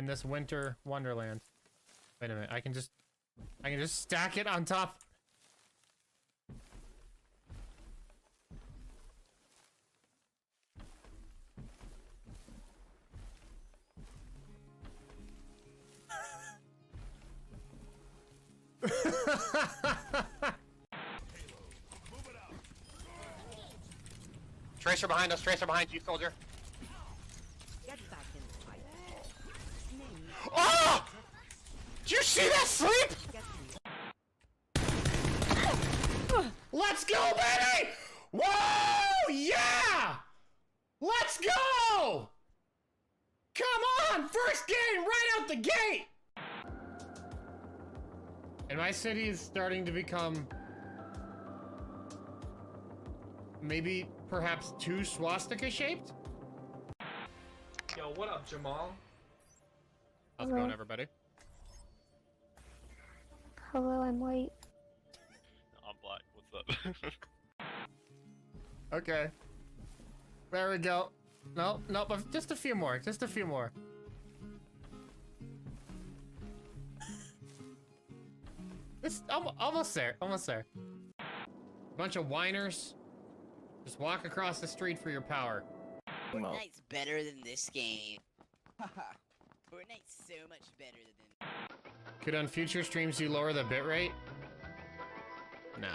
in this winter wonderland. Wait a minute, I can just stack it on top. Tracer behind us, Tracer behind you, soldier. Get back in the fight. Oh! Did you see that sleep? Let's go, baby! Whoa! Yeah! Let's go! Come on! First game right out the gate! And my city is starting to become maybe perhaps too swastika shaped. Yo, what up, Jamal? How's it going, everybody? Hello, I'm white. I'm black. What's up? Okay. There we go. No, but just a few more. Just a few more. It's almost there. Almost there. Bunch of whiners. Just walk across the street for your power. Fortnite's better than this game. Fortnite's so much better than... Could on future streams you lower the bitrate? Nah.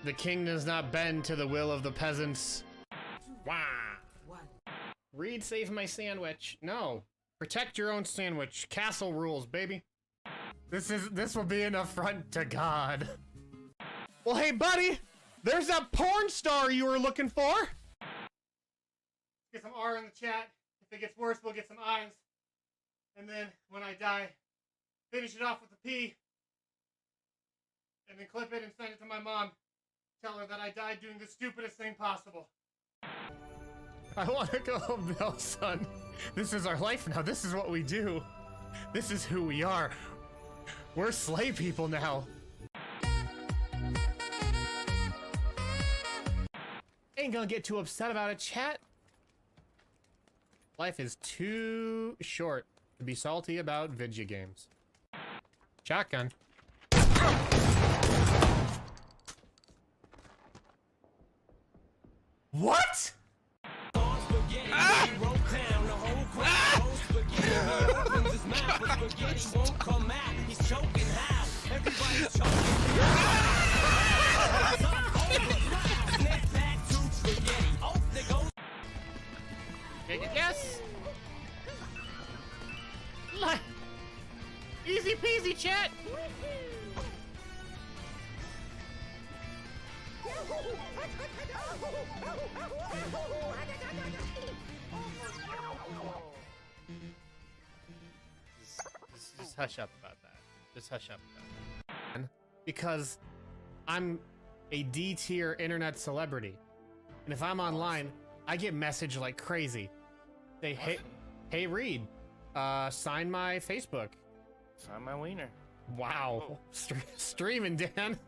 The king does not bend to the will of the peasants. Wah! Reed, save my sandwich. No. Protect your own sandwich. Castle rules, baby. This will be an affront to God. Well, hey, buddy! There's that porn star you were looking for! Get some R in the chat. If it gets worse, we'll get some I's. And then, when I die, finish it off with a P. And then clip it and send it to my mom. Tell her that I died doing the stupidest thing possible. I want to go home now, son. This is our life now. This is what we do. This is who we are. We're slay people now. Ain't gonna get too upset about it, chat. Life is too short to be salty about video games. Shotgun. What? Yes. Easy peasy, chat. Just hush up about that. Just hush up about that. Because I'm a D-tier internet celebrity. And if I'm online, I get messaged like crazy. They hey Reed, sign my Facebook. Sign my wiener. Wow. Streaming, Dan.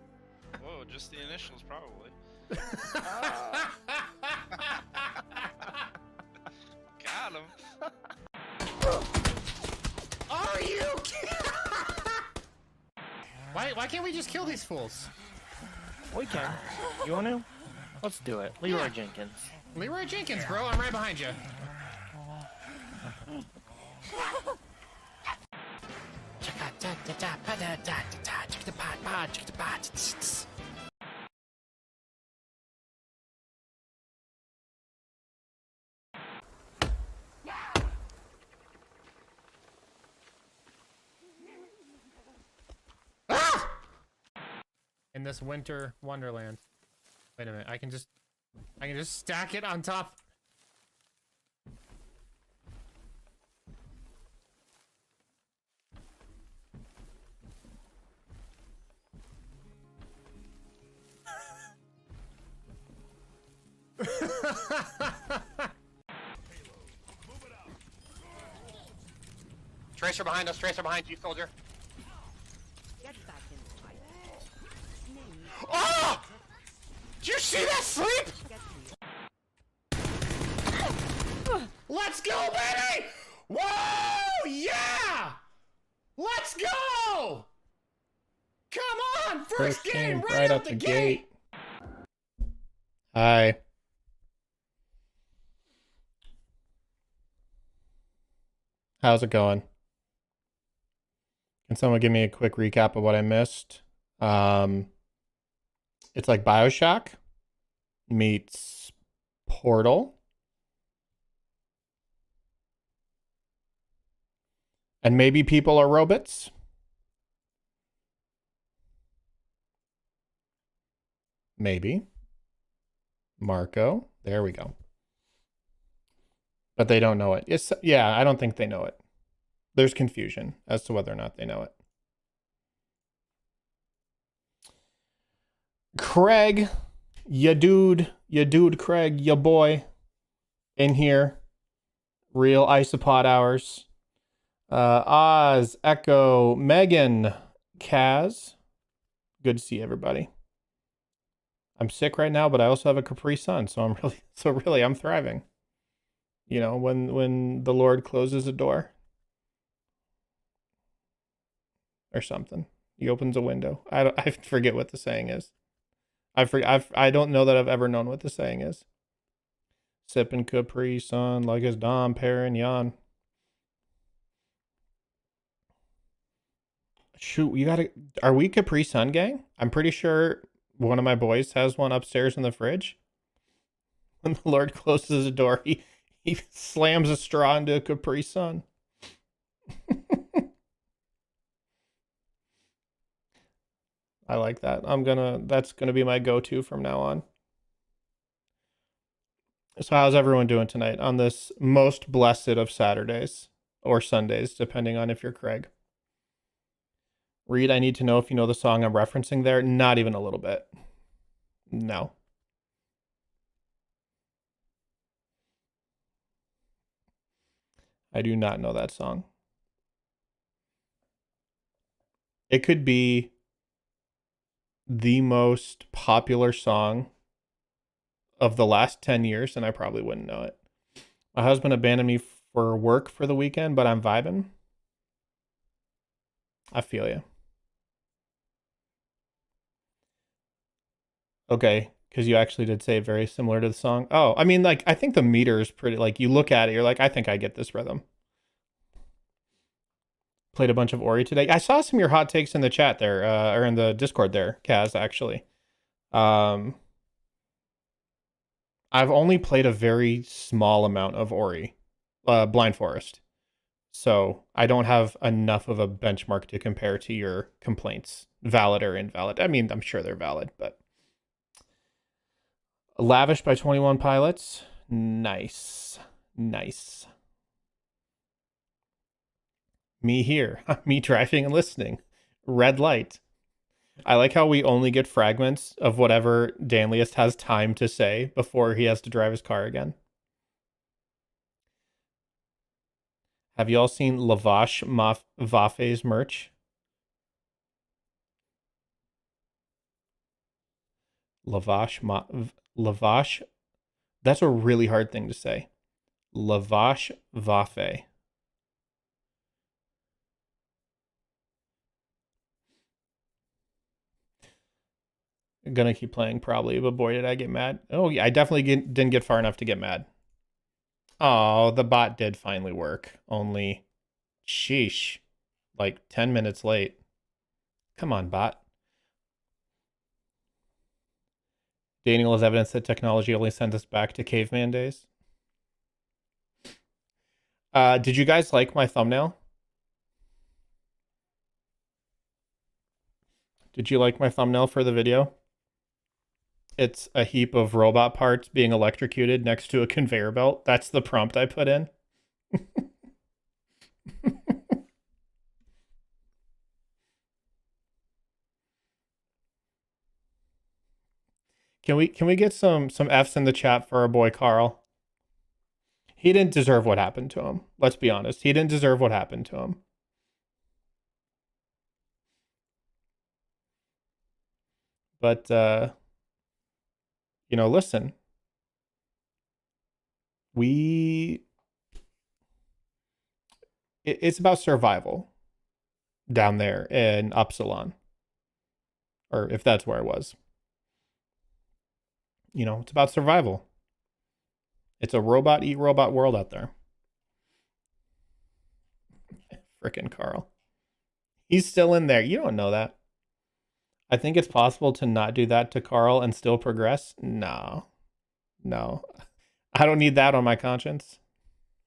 Whoa, just the initials, probably. Got him. Are you kidding? Why can't we just kill these fools? We can. You want to? Let's do it. Leroy Jenkins. Leroy Jenkins, bro. I'm right behind you. Ah! In this winter wonderland. Wait a minute, I can just stack it on top. Tracer behind us, Tracer behind you, soldier. Get back in the fight. Oh! Did you see that sleep? Get me. Let's go, baby! Whoa! Yeah! Let's go! Come on! First game right out the gate! Hi. How's it going? Can someone give me a quick recap of what I missed? It's like BioShock meets Portal. And maybe people are robots. Maybe. Marco. There we go. But they don't know it. Yeah, I don't think they know it. There's confusion as to whether or not they know it. Craig, ya dude, Craig, ya boy, in here. Real isopod hours. Oz, Echo, Megan, Kaz. Good to see everybody. I'm sick right now, but I also have a Capri Sun, so I'm thriving. You know, when the Lord closes a door or something, he opens a window. I forget what the saying is. I don't know that I've ever known what the saying is. Sipping Capri Sun like it's Dom Perignon. Shoot, are we Capri Sun gang? I'm pretty sure one of my boys has one upstairs in the fridge. When the Lord closes the door, he slams a straw into a Capri Sun. I like that. That's gonna be my go-to from now on. So how's everyone doing tonight on this most blessed of Saturdays or Sundays, depending on if you're Craig? Reed, I need to know if you know the song I'm referencing there. Not even a little bit. No. I do not know that song. It could be the most popular song of the last 10 years, and I probably wouldn't know it. My husband abandoned me for work for the weekend, but I'm vibing. I feel you. Okay, because you actually did say very similar to the song. Oh, I mean, like, I think the meter is pretty, like, you look at it, you're like, I think I get this rhythm. Played a bunch of Ori today. I saw some of your hot takes in the chat there, or in the Discord there, Kaz, actually. I've only played a very small amount of Ori, Blind Forest. So I don't have enough of a benchmark to compare to your complaints, valid or invalid. I mean, I'm sure they're valid, but lavished by 21 Pilots. Nice. Nice. Me here. Me driving and listening. Red light. I like how we only get fragments of whatever Danliest has time to say before he has to drive his car again. Have you all seen Lavash Vafe's merch? Lavash. That's a really hard thing to say. Lavash Vafe. I'm gonna keep playing probably, but boy, did I get mad. Oh yeah, I definitely didn't get far enough to get mad. Oh, the bot did finally work. Only, sheesh, like 10 minutes late. Come on, bot. Daniel has evidence that technology only sends us back to caveman days. Did you guys like my thumbnail? Did you like my thumbnail for the video? It's a heap of robot parts being electrocuted next to a conveyor belt. That's the prompt I put in. Can we get some F's in the chat for our boy Carl? He didn't deserve what happened to him. Let's be honest. He didn't deserve what happened to him. But you know, listen. We it's about survival down there in Upsilon, or if that's where it was. You know, it's about survival. It's a robot eat robot world out there. Frickin' Carl. He's still in there. You don't know that. I think it's possible to not do that to Carl and still progress. No. No. I don't need that on my conscience.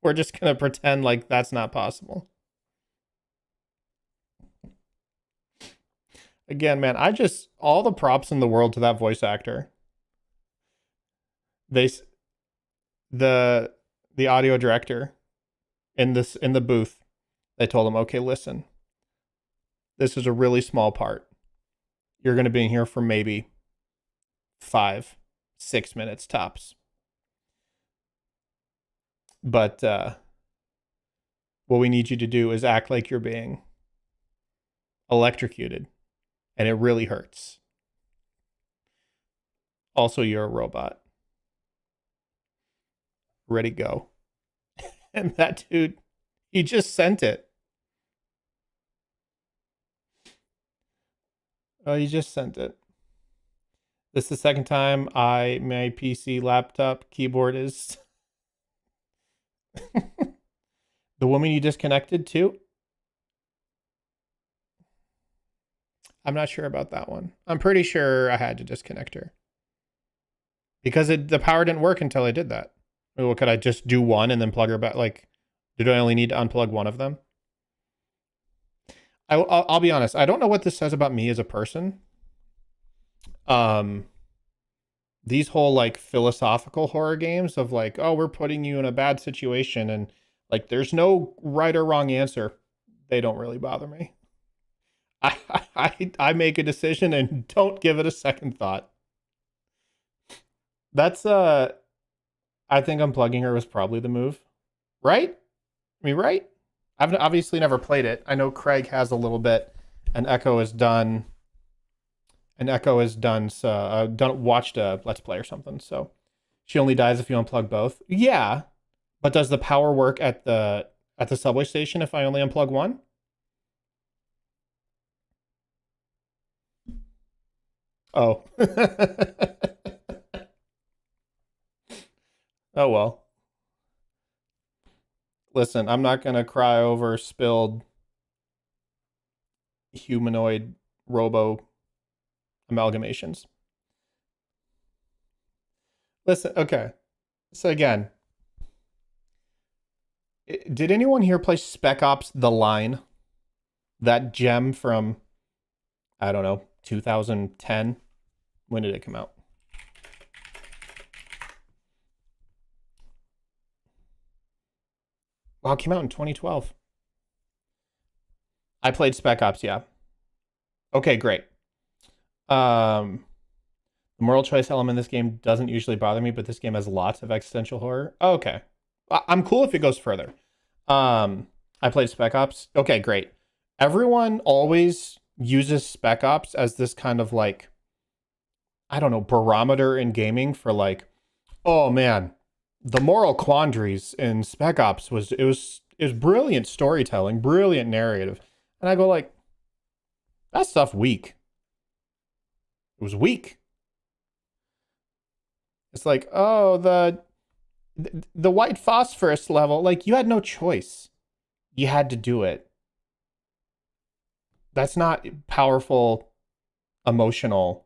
We're just going to pretend like that's not possible. Again, man, all the props in the world to that voice actor. The audio director in the booth, they told him, okay, listen, this is a really small part. You're going to be in here for maybe 5-6 minutes tops. But what we need you to do is act like you're being electrocuted, and it really hurts. Also, you're a robot. Ready, go. And that dude, he just sent it. Oh, he just sent it. This is the second time my PC laptop keyboard is... The woman you disconnected too? I'm not sure about that one. I'm pretty sure I had to disconnect her. Because the power didn't work until I did that. Well, could I just do one and then plug her back? Like, did I only need to unplug one of them? I'll be honest. I don't know what this says about me as a person. These whole like philosophical horror games of like, oh, we're putting you in a bad situation and like there's no right or wrong answer. They don't really bother me. I make a decision and don't give it a second thought. That's I think unplugging her was probably the move. Right? I mean, right? I've obviously never played it. I know Craig has a little bit, and Echo has done. Watched a Let's Play or something. So she only dies if you unplug both. Yeah, but does the power work at the subway station if I only unplug one? Oh. Oh well. Listen, I'm not gonna cry over spilled humanoid robo amalgamations. Listen, okay. So again, did anyone here play Spec Ops: The Line? That gem from, I don't know, 2010? When did it come out? Well, it came out in 2012. I played Spec Ops, yeah. Okay, great. The moral choice element in this game doesn't usually bother me, but this game has lots of existential horror. Oh, okay. I'm cool if it goes further. I played Spec Ops. Okay, great. Everyone always uses Spec Ops as this kind of like, I don't know, barometer in gaming for like, oh man, the moral quandaries in Spec Ops was brilliant storytelling, brilliant narrative. And I go like, that stuff weak. It was weak. It's like, oh, the white phosphorus level, like you had no choice. You had to do it. That's not powerful, emotional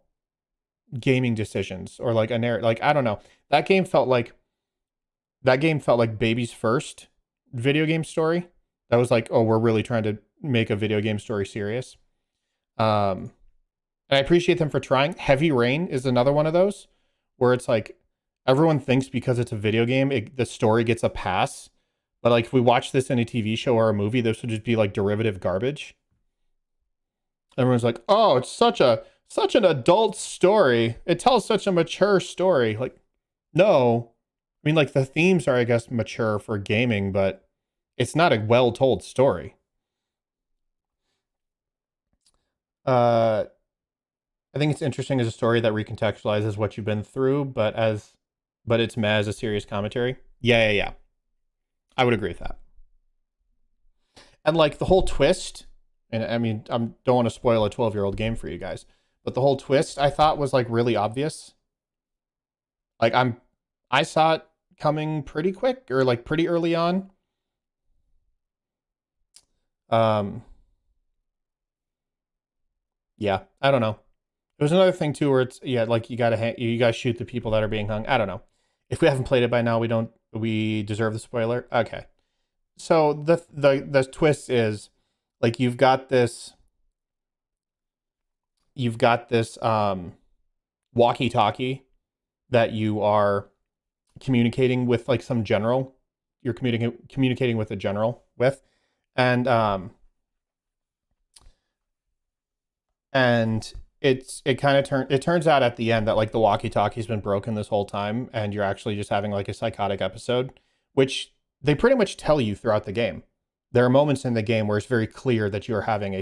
gaming decisions or like a narrative. Like, I don't know. That game felt like baby's first video game story. That was like, oh, we're really trying to make a video game story serious. And I appreciate them for trying. Heavy Rain is another one of those where it's like everyone thinks because it's a video game, the story gets a pass. But like if we watch this in a TV show or a movie, this would just be like derivative garbage. Everyone's like, oh, it's such an adult story. It tells such a mature story. Like, no. I mean, like the themes are, I guess, mature for gaming, but it's not a well-told story. I think it's interesting as a story that recontextualizes what you've been through, but it's as a serious commentary. Yeah. I would agree with that. And like the whole twist, and I mean, I don't want to spoil a 12-year-old game for you guys, but the whole twist I thought was like really obvious. Like I saw it coming pretty quick or like pretty early on. Yeah, I don't know. There's another thing too where it's like you guys shoot the people that are being hung. I don't know. If we haven't played it by now, we deserve the spoiler. Okay. So the twist is like you've got this walkie-talkie that you are communicating with like some general. You're communicating with a general with, and it turns out at the end that like the walkie-talkie's been broken this whole time, and you're actually just having like a psychotic episode, which they pretty much tell you throughout the game. There are moments in the game where it's very clear that you're having a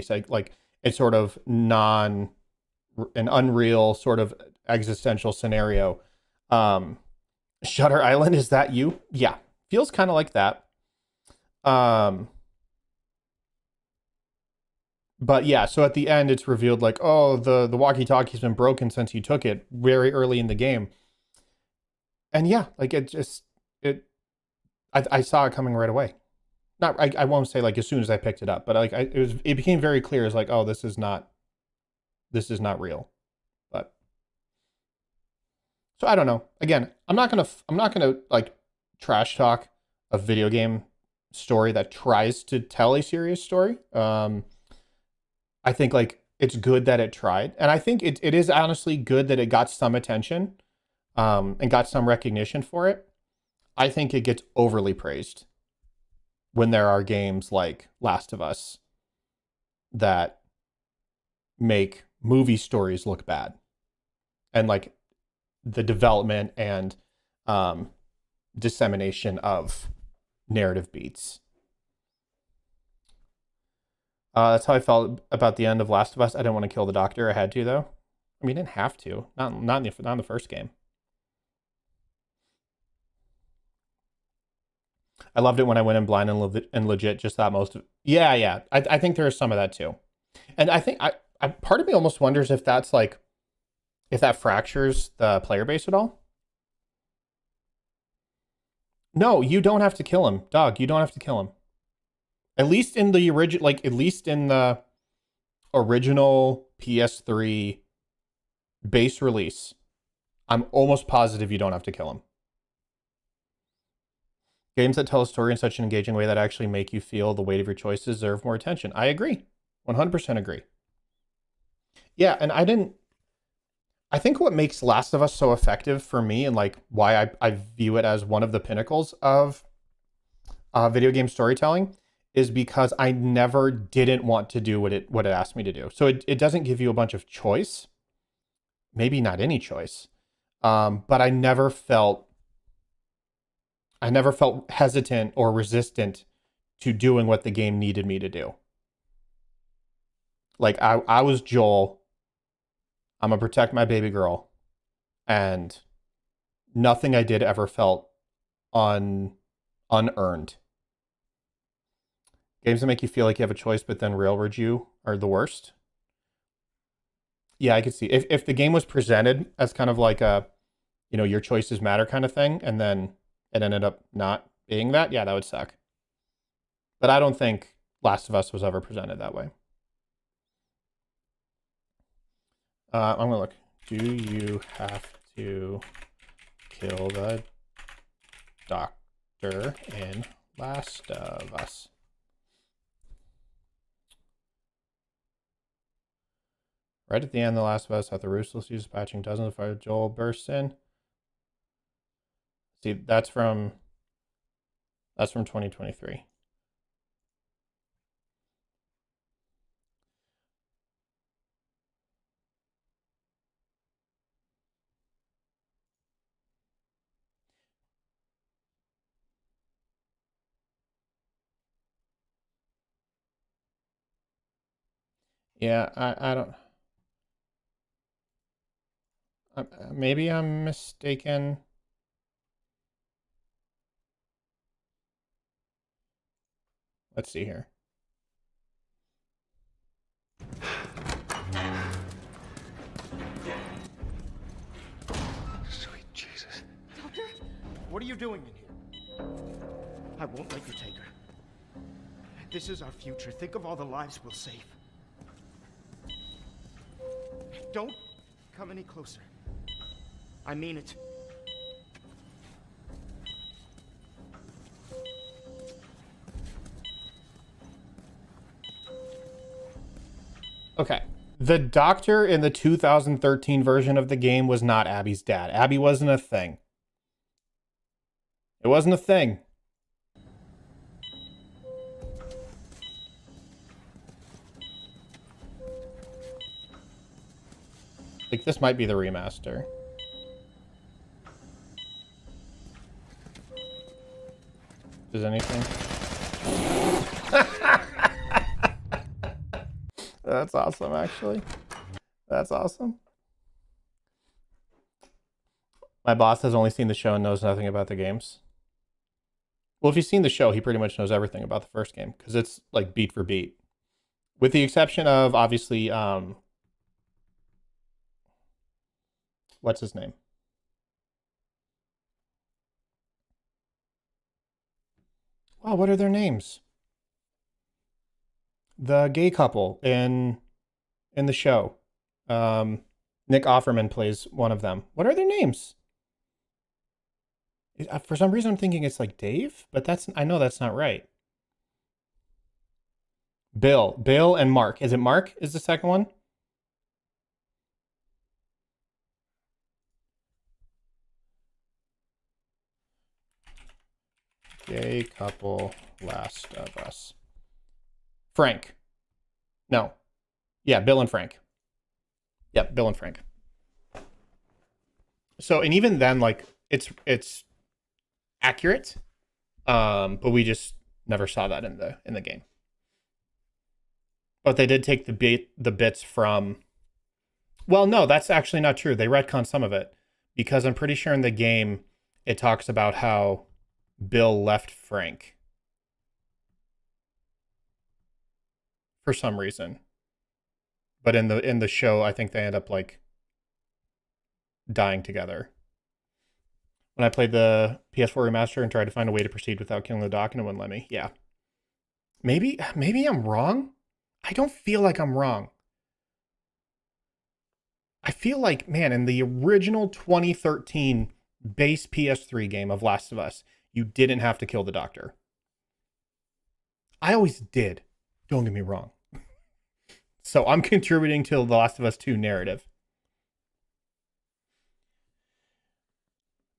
sort of an unreal sort of existential scenario. Shutter Island, is that you? Yeah, feels kind of like that. But yeah, so at the end it's revealed like, oh, the walkie-talkie's been broken since you took it very early in the game. And yeah, like I saw it coming right away. Not I won't say like as soon as I picked it up, but like it became very clear as like, oh, this is not real. But so I don't know. Again, I'm not gonna like trash talk a video game story that tries to tell a serious story. I think like it's good that it tried, and I think it is honestly good that it got some attention, and got some recognition for it. I think it gets overly praised when there are games like Last of Us that make movie stories look bad, and like the development and dissemination of narrative beats. That's how I felt about the end of Last of Us. I didn't want to kill the doctor. I had to though. I mean, I didn't have to. Not in the first game. I loved it when I went in blind and legit just thought most of. Yeah. I think there is some of that too, and I think I part of me almost wonders if that's like, if that fractures the player base at all. No, you don't have to kill him, dog. You don't have to kill him. At least in the original PS3 base release, I'm almost positive you don't have to kill him. Games that tell a story in such an engaging way that actually make you feel the weight of your choices deserve more attention. I agree. 100% agree. Yeah, and I think what makes Last of Us so effective for me, and like why I view it as one of the pinnacles of video game storytelling, is because I never didn't want to do what it asked me to do. So it doesn't give you a bunch of choice, maybe not any choice, but I never felt hesitant or resistant to doing what the game needed me to do. Like I was Joel. I'm gonna protect my baby girl, and nothing I did ever felt unearned. Games that make you feel like you have a choice but then railroad you are the worst. Yeah, I could see if the game was presented as kind of like a, your choices matter kind of thing, and then it ended up not being that. Yeah, that would suck. But I don't think Last of Us was ever presented that way. I'm gonna look. Do you have to kill the doctor in Last of Us? Right at the end, The Last of Us, after Ruthless dispatching dozens of fire, Joel bursts in. See, that's from 2023. Yeah, I don't. Maybe I'm mistaken. Let's see here. you doing in here? I won't let you take her. This is our future. Think of all the lives we'll save. Don't come any closer. I mean it. Okay. The doctor in the 2013 version of the game was not Abby's dad. Abby wasn't a thing. It wasn't a thing. Like, this might be the remaster. Does anything? That's awesome, actually. That's awesome. My boss has only seen the show and knows nothing about the games. Well, if he's seen the show, he pretty much knows everything about the first game, because it's like beat for beat. With the exception of, obviously, what's his name? Wow, what are their names? The gay couple in the show. Nick Offerman plays one of them. What are their names? For some reason, I'm thinking it's like Dave, but I know that's not right. Bill and Mark. Is it Mark? Is the second one? Gay couple, Last of Us. Frank. No. Yeah, Bill and Frank. Yep, Bill and Frank. So, and even then, like, it's accurate, but we just never saw that in the game. But they did take the bits from. Well, no, that's actually not true. They retconned some of it, because I'm pretty sure in the game it talks about how Bill left Frank for some reason. But in the show, I think they end up like dying together. When I played the PS4 remaster and tried to find a way to proceed without killing the doc, and it wouldn't let me. Yeah. Maybe I'm wrong. I don't feel like I'm wrong. I feel like, man, in the original 2013 base PS3 game of Last of Us, you didn't have to kill the doctor. I always did. Don't get me wrong. So I'm contributing to the Last of Us 2 narrative.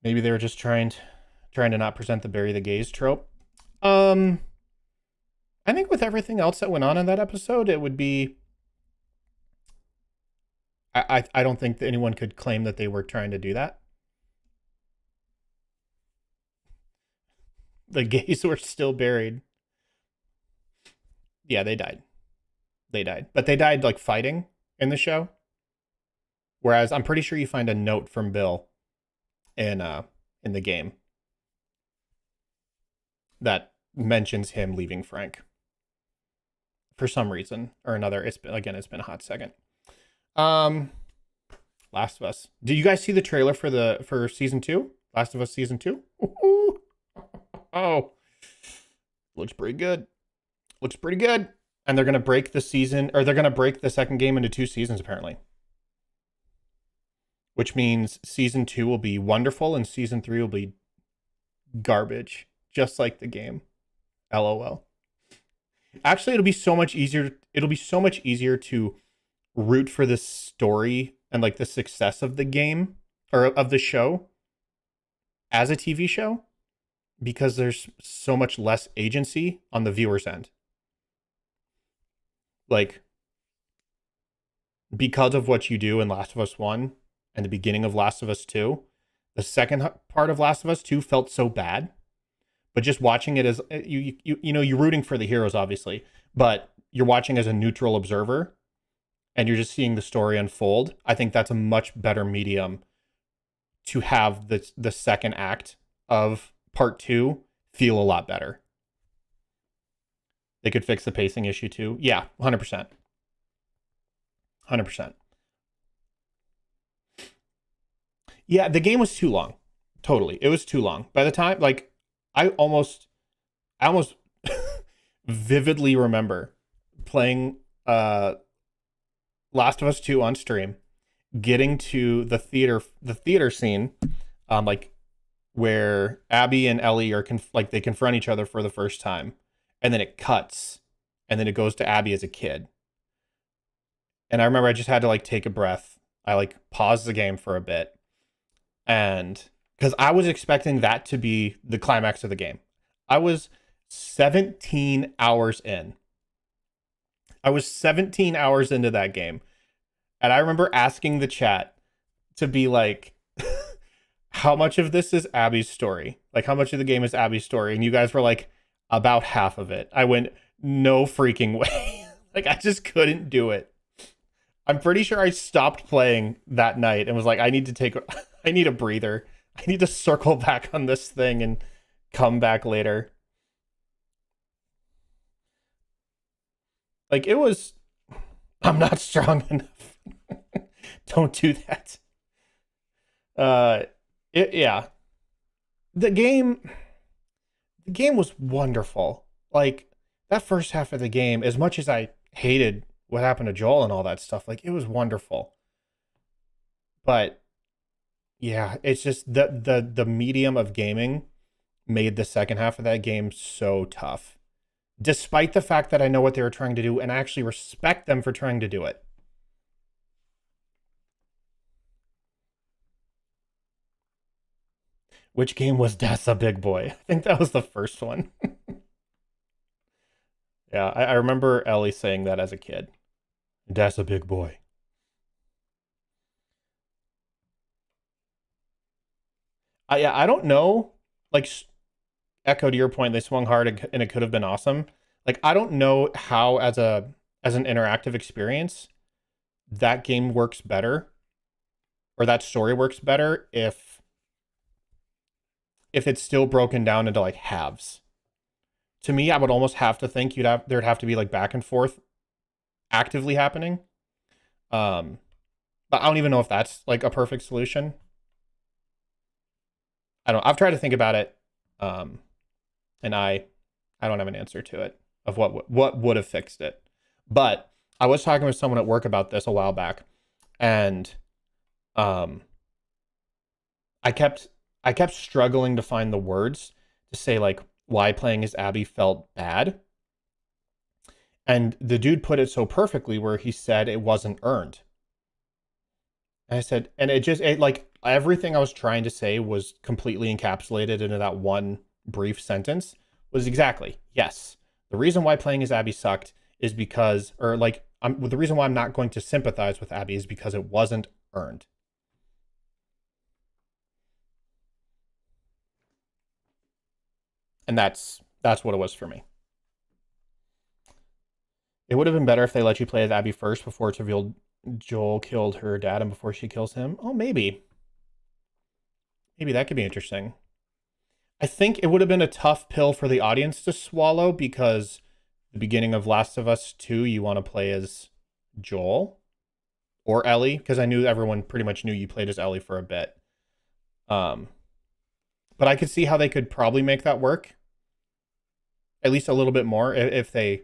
Maybe they were just trying to not present the bury the gays trope. I think with everything else that went on in that episode, it would be. I don't think that anyone could claim that they were trying to do that. The gays were still buried. Yeah, they died. But they died like fighting in the show. Whereas I'm pretty sure you find a note from Bill in the game that mentions him leaving Frank for some reason or another. It's been a hot second. Last of Us. Did you guys see the trailer for season 2? Last of Us season 2? Ooh. Oh, looks pretty good. And they're going to break the season, or they're going to break the second game into 2 seasons, apparently. Which means season 2 will be wonderful and season 3 will be garbage, just like the game. LOL. Actually, it'll be so much easier to root for the story and like the success of the game or of the show as a TV show, because there's so much less agency on the viewer's end. Like, because of what you do in Last of Us 1 and the beginning of Last of Us 2, the second part of Last of Us 2 felt so bad. But just watching it as you're rooting for the heroes, obviously, but you're watching as a neutral observer and you're just seeing the story unfold. I think that's a much better medium to have the second act of part 2 feel a lot better. They could fix the pacing issue too. Yeah, 100%. 100%. Yeah, the game was too long. Totally. It was too long. By the time, like, I almost vividly remember playing Last of Us 2 on stream, getting to the theater scene, like where Abby and Ellie are like they confront each other for the first time, and then it cuts, and then it goes to Abby as a kid. And I remember I just had to like take a breath. I like paused the game for a bit, and because I was expecting that to be the climax of the game. I was 17 hours in. I was 17 hours into that game. And I remember asking the chat to be like, how much of this is Abby's story? Like, how much of the game is Abby's story? And you guys were like, about half of it. I went, no freaking way. Like, I just couldn't do it. I'm pretty sure I stopped playing that night and was like, I need a breather. I need to circle back on this thing and come back later. Like, it was, I'm not strong enough. Don't do that. Yeah. The game was wonderful. Like, that first half of the game, as much as I hated what happened to Joel and all that stuff, like, it was wonderful. But yeah, it's just the medium of gaming made the second half of that game so tough. Despite the fact that I know what they were trying to do, and I actually respect them for trying to do it. Which game was That's a Big Boy? I think that was the first one. Yeah, I remember Ellie saying that as a kid. That's a big boy. I don't know. Like, Echo, to your point, they swung hard and it could have been awesome. Like, I don't know how, as an interactive experience, that game works better, or that story works better if it's still broken down into like halves. To me, I would almost have to think there'd have to be like back and forth actively happening. But I don't even know if that's like a perfect solution. I've tried to think about it. And I don't have an answer to it of what would have fixed it. But I was talking with someone at work about this a while back, and I kept struggling to find the words to say like why playing as Abby felt bad. And the dude put it so perfectly where he said it wasn't earned. And I said, and it like everything I was trying to say was completely encapsulated into that one brief sentence. Was exactly, yes. The reason why playing as Abby sucked is because, or like, the reason why I'm not going to sympathize with Abby is because it wasn't earned. And that's what it was for me. It would have been better if they let you play as Abby first before it's revealed Joel killed her dad and before she kills him. Oh, maybe. Maybe that could be interesting. I think it would have been a tough pill for the audience to swallow because the beginning of Last of Us 2, you want to play as Joel or Ellie, because I knew everyone pretty much knew you played as Ellie for a bit. But I could see how they could probably make that work. At least a little bit more if they,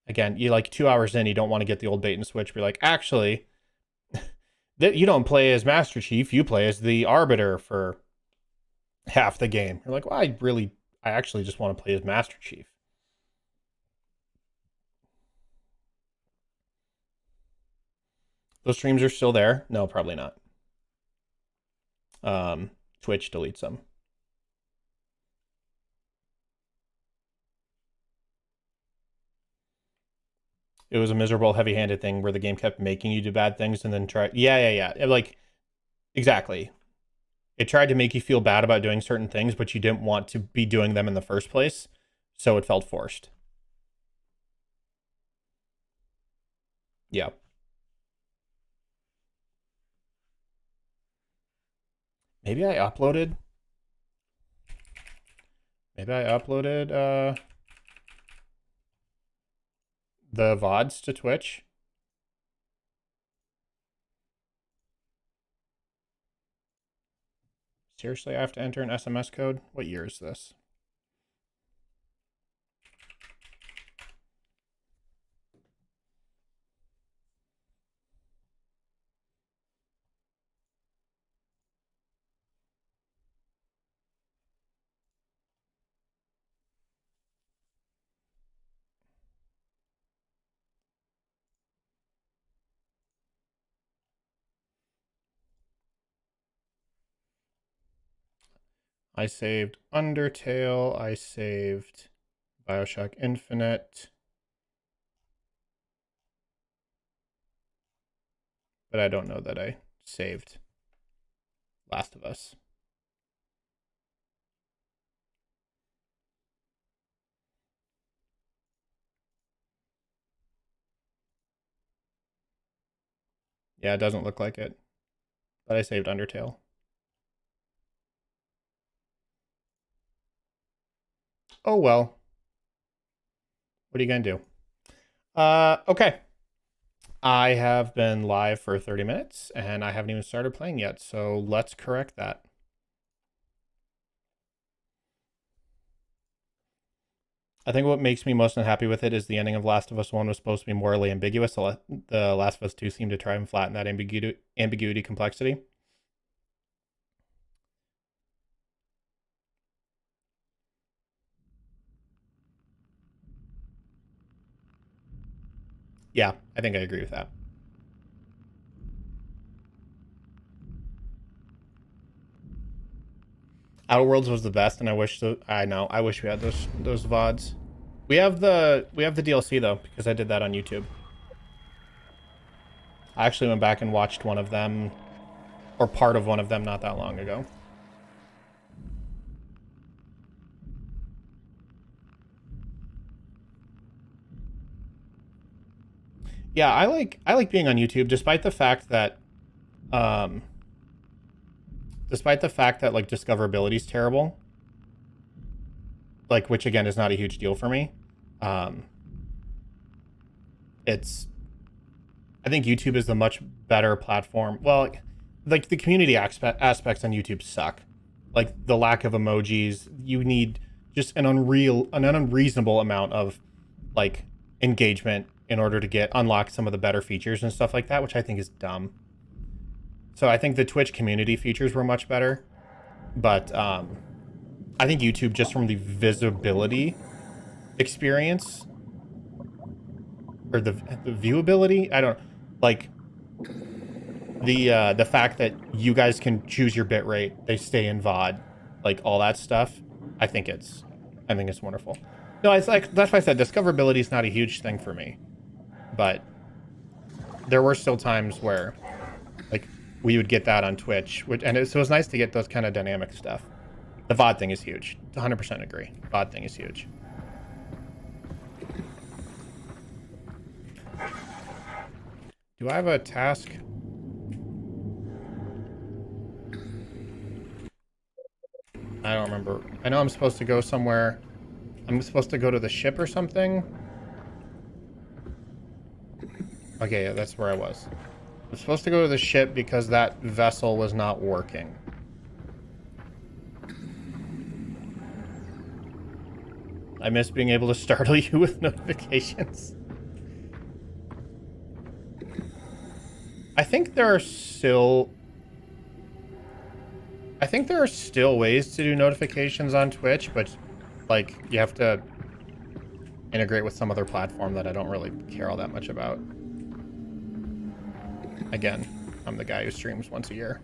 again, you like 2 hours in, you don't want to get the old bait and switch. Be like, actually, you don't play as Master Chief, you play as the Arbiter for half the game. You're like, well, I actually just want to play as Master Chief. Those streams are still there? No, probably not. Twitch deletes them. It was a miserable, heavy-handed thing where the game kept making you do bad things and then try. Yeah. Like, exactly. It tried to make you feel bad about doing certain things, but you didn't want to be doing them in the first place, so it felt forced. Yeah. Maybe I uploaded the VODs to Twitch. Seriously, I have to enter an SMS code? What year is this? I saved Undertale. I saved Bioshock Infinite. But I don't know that I saved Last of Us. Yeah, it doesn't look like it. But I saved Undertale. Oh well. What are you gonna do? Okay. I have been live for 30 minutes and I haven't even started playing yet, so let's correct that. I think what makes me most unhappy with it is the ending of Last of Us 1 was supposed to be morally ambiguous. The Last of Us 2 seemed to try and flatten that ambiguity complexity. Yeah, I think I agree with that. Outer Worlds was the best, and I wish I wish we had those VODs. We have the DLC though, because I did that on YouTube. I actually went back and watched one of them, or part of one of them, not that long ago. Yeah, I like being on YouTube, despite the fact that like discoverability is terrible. Like, which again is not a huge deal for me. I think YouTube is the much better platform. Well, like the community aspects on YouTube suck. Like the lack of emojis, you need just an unreasonable amount of like engagement in order to unlock some of the better features and stuff like that, which I think is dumb. So I think the Twitch community features were much better, but I think YouTube, just from the visibility experience or the viewability, I don't like the fact that you guys can choose your bit rate, they stay in VOD, like all that stuff. I think it's wonderful. No, it's like, that's why I said discoverability is not a huge thing for me, but there were still times where like we would get that on Twitch, so it was nice to get those kind of dynamic stuff. The VOD thing is huge. 100% agree. VOD thing is huge. Do I have a task? I don't remember. I know I'm supposed to go somewhere. I'm supposed to go to the ship or something. Okay, yeah, that's where I was. I'm supposed to go to the ship because that vessel was not working. I miss being able to startle you with notifications. I think there are still ways to do notifications on Twitch, but like you have to integrate with some other platform that I don't really care all that much about. Again, I'm the guy who streams once a year.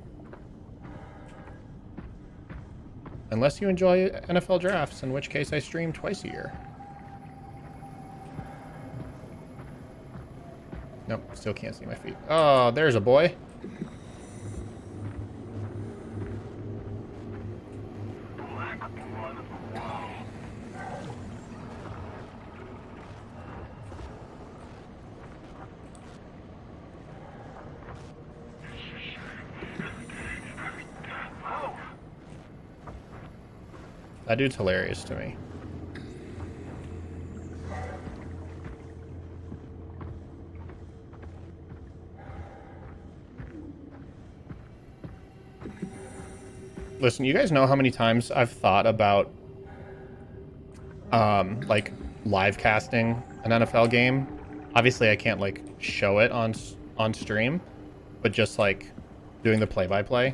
Unless you enjoy NFL drafts, in which case I stream twice a year. Nope, still can't see my feet. Oh, there's a boy. That dude's hilarious to me. Listen, you guys know how many times I've thought about, like, live casting an NFL game. Obviously, I can't, like, show it on stream, but just, like, doing the play-by-play.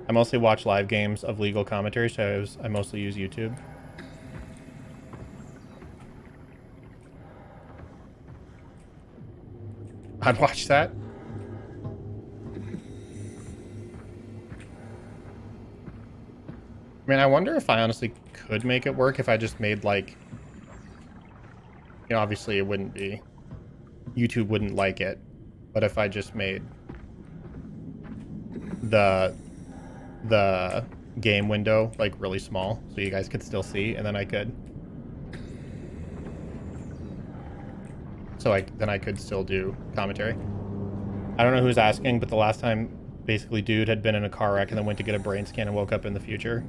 I mostly watch live games of legal commentary, so I mostly use YouTube. I'd watch that. I mean, I wonder if I honestly could make it work if I just made, like... You know, obviously it wouldn't be... YouTube wouldn't like it. But if I just made... the game window, like, really small, so you guys could still see, and then I could... So then I could still do commentary. I don't know who's asking, but the last time, basically, dude had been in a car wreck and then went to get a brain scan and woke up in the future.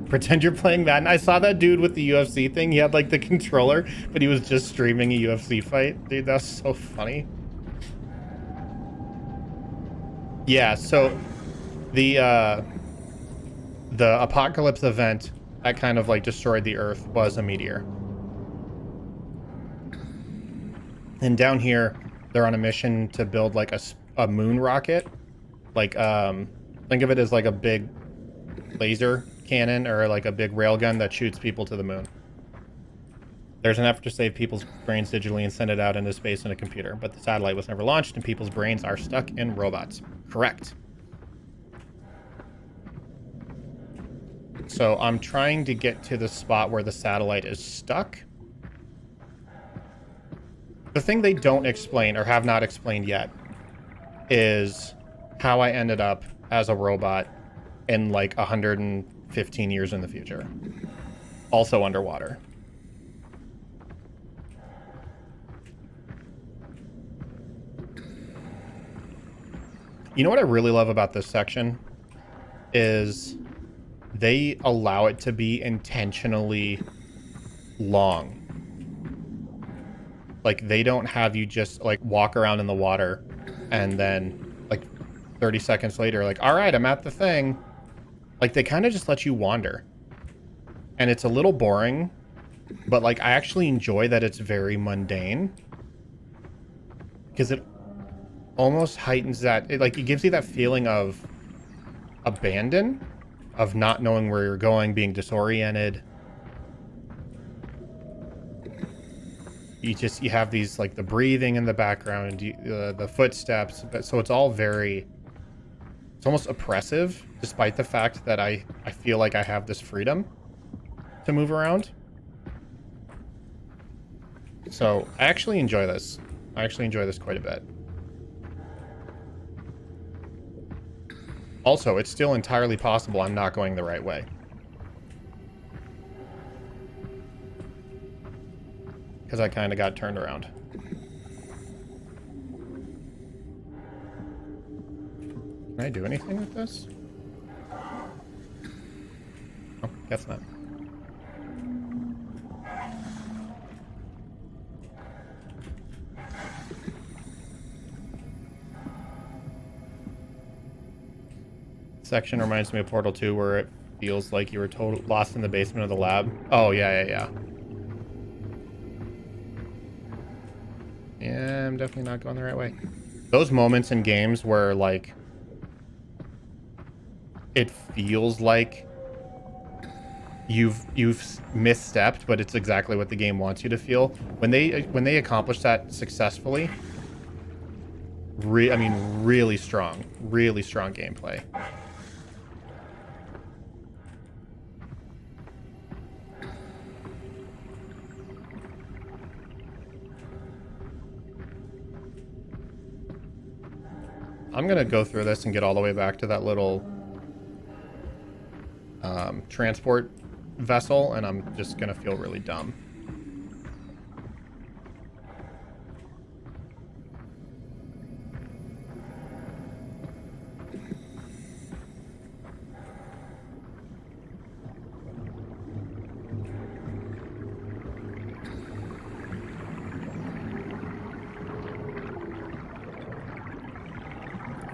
Pretend you're playing Madden. I saw that dude with the UFC thing. He had, like, the controller, but he was just streaming a UFC fight. Dude, that's so funny. Yeah, so the apocalypse event that kind of, like, destroyed the Earth was a meteor. And down here, they're on a mission to build, like, a moon rocket. Like, think of it as, like, a big laser cannon or, like, a big railgun that shoots people to the moon. There's an effort to save people's brains digitally and send it out into space in a computer. But the satellite was never launched, and people's brains are stuck in robots. Correct. So I'm trying to get to the spot where the satellite is stuck. The thing they don't explain, or have not explained yet, is how I ended up as a robot in, like, 115 years in the future. Also underwater. You know what I really love about this section? Is they allow it to be intentionally long. Like, they don't have you just, like, walk around in the water and then, like, 30 seconds later, like, all right, I'm at the thing. Like, they kind of just let you wander. And it's a little boring, but, like, I actually enjoy that it's very mundane. Because it almost heightens that, it gives you that feeling of abandon, of not knowing where you're going, being disoriented. You have these, like, the breathing in the background, the footsteps, but so it's all very, it's almost oppressive, despite the fact that I feel like I have this freedom to move around. So I actually enjoy this. I actually enjoy this quite a bit. Also, it's still entirely possible I'm not going the right way. Because I kind of got turned around. Can I do anything with this? Oh, guess not. Section reminds me of Portal 2 where it feels like you were lost in the basement of the lab. Oh, yeah. Yeah, I'm definitely not going the right way. Those moments in games where, like, it feels like you've misstepped, but it's exactly what the game wants you to feel. When they accomplish that successfully, I mean, really strong gameplay. I'm gonna go through this and get all the way back to that little transport vessel, and I'm just gonna feel really dumb.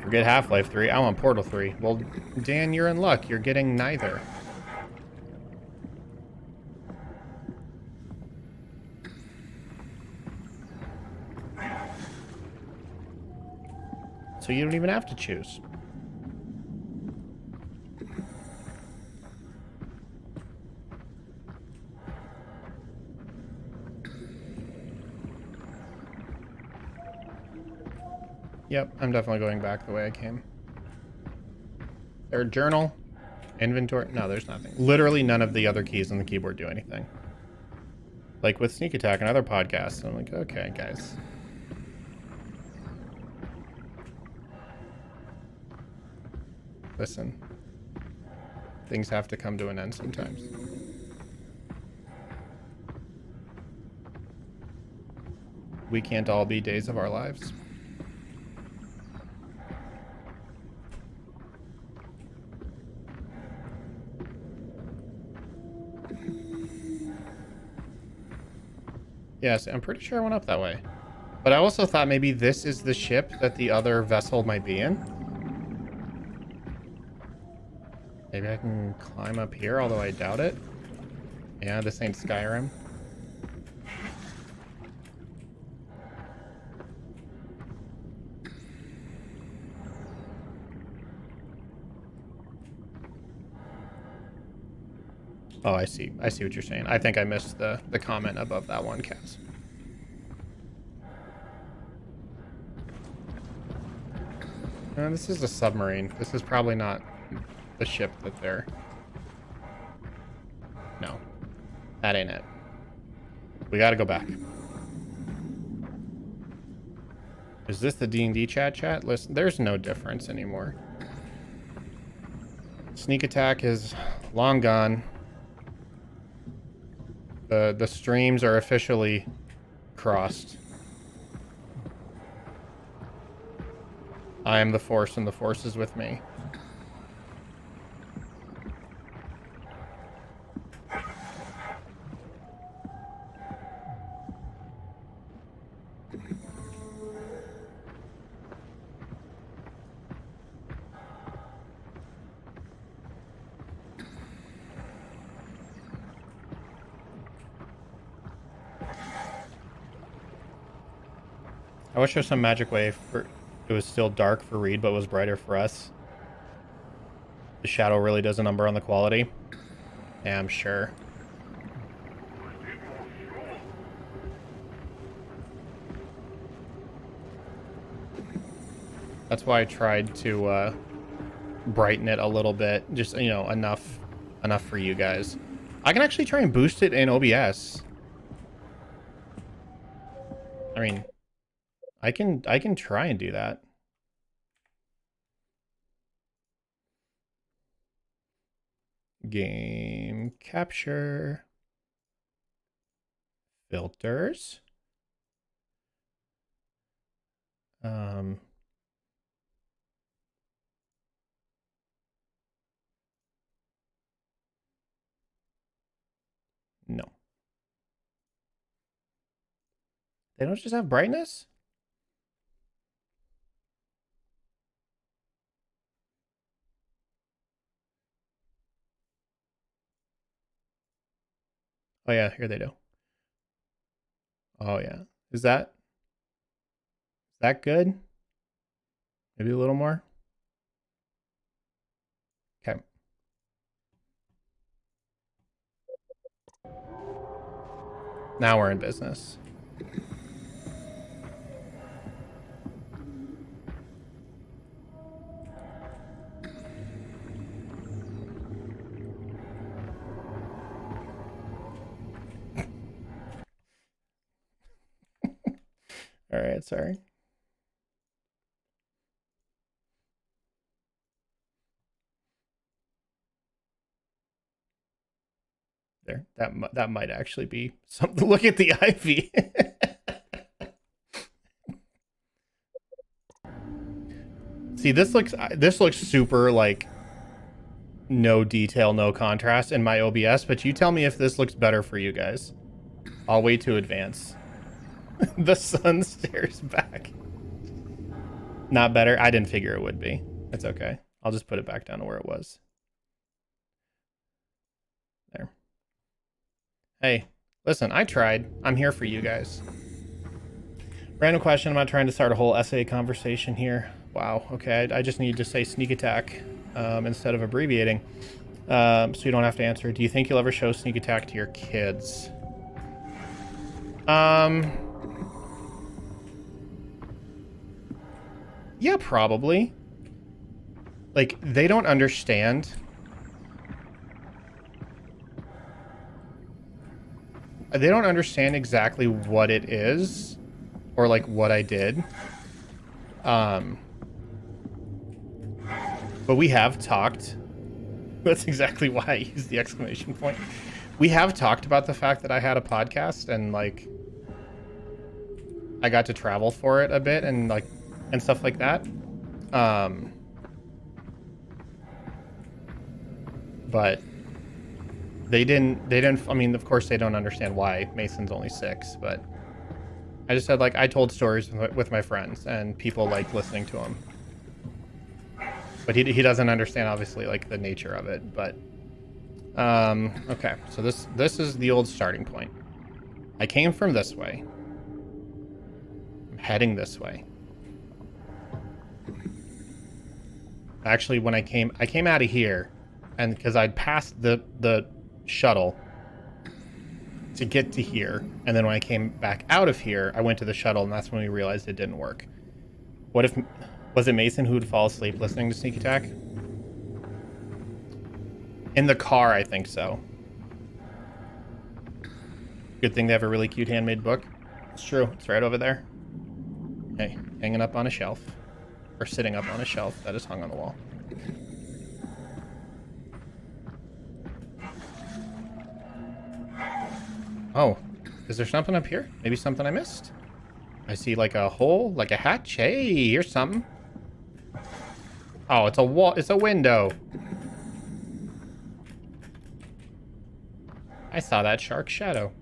Forget Half-Life 3. I want Portal 3. Well, Dan, you're in luck. You're getting neither. So you don't even have to choose. Yep, I'm definitely going back the way I came. There, journal, inventory. No, there's nothing. Literally none of the other keys on the keyboard do anything. Like with Sneak Attack and other podcasts, I'm like, okay, guys. Listen. Things have to come to an end sometimes. We can't all be days of our lives. Yes, I'm pretty sure I went up that way. But I also thought maybe this is the ship that the other vessel might be in. Maybe I can climb up here, although I doubt it. Yeah, this ain't Skyrim. Oh, I see. I see what you're saying. I think I missed the comment above that one, Cass. This is a submarine. This is probably not the ship that they're... No. That ain't it. We gotta go back. Is this the D&D chat? Listen, there's no difference anymore. Sneak Attack is long gone. The streams are officially crossed. I am the Force and the Force is with me. I wish there was some magic way for it was still dark for Reed, but was brighter for us. The shadow really does a number on the quality. Yeah, I'm sure. That's why I tried to brighten it a little bit, just enough for you guys. I can actually try and boost it in OBS. I mean, I can try and do that. Game capture. Filters. No. They don't just have brightness? Oh yeah, here they do. Oh yeah. Is that good? Maybe a little more? Okay. Now we're in business. All right, sorry. There, that might actually be something. Look at the ivy. See, this looks super like no detail, no contrast in my OBS, but you tell me if this looks better for you guys. I'll wait to advance. The sun stares back. Not better? I didn't figure it would be. It's okay. I'll just put it back down to where it was. There. Hey, listen, I tried. I'm here for you guys. Random question. I'm not trying to start a whole essay conversation here. Wow. Okay. I just need to say sneak attack instead of abbreviating. So you don't have to answer. Do you think you'll ever show sneak attack to your kids? Yeah, probably. Like, they don't understand. They don't understand exactly what it is or like what I did. But we have talked. That's exactly why I used the exclamation point. We have talked about the fact that I had a podcast and like I got to travel for it a bit and like and stuff like that. But they didn't I mean, of course they don't understand why Mason's only 6, but I just said like I told stories with my friends and people like listening to them. But he doesn't understand obviously like the nature of it, but okay. So this is the old starting point. I came from this way. I'm heading this way. Actually, when I came out of here, and because I'd passed the shuttle to get to here, and then when I came back out of here, I went to the shuttle, and that's when we realized it didn't work. What if was it Mason who would fall asleep listening to Sneak Attack? In the car, I think so. Good thing they have a really cute handmade book. It's true. It's right over there. Hey, hanging up on a shelf. Or sitting up on a shelf that is hung on the wall. Oh, is there something up here? Maybe something I missed? I see like a hole, like a hatch. Hey, here's something. Oh, it's a wall. It's a window. I saw that shark shadow.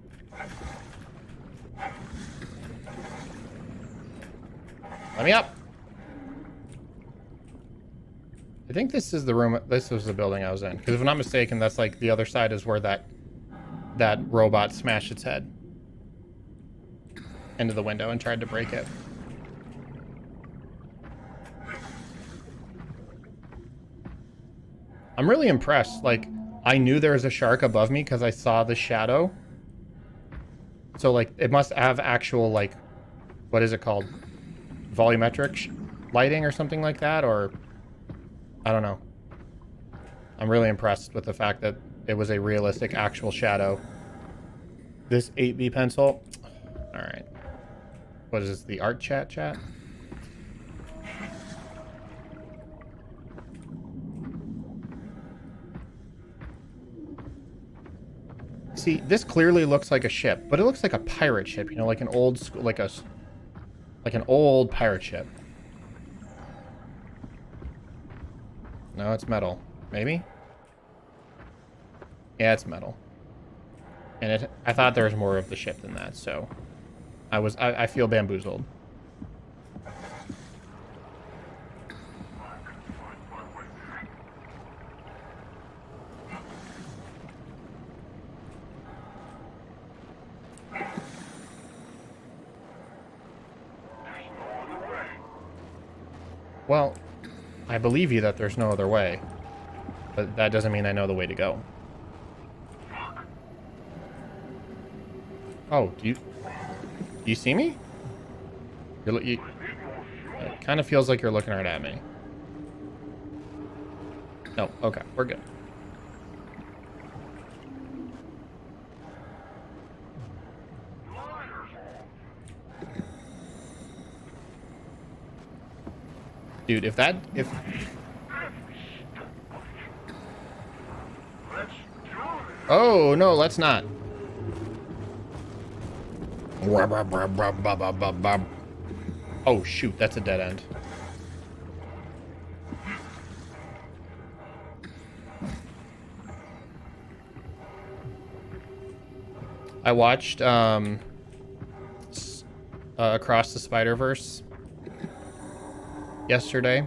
Let me up. I think this is the room. This was the building I was in. Because if I'm not mistaken, that's like the other side is where that robot smashed its head into the window and tried to break it. I'm really impressed. Like, I knew there was a shark above me because I saw the shadow. So, like, it must have actual, like, what is it called? Volumetric lighting or something like that, or I don't know. I'm really impressed with the fact that it was a realistic actual shadow. This 8B pencil. All right. What is this? The art chat? See, this clearly looks like a ship, but it looks like a pirate ship, you know, like an old school, like an old pirate ship. No, it's metal. Maybe? Yeah, it's metal. And I thought there was more of the ship than that, so I feel bamboozled. Well, I believe you that there's no other way, but that doesn't mean I know the way to go. Oh, do you see me? It kind of feels like you're looking right at me. No, okay, we're good. Dude, if oh, no, let's not. Oh, shoot, that's a dead end. I watched Across the Spider-Verse. yesterday.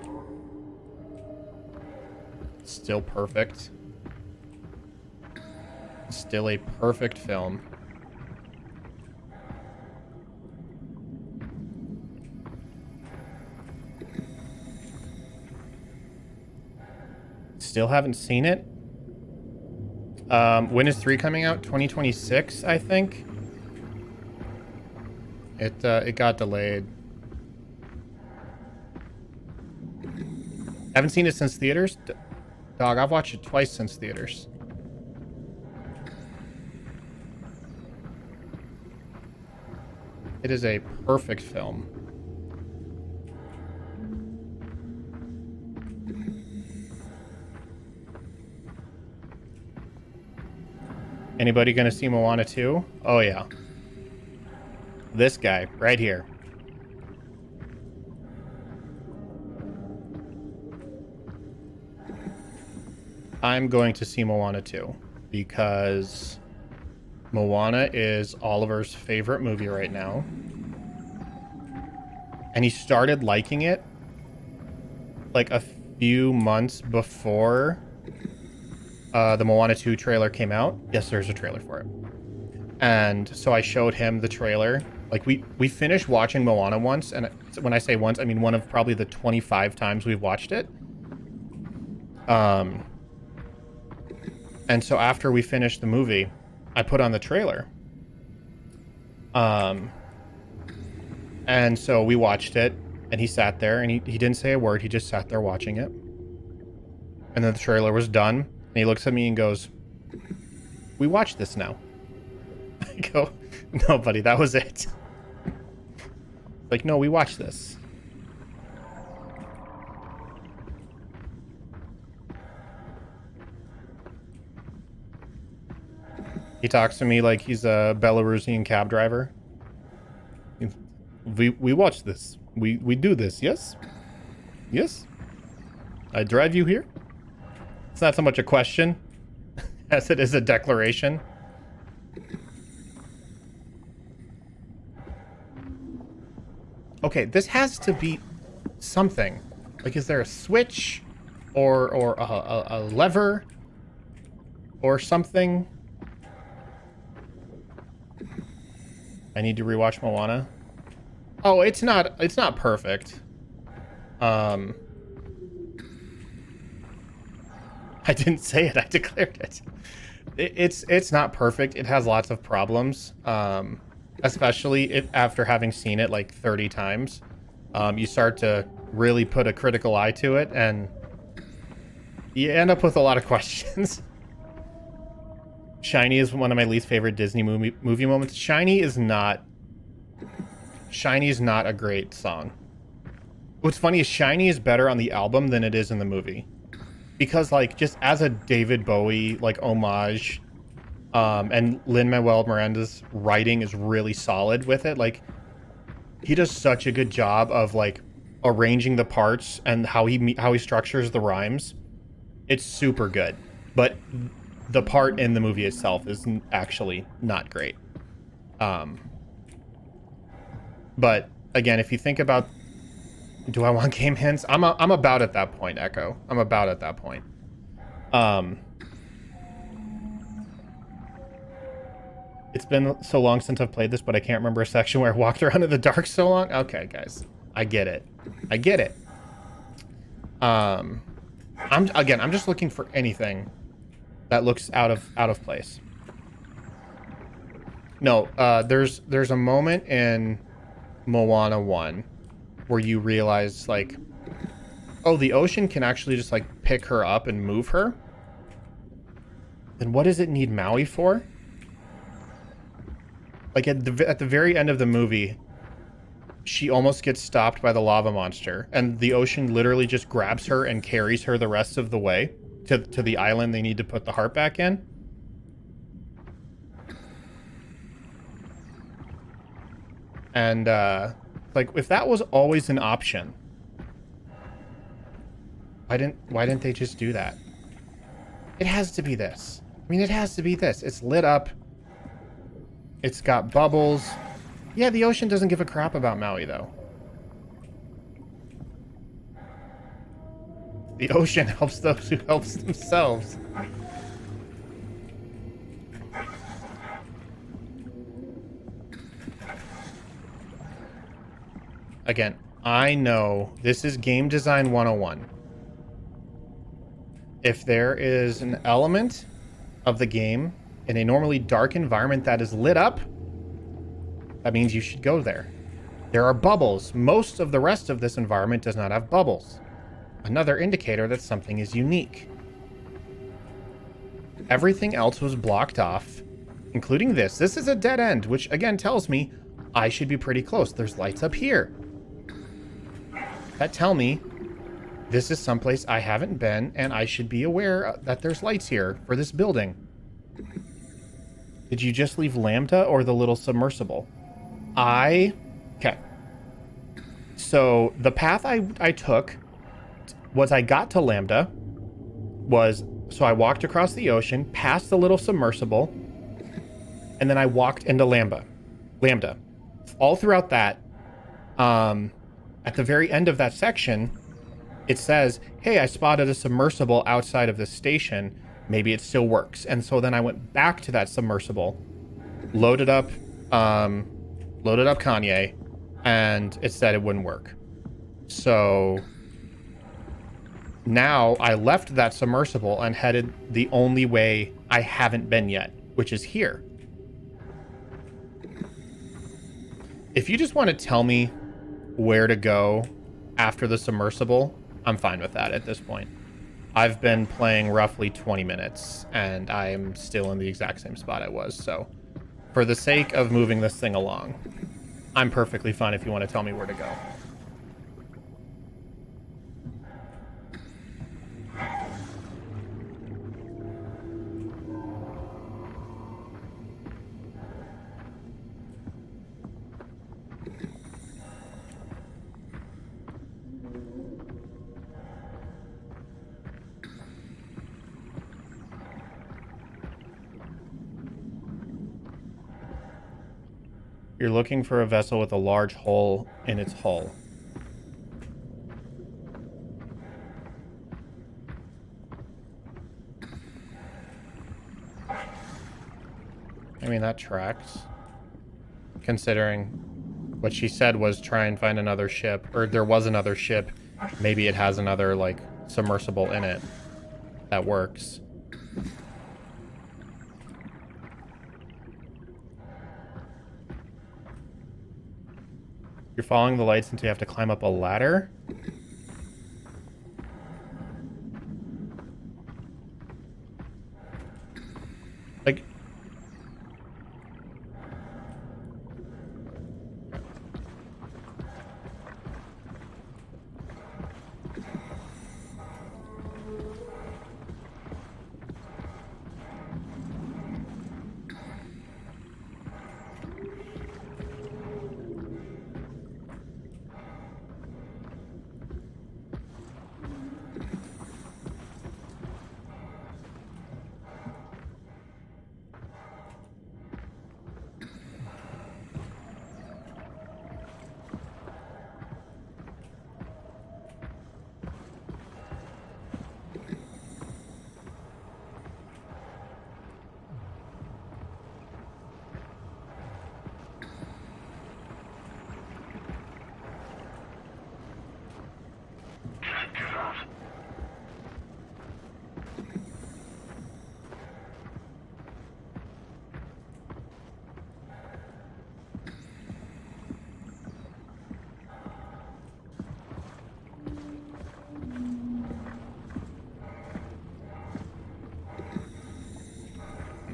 Still perfect. Still a perfect film. Still haven't seen it. When is 3 coming out? 2026, I think. It got delayed. Haven't seen it since theaters. Dog, I've watched it twice since theaters. It is a perfect film. Anybody gonna see Moana 2? Oh yeah. This guy, right here. I'm going to see Moana 2 because Moana is Oliver's favorite movie right now. And he started liking it like a few months before the Moana 2 trailer came out. Yes, there's a trailer for it. And so I showed him the trailer. Like we finished watching Moana once, and when I say once, I mean one of probably the 25 times we've watched it. And so after we finished the movie, I put on the trailer. And so we watched it, and he sat there, and he didn't say a word. He just sat there watching it. And then the trailer was done, and he looks at me and goes, "We watched this now." I go, "No, buddy, that was it." Like, no, we watched this. He talks to me like he's a Belarusian cab driver. We watch this. We do this, yes? Yes? I drive you here? It's not so much a question as it is a declaration. Okay, this has to be something. Like, is there a switch or a lever or something? I need to rewatch Moana. Oh, it's not perfect. I didn't say it, I declared it. It's not perfect. It has lots of problems. Especially if after having seen it like 30 times, you start to really put a critical eye to it, and you end up with a lot of questions. Shiny is one of my least favorite Disney movie moments. Shiny is not a great song. What's funny is Shiny is better on the album than it is in the movie. Because like just as a David Bowie like homage, and Lin-Manuel Miranda's writing is really solid with it. Like he does such a good job of like arranging the parts and how he structures the rhymes. It's super good. But the part in the movie itself is actually not great. But again, if you think about, do I want game hints? I'm about at that point, Echo. I'm about at that point. It's been so long since I've played this, but I can't remember a section where I walked around in the dark so long. Okay, guys, I get it. I get it. I'm just looking for anything that looks out of place. No, there's a moment in Moana 1 where you realize like, oh, the ocean can actually just like pick her up and move her. Then what does it need Maui for? Like at the very end of the movie, she almost gets stopped by the lava monster, and the ocean literally just grabs her and carries her the rest of the way to the island they need to put the heart back in. And like if that was always an option, why didn't they just do that? It has to be this. I mean, it has to be this. It's lit up. It's got bubbles. Yeah, the ocean doesn't give a crap about Maui, though. The ocean helps those who helps themselves. Again, I know this is game design 101. If there is an element of the game in a normally dark environment that is lit up, that means you should go there. There are bubbles. Most of the rest of this environment does not have bubbles. Another indicator that something is unique. Everything else was blocked off, including this. This is a dead end, which again tells me I should be pretty close. There's lights up here that tell me this is someplace I haven't been, and I should be aware that there's lights here for this building. Did you just leave Lambda or the little submersible? Okay. So the path I took was I got to Lambda, so I walked across the ocean, past the little submersible, and then I walked into Lambda. All throughout that, at the very end of that section, it says, hey, I spotted a submersible outside of this station. Maybe it still works. And so then I went back to that submersible, loaded up Kanye, and it said it wouldn't work. So now I left that submersible and headed the only way I haven't been yet, which is here. If you just want to tell me where to go after the submersible, I'm fine with that at this point. I've been playing roughly 20 minutes and I am still in the exact same spot I was. So for the sake of moving this thing along, I'm perfectly fine if you want to tell me where to go. You're looking for a vessel with a large hole in its hull. I mean, that tracks. Considering what she said was try and find another ship, or there was another ship. Maybe it has another, like, submersible in it. That works. You're following the lights until you have to climb up a ladder? Like...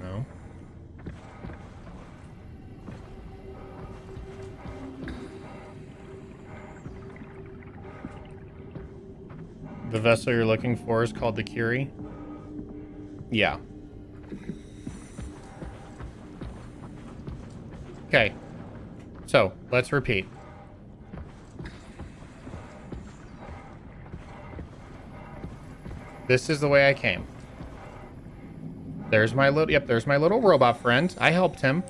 No. The vessel you're looking for is called the Curie? Yeah. Okay. So, let's repeat. This is the way I came. There's my little robot friend. I helped him.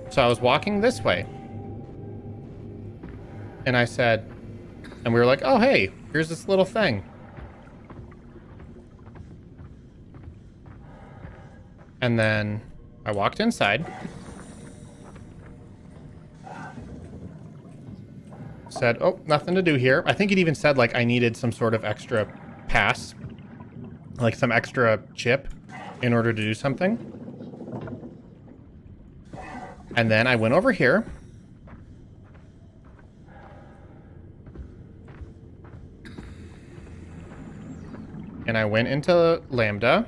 So I was walking this way. And I said, and we were like, oh, hey, here's this little thing. And then I walked inside. Said, oh, nothing to do here. I think it even said, like, I needed some sort of extra pass. Like, some extra chip in order to do something. And then I went over here. And I went into Lambda.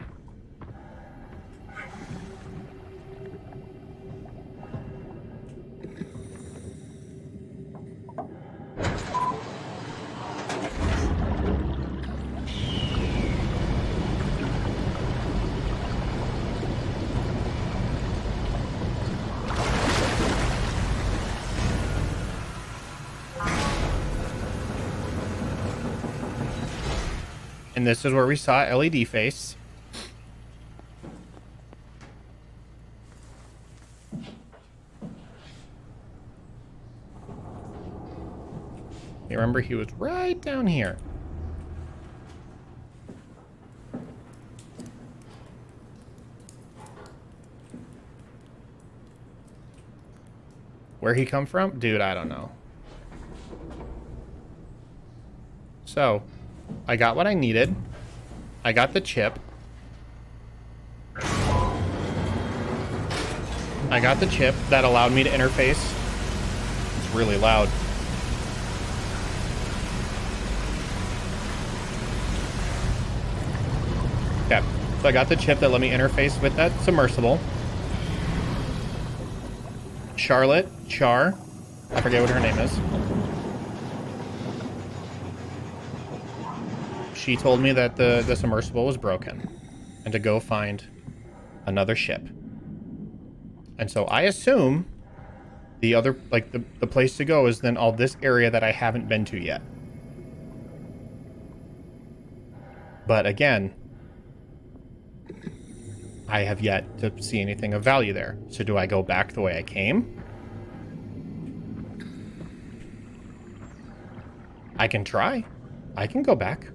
And this is where we saw LED face. You remember he was right down here. Where he come from? Dude, I don't know. So, I got what I needed. I got the chip. I got the chip that allowed me to interface. It's really loud. Okay, so I got the chip that let me interface with that submersible. Charlotte, Char, I forget what her name is. She told me that the submersible was broken and to go find another ship. And so I assume the other, like the place to go is then all this area that I haven't been to yet. But again, I have yet to see anything of value there. So do I go back the way I came? I can try. I can go back.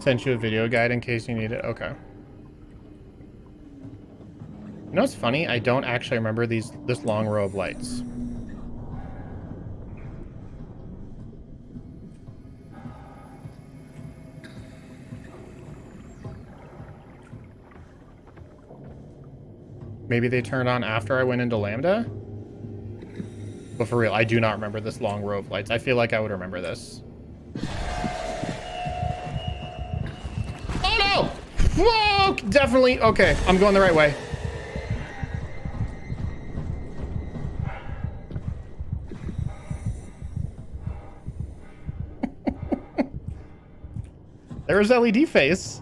Sent you a video guide in case you need it. Okay. You know what's funny? I don't actually remember this long row of lights. Maybe they turned on after I went into Lambda? But for real, I do not remember this long row of lights. I feel like I would remember this. Oh no! Whoa! Definitely. Okay, I'm going the right way. There's LED face.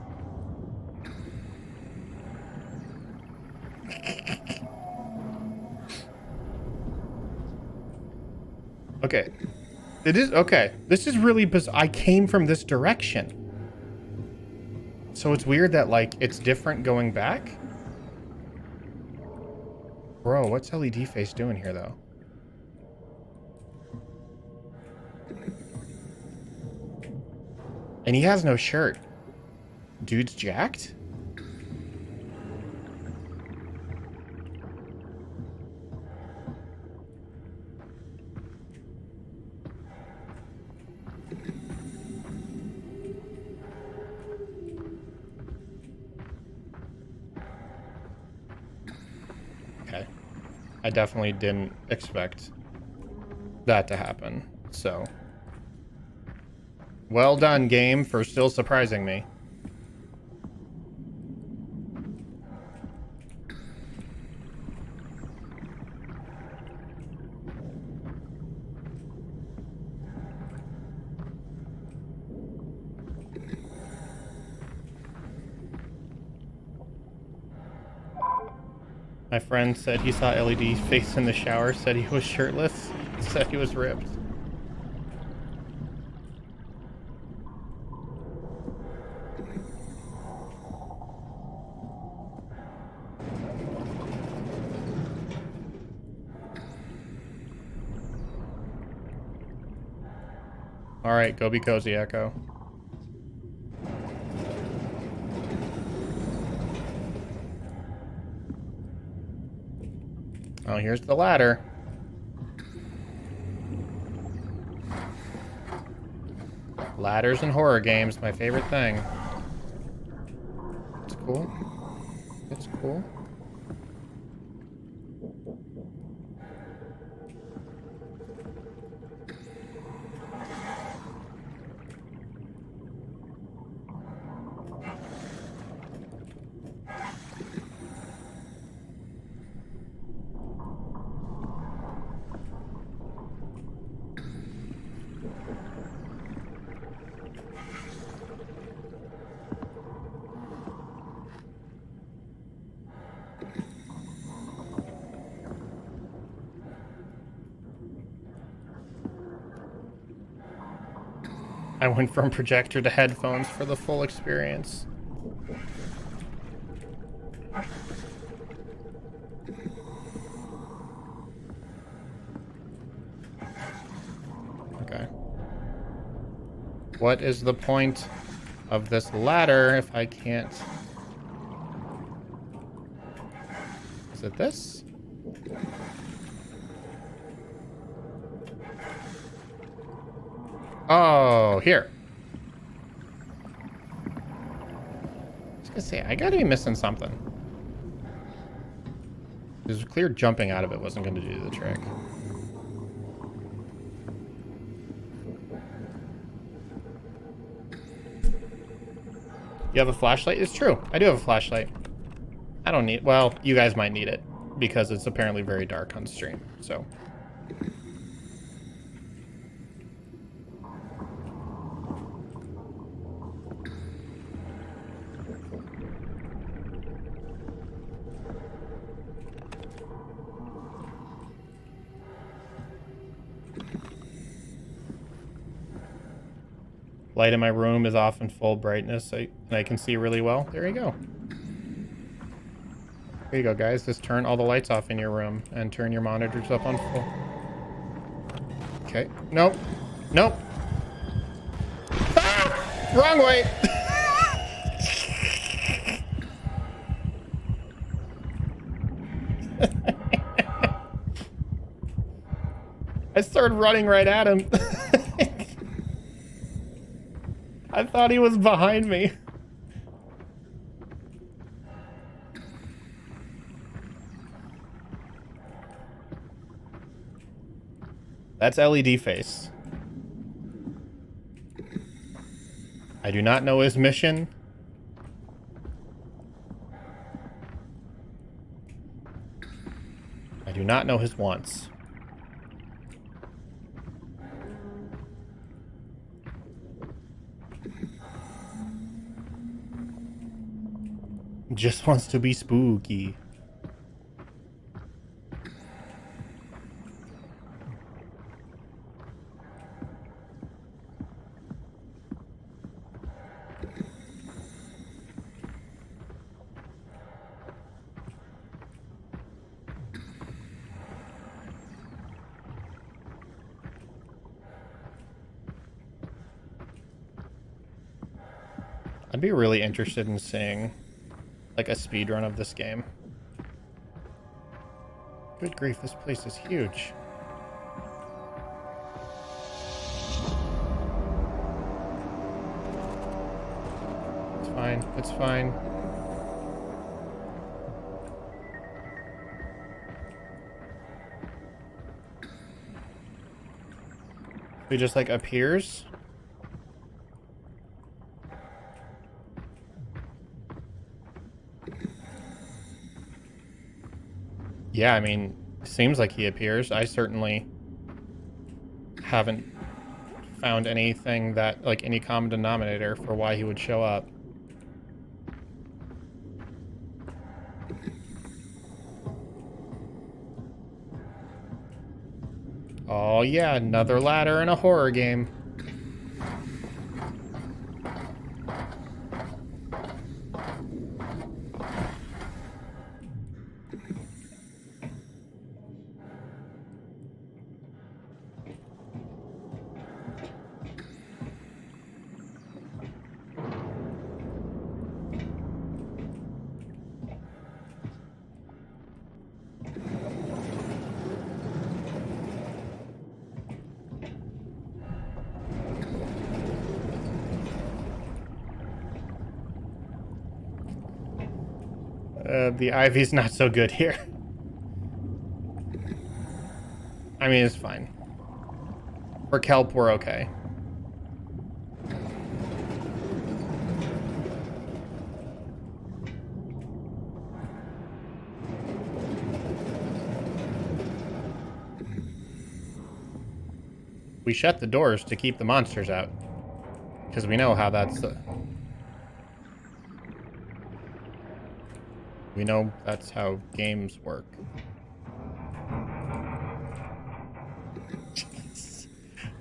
Okay. It is okay. This is really bizarre. I came from this direction. So it's weird that, like, it's different going back. Bro, what's LED face doing here, though? And he has no shirt. Dude's jacked? Okay. I definitely didn't expect that to happen, so... Well done, game, for still surprising me. My friend said he saw LED face in the shower, said he was shirtless, said he was ripped. Alright, go be cozy, Echo. Oh, here's the ladder. Ladders in horror games, my favorite thing. It's cool. It's cool. I went from projector to headphones for the full experience. Okay. What is the point of this ladder if I can't... Is it this? Oh, here. I was gonna say, I gotta be missing something. There's clear jumping out of it wasn't gonna do the trick. You have a flashlight? It's true. I do have a flashlight. I don't need... Well, you guys might need it because it's apparently very dark on stream, so... Light in my room is off in full brightness, and I can see really well. There you go. There you go, guys. Just turn all the lights off in your room and turn your monitors up on full. Okay. Nope. Nope. Ah! Wrong way! I started running right at him. I thought he was behind me. That's LED face. I do not know his mission. I do not know his wants. Just wants to be spooky. I'd be really interested in seeing like a speedrun of this game. Good grief, this place is huge. It's fine, it's fine. He just like appears. Yeah, I mean, seems like he appears. I certainly haven't found anything that, like, any common denominator for why he would show up. Oh yeah, another ladder in a horror game. The ivy's not so good here. I mean, it's fine. For kelp, we're okay. We shut the doors to keep the monsters out. Because we know how that's... we know that's how games work.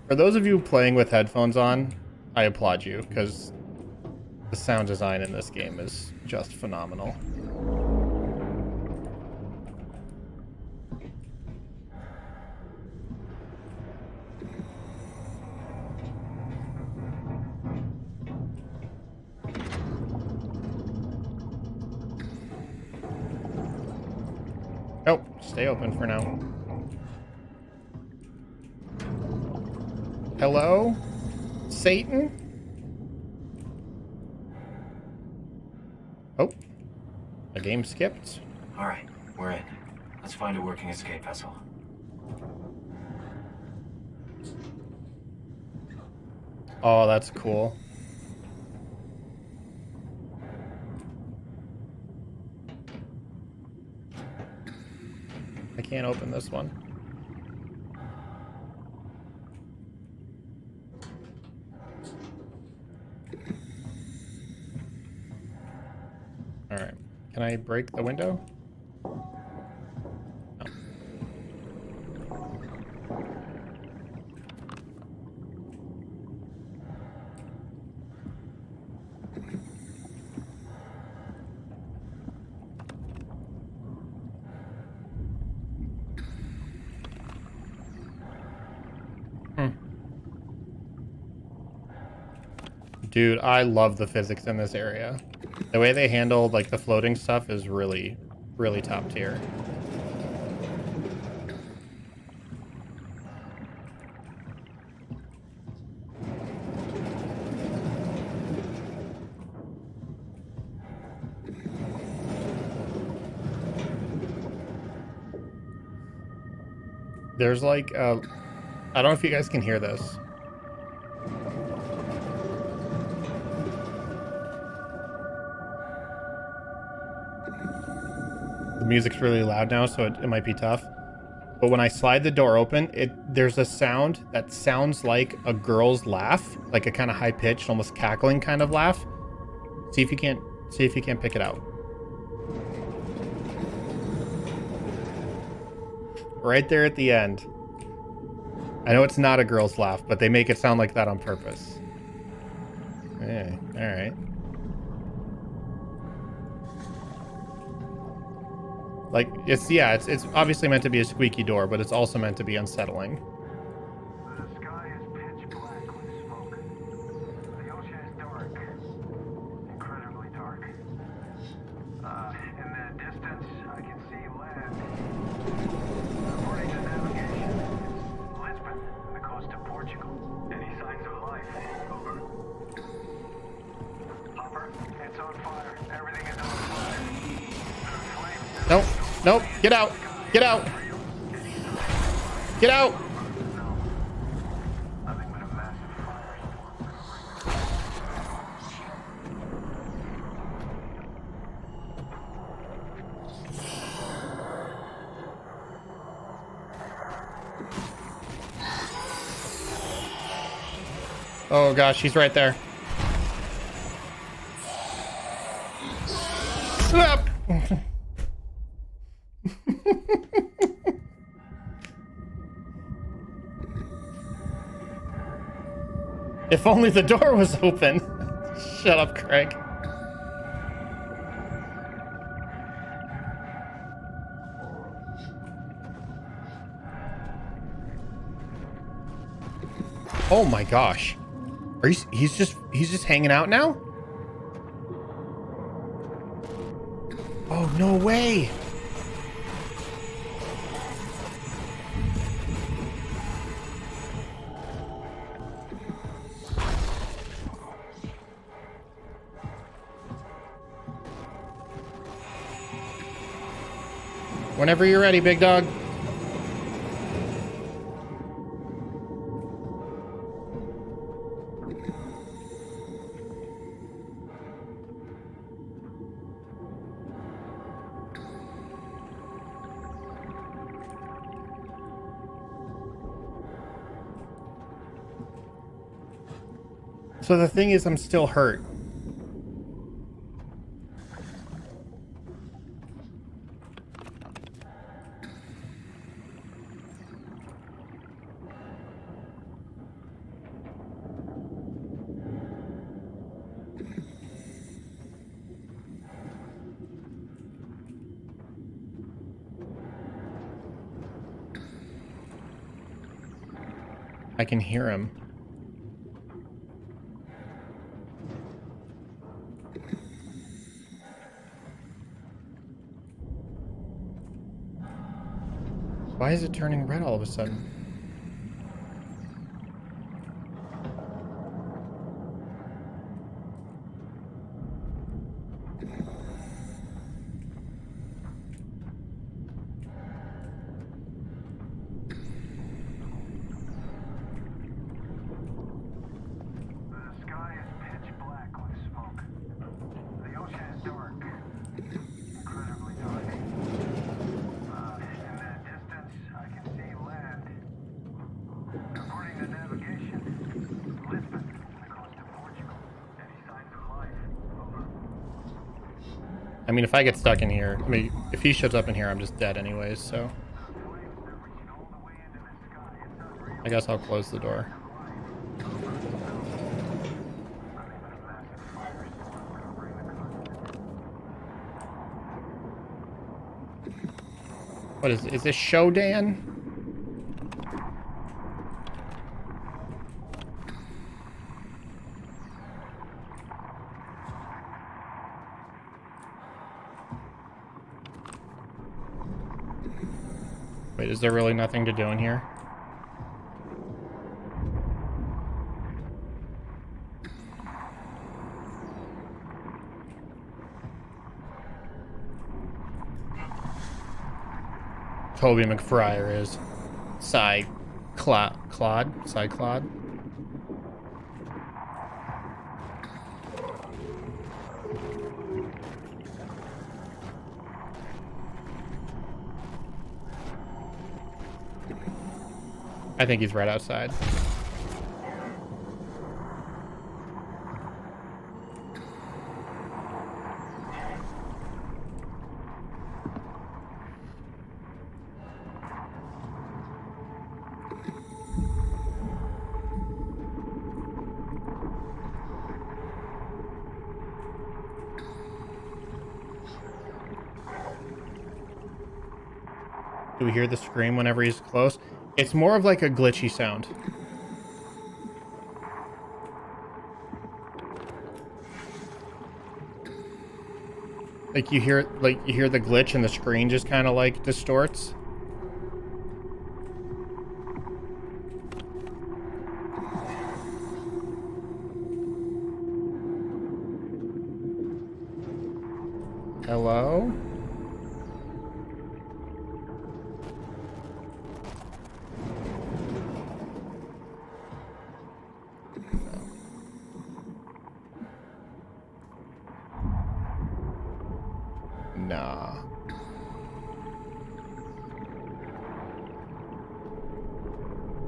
For those of you playing with headphones on, I applaud you, because the sound design in this game is just phenomenal. Oh, stay open for now. Hello? Satan? Oh. A game skipped? Alright, we're in. Let's find a working escape vessel. Oh, that's cool. I can't open this one. Alright. Can I break the window? No. Dude, I love the physics in this area. The way they handle like the floating stuff is really, really top tier. There's like, I don't know if you guys can hear this. The music's really loud now, so it might be tough. But when I slide the door open, there's a sound that sounds like a girl's laugh, like a kind of high-pitched, almost cackling kind of laugh. See if you can't pick it out. Right there at the end. I know it's not a girl's laugh, but they make it sound like that on purpose. Yeah, all right. Like, it's obviously meant to be a squeaky door, but it's also meant to be unsettling. The sky is pitch black with smoke. The ocean is dark. Incredibly dark. In the distance, I can see land. According to navigation, it's Lisbon, the coast of Portugal. Any signs of life? Over. Hopper, it's on fire. Everything is on fire. Nope. Nope. Get out. Get out. Get out. Nothing but a massive firestorm. Oh gosh, he's right there. Slap. If only the door was open. Shut up, Craig. Oh my gosh. Are you, he's just hanging out now? Oh, no way. Whenever you're ready, big dog. So the thing is, I'm still hurt. I can hear him. Why is it turning red all of a sudden? The sky is pitch black with smoke. The ocean is dark. Incredibly dark. In that distance, I can see land. According to navigation, Lisbon, the coast of Portugal. Any signs of life? Over. I mean, if I get stuck in here, I mean, if he shows up in here, I'm just dead anyways, so. I guess I'll close the door. What is this Shodan? Wait, is there really nothing to do in here? Toby McFryer is Claude. I think he's right outside. Do we hear the scream whenever he's close? It's more of like a glitchy sound. Like you hear the glitch and the screen just kind of like distorts. Hello? Nah.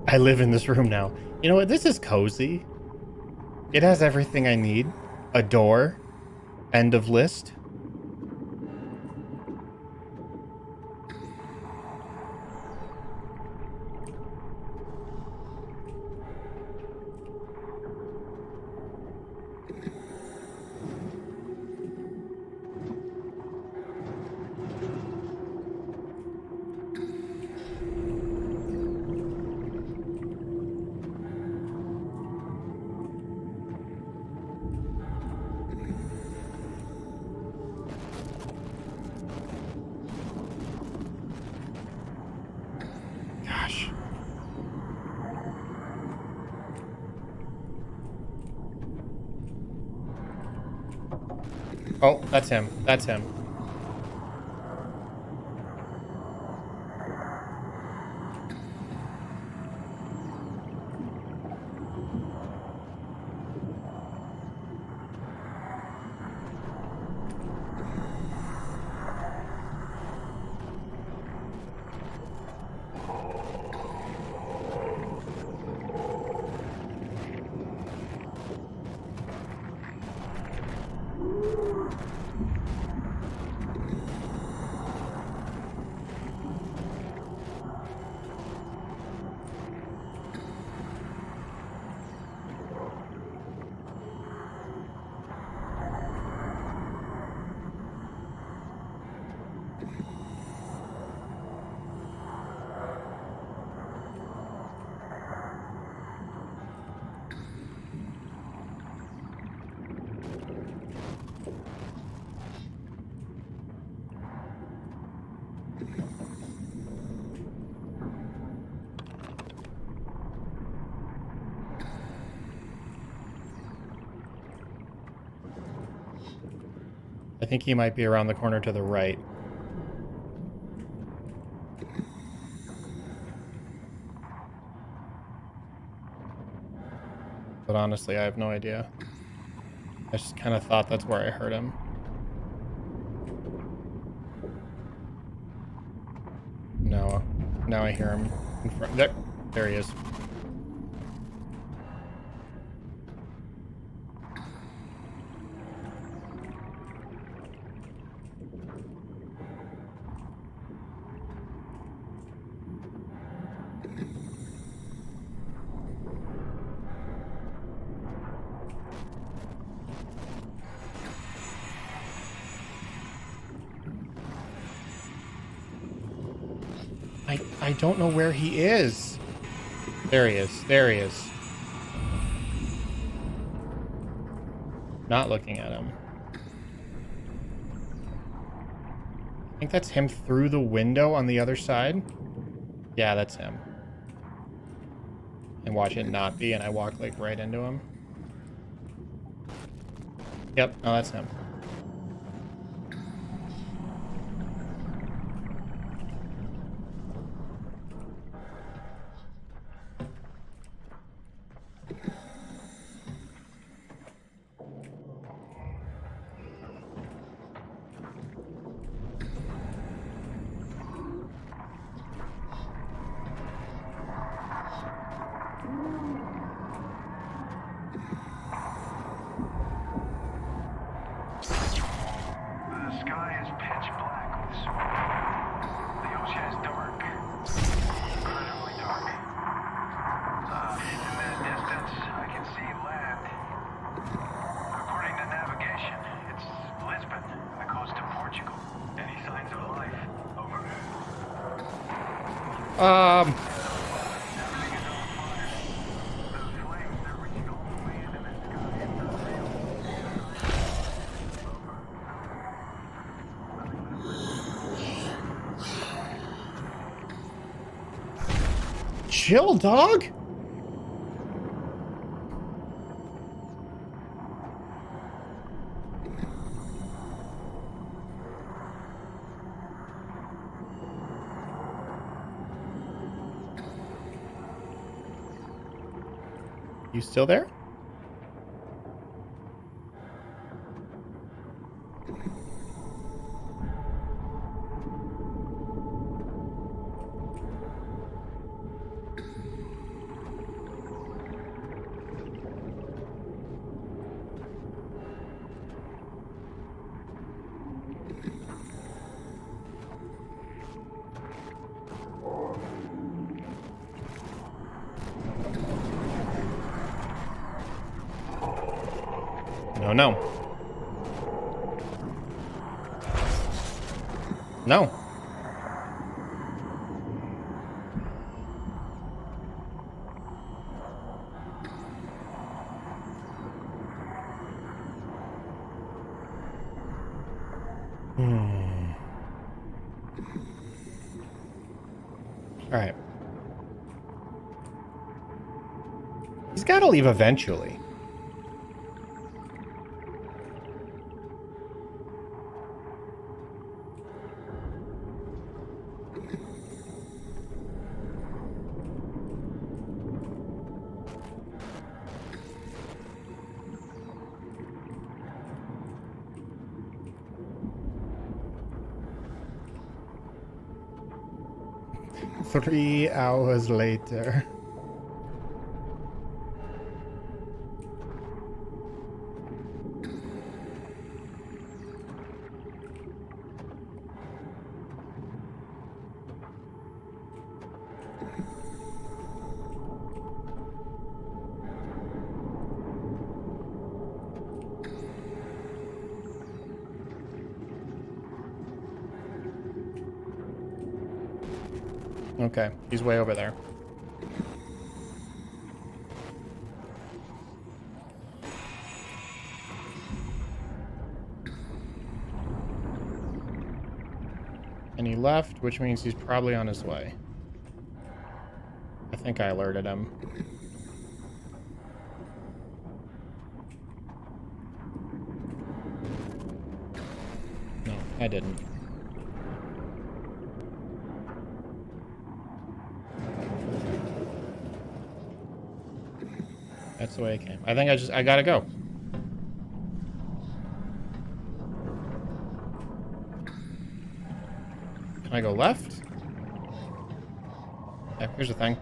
I live in this room now. You know what? This is cozy. It has everything I need. A door. End of list. Oh, that's him. That's him. I think he might be around the corner to the right. But honestly, I have no idea. I just kind of thought that's where I heard him. No. Now I hear him in front. There he is. I don't know where he is. There he is. There he is. Not looking at him. I think that's him through the window on the other side. Yeah, that's him. And watch it not be, and I walk like right into him. Yep, no, that's him. The sky is pitch black with smoke. The ocean is dark. Incredibly dark. In the distance, I can see land. According to navigation, it's Lisbon, the coast of Portugal. Any signs of life? Over. Chill, dog. You still there? No, no. No. All right. He's got to leave eventually. 3 hours later. Okay, he's way over there. And he left, which means he's probably on his way. I think I alerted him. No, I didn't. That's the way it came. I think I gotta go. Can I go left? Yeah, here's the thing.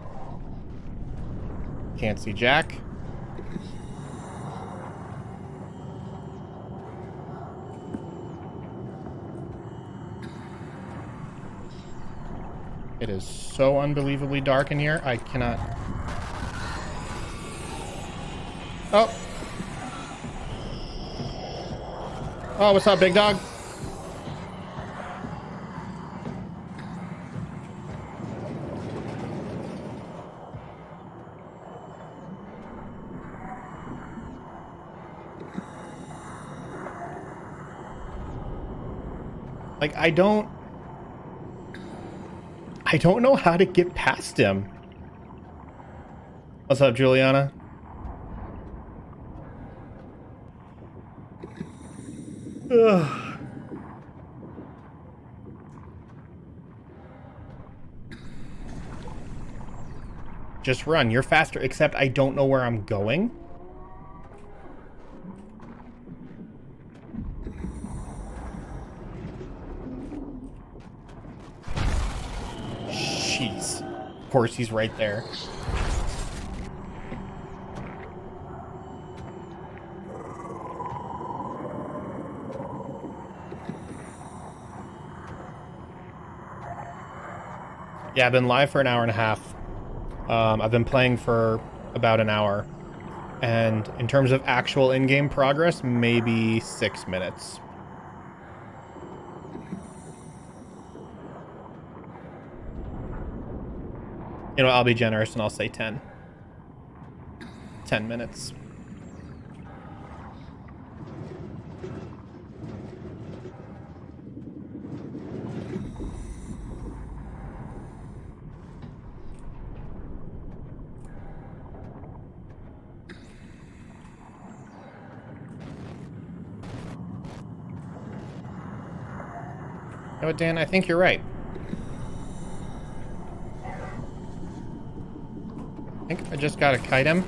Can't see Jack. It is so unbelievably dark in here, I cannot... Oh. Oh, what's up, big dog? Like, I don't know how to get past him. What's up, Juliana? Ugh. Just run. You're faster, except I don't know where I'm going. Jeez. Of course he's right there. Yeah, I've been live for an hour and a half. I've been playing for about an hour. And in terms of actual in-game progress, maybe 6 minutes. You know, I'll be generous and I'll say 10. 10 minutes. You know what, Dan? I think you're right. I think I just gotta kite him.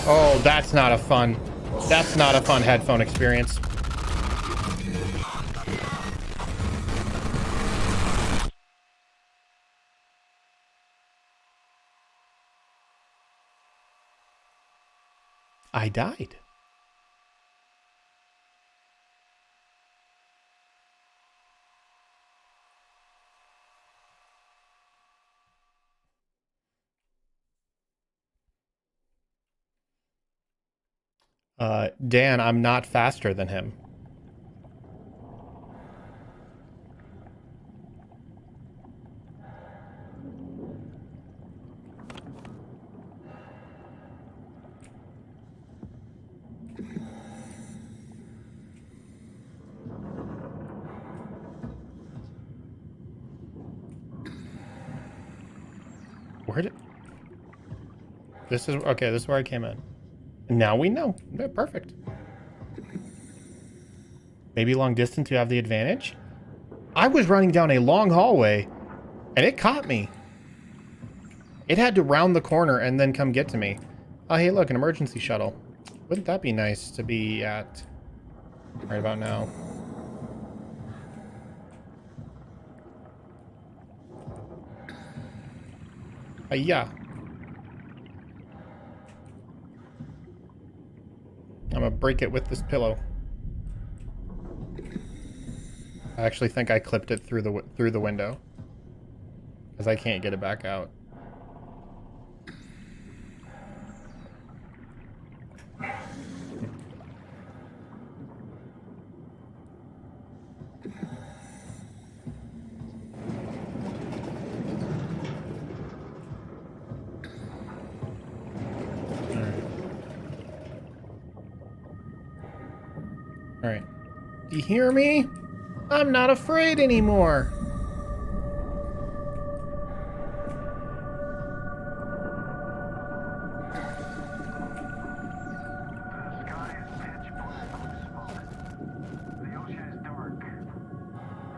Oh, that's not a fun headphone experience. I died. Dan, I'm not faster than him. Where did... This is... Okay, this is where I came in. Now we know. Yeah, perfect. Maybe long distance you have the advantage? I was running down a long hallway, and it caught me. It had to round the corner and then come get to me. Oh, hey, look, an emergency shuttle. Wouldn't that be nice to be at right about now? Yeah. I'm gonna break it with this pillow. I actually think I clipped it through the window, because I can't get it back out. All right. Do you hear me? I'm not afraid anymore. The sky is pitch black with smoke. The ocean is dark.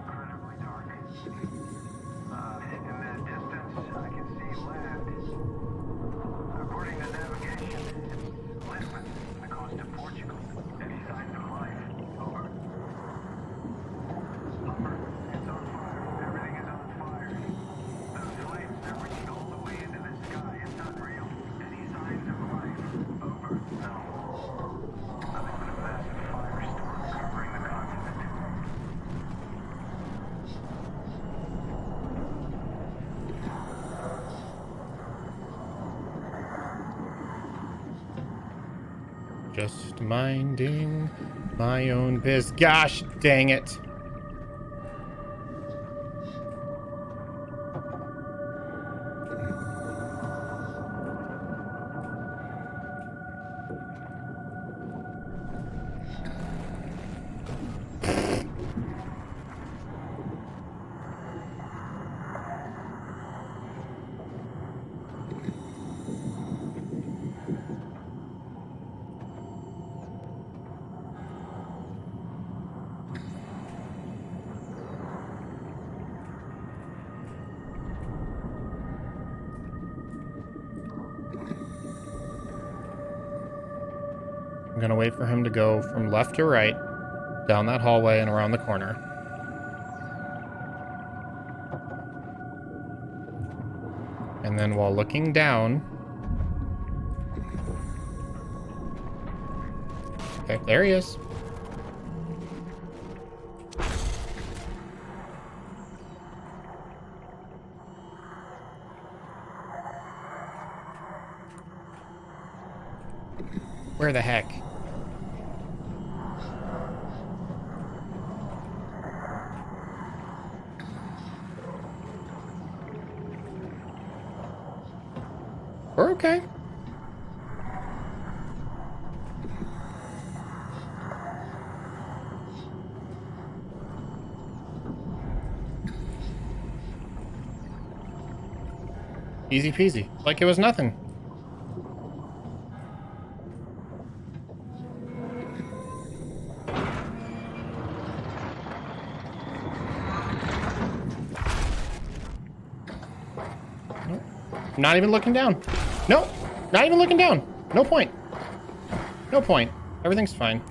Incredibly dark. In the distance, I can see land. According to navigation, it's Lisbon, the coast of Portugal. Any signs of life? Over. Lumber, it's on fire. Everything is on fire. Those flames, they're reaching all the way into the sky. It's unreal. Any signs of life? Over. No. Nothing but a massive firestorm covering the continent. Just minding my own biz. Gosh dang it. I'm gonna wait for him to go from left to right, down that hallway and around the corner. And then while looking down... Okay, there he is. Where the heck? We're okay. Easy peasy. Like it was nothing. Nope. Not even looking down. Nope. Not even looking down. No point. No point. Everything's fine.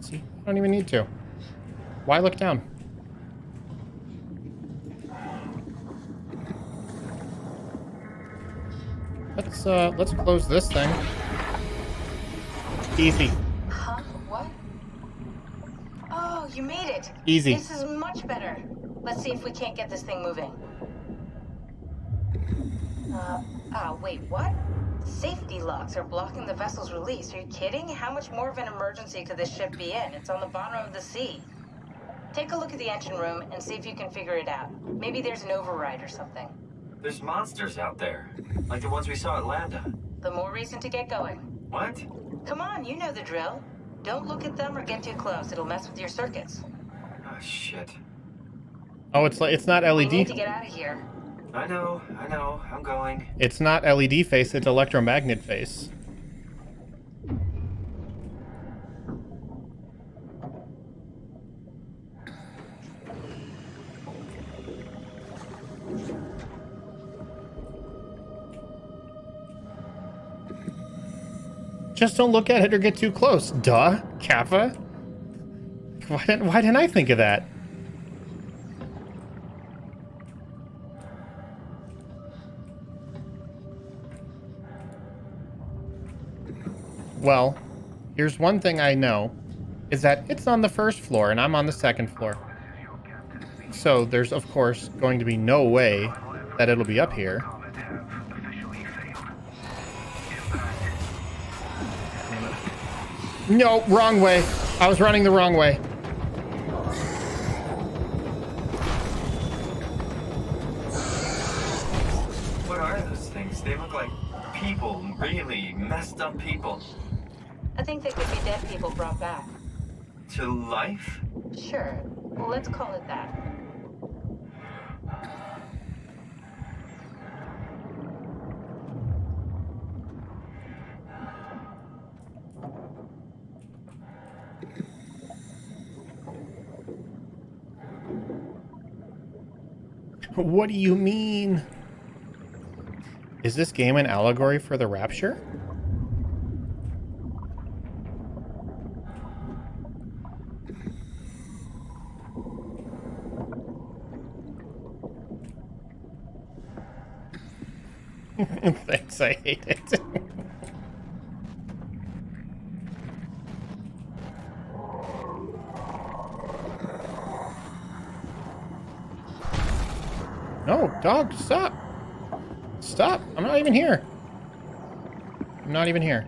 See? I don't even need to. Why look down? Let's close this thing. Easy. Huh? What? Oh, you made it. Easy. This is much better. Let's see if we can't get this thing moving. Wait, what? Safety locks are blocking the vessel's release. Are you kidding? How much more of an emergency could this ship be in? It's on the bottom of the sea. Take a look at the engine room and see if you can figure it out. Maybe there's an override or something. There's monsters out there, like the ones we saw at Lambda. The more reason to get going. What? Come on, you know the drill. Don't look at them or get too close. It'll mess with your circuits. Oh, shit. Oh, it's not LED. We need to get out of here. I know, I'm going. It's not LED face, it's electromagnet face. Just don't look at it or get too close. Duh, Kappa. Why didn't I think of that? Well, here's one thing I know, is that it's on the first floor and I'm on the second floor. So there's, of course, going to be no way that it'll be up here. No, wrong way. I was running the wrong way. What are those things? They look like people, really messed up people. I think they could be dead people brought back. To life? Sure. Well, let's call it that. What do you mean? Is this game an allegory for the rapture? Thanks, I hate it. No, dog, stop. Stop. I'm not even here. I'm not even here.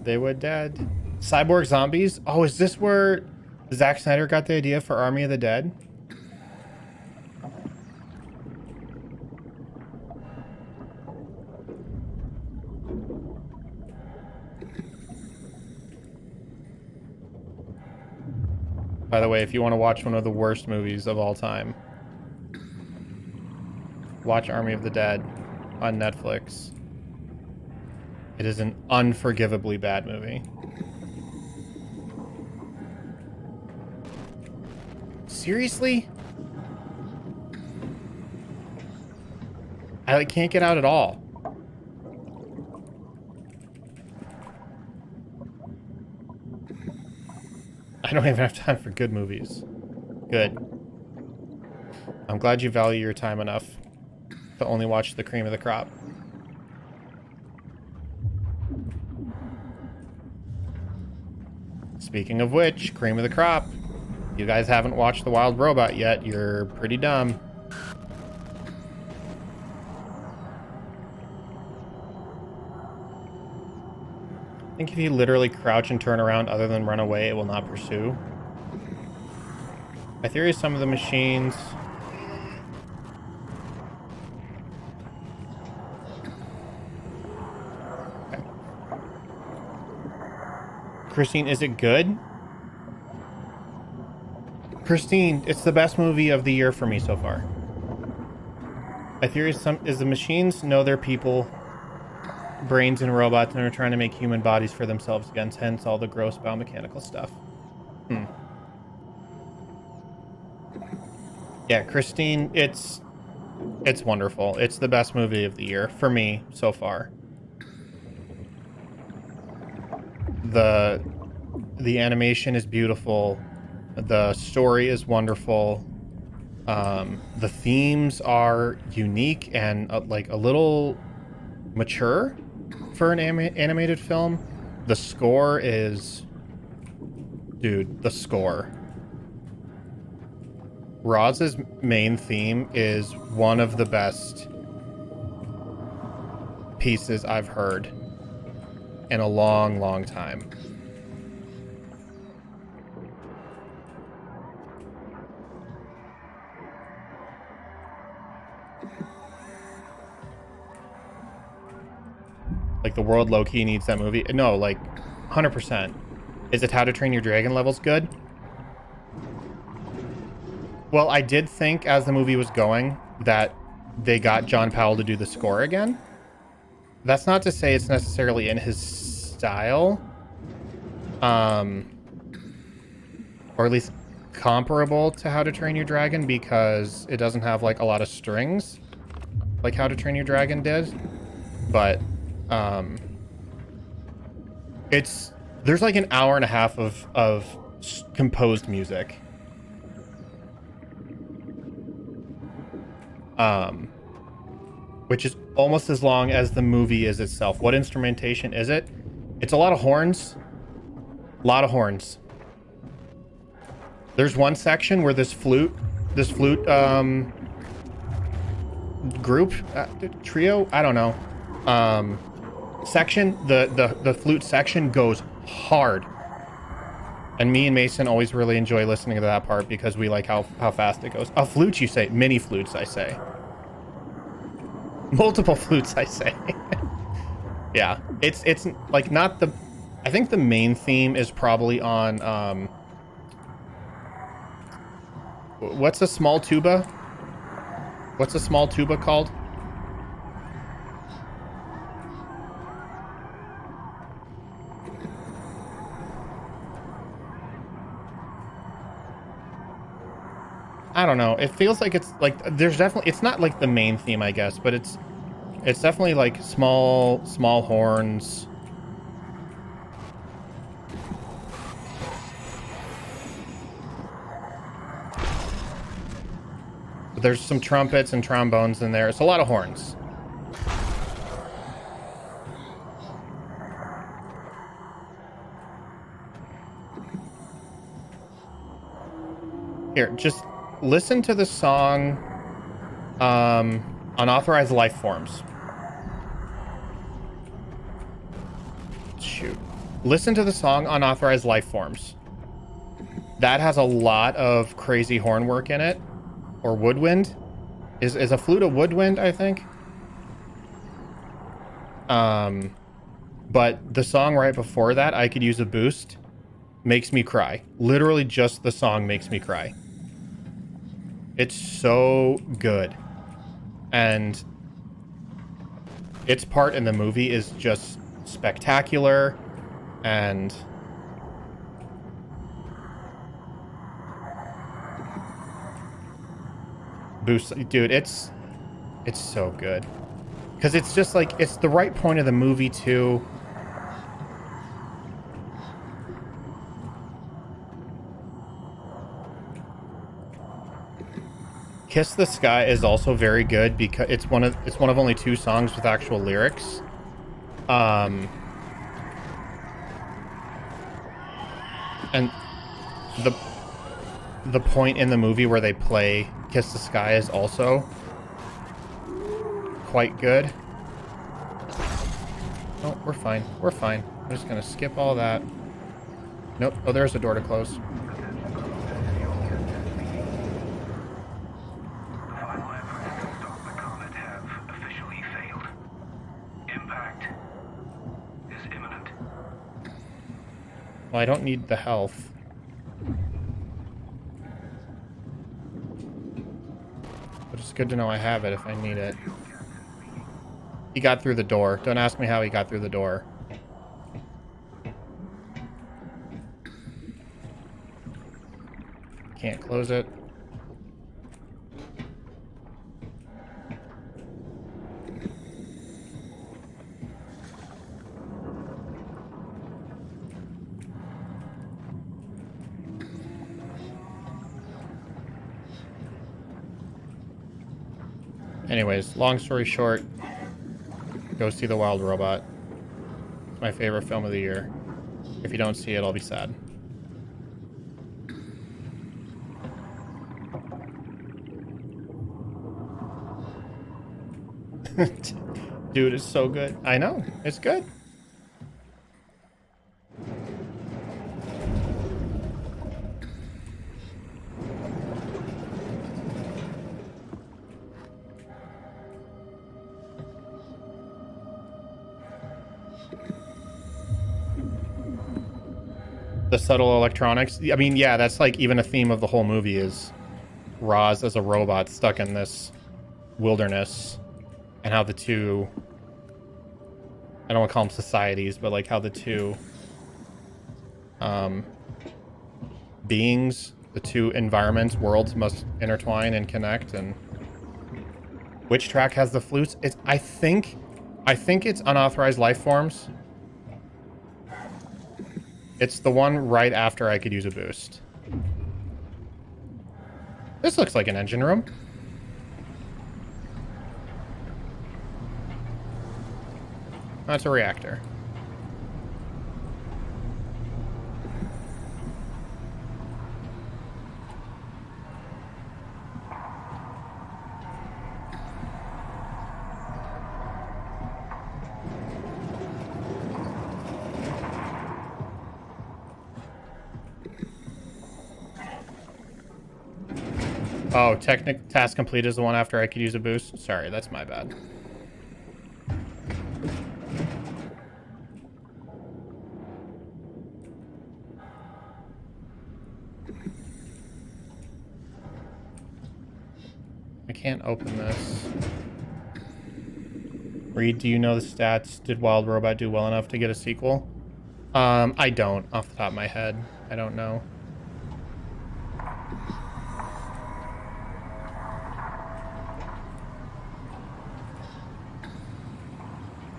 They were dead. Cyborg zombies? Oh, is this where Zack Snyder got the idea for Army of the Dead? By the way, if you want to watch one of the worst movies of all time, watch Army of the Dead on Netflix. It is an unforgivably bad movie. Seriously? I can't get out at all. I don't even have time for good movies. Good. I'm glad you value your time enough to only watch the cream of the crop. Speaking of which, cream of the crop. You guys haven't watched The Wild Robot yet. You're pretty dumb. I think if you literally crouch and turn around other than run away, it will not pursue. My theory is some of the machines... Okay. Christine, is it good? Christine, it's the best movie of the year for me so far. My theory is the machines know they're people, brains and robots, and are trying to make human bodies for themselves again, hence all the gross biomechanical stuff. Yeah, Christine, it's wonderful. It's the best movie of the year for me so far. The animation is beautiful. The story is wonderful. The themes are unique and like a little mature for an animated film. The score is... Dude, the score. Roz's main theme is one of the best pieces I've heard in a long, long time. Like, the world low-key needs that movie. No, like, 100%. Is it How to Train Your Dragon levels good? Well, I did think as the movie was going that they got John Powell to do the score again. That's not to say it's necessarily in his style. Or at least comparable to How to Train Your Dragon because it doesn't have like a lot of strings like How to Train Your Dragon did, but there's like an hour and a half of composed music. Which is almost as long as the movie is itself. What instrumentation is it? It's a lot of horns. A lot of horns. There's one section where this flute group, trio, I don't know, section, the flute section goes hard. And me and Mason always really enjoy listening to that part because we like how fast it goes. A flute, you say? Mini flutes, I say. Multiple flutes, I say. Yeah, it's like not the... I think the main theme is probably on... what's a small tuba? What's a small tuba called? I don't know. It feels like it's like there's definitely, it's not like the main theme, I guess, but it's definitely like small horns. There's some trumpets and trombones in there. It's a lot of horns. Here, just listen to the song Unauthorized Life Forms. Shoot. Listen to the song Unauthorized Life Forms. That has a lot of crazy horn work in it. Or woodwind. Is a flute a woodwind, I think? But the song right before that, I Could Use a Boost, makes me cry. Literally just the song makes me cry. It's so good. And its part in the movie is just spectacular and... boost, dude, it's so good because it's just like it's the right point of the movie too. Kiss the Sky is also very good because it's one of only 2 songs with actual lyrics. And the point in the movie where they play Kiss the Sky is also quite good. Oh, we're fine. We're fine. I'm just gonna skip all that. Nope. Oh, there's a door to close. The final efforts to stop the comet have officially failed. Impact is imminent. Well, I don't need the health. But it's good to know I have it if I need it. He got through the door. Don't ask me how he got through the door. Can't close it. Anyways, long story short, go see The Wild Robot. It's my favorite film of the year. If you don't see it, I'll be sad. Dude, it's so good. I know, it's good. The subtle electronics. I mean, yeah, that's like even a theme of the whole movie is Roz as a robot stuck in this wilderness and how the two, I don't want to call them societies, but like how the two beings the two environments, worlds must intertwine and connect. And which track has the flutes? It's I think it's unauthorized life forms. It's the one right after I could use a boost. This looks like an engine room. That's a reactor. Oh, task complete is the one after I could use a boost. Sorry, that's my bad. I can't open this. Reed, do you know the stats? Did Wild Robot do well enough to get a sequel? I don't, off the top of my head. I don't know.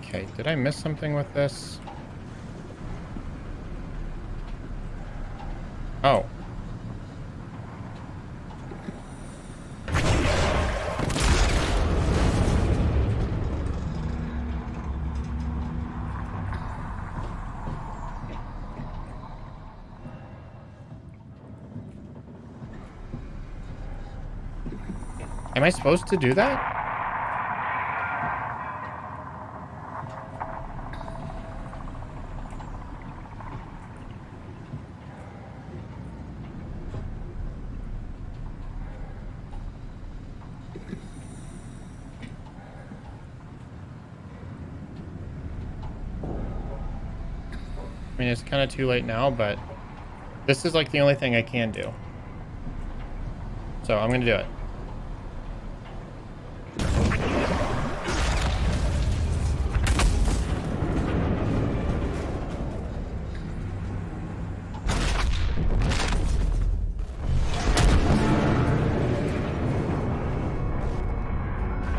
Okay, did I miss something with this? Oh. Am I supposed to do that? I mean, it's kind of too late now, but this is like the only thing I can do. So I'm going to do it.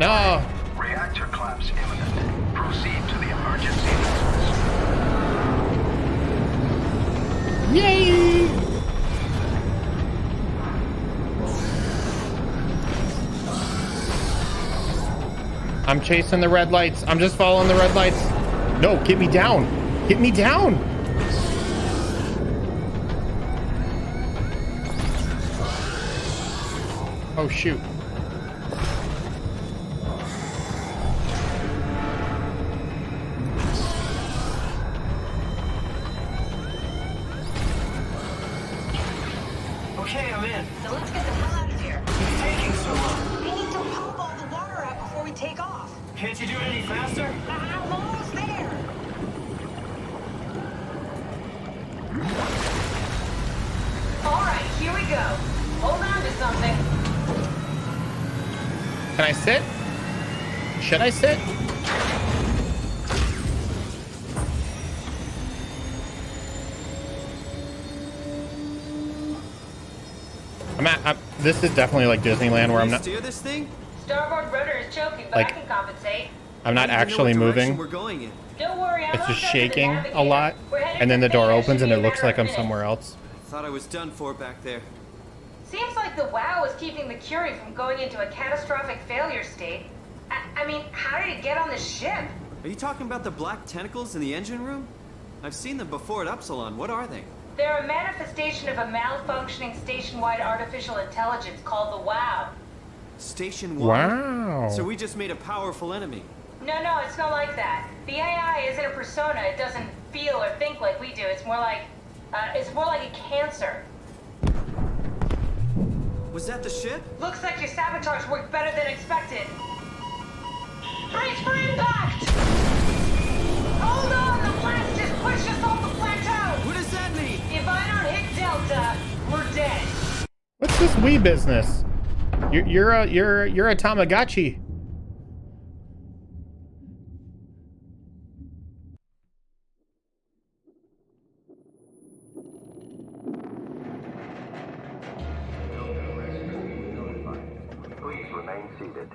No! Reactor collapse imminent. Proceed to the emergency vessels. Yay! I'm chasing the red lights. I'm just following the red lights. No, get me down. Get me down. Oh, shoot. Okay, I'm in. So let's get the hell out of here. It's taking so long. We need to pump all the water out before we take off. Can't you do it any faster? I'm almost there. All right, here we go. Hold on to something. Can I sit? Should I sit? This is definitely like Disneyland where I'm not. Steer this thing? Starboard rudder is choking, but Like, I can compensate. I'm not actually moving. We're going in. Don't worry, I'm It's not just sure to the shaking a navigator. lot, We're heading and then to the door Thea. opens Should and be it a looks matter like of I'm minutes. somewhere else. Thought I was done for back there. Seems like the WoW is keeping the Curie from going into a catastrophic failure state. I mean, how did it get on the ship? Are you talking about the black tentacles in the engine room? I've seen them before at Upsilon. What are they? They're a manifestation of a malfunctioning station-wide artificial intelligence called the WoW. Station 1? Wow. So we just made a powerful enemy. No, it's not like that. The AI isn't a persona. It doesn't feel or think like we do. It's more like a cancer. Was that the ship? Looks like your sabotage worked better than expected. Brace for impact! Hold on, the blast just pushed us off the plateau! What does that mean? If I don't hit Delta, we're dead. What's this wee business? You're a Tamagotchi. defeated.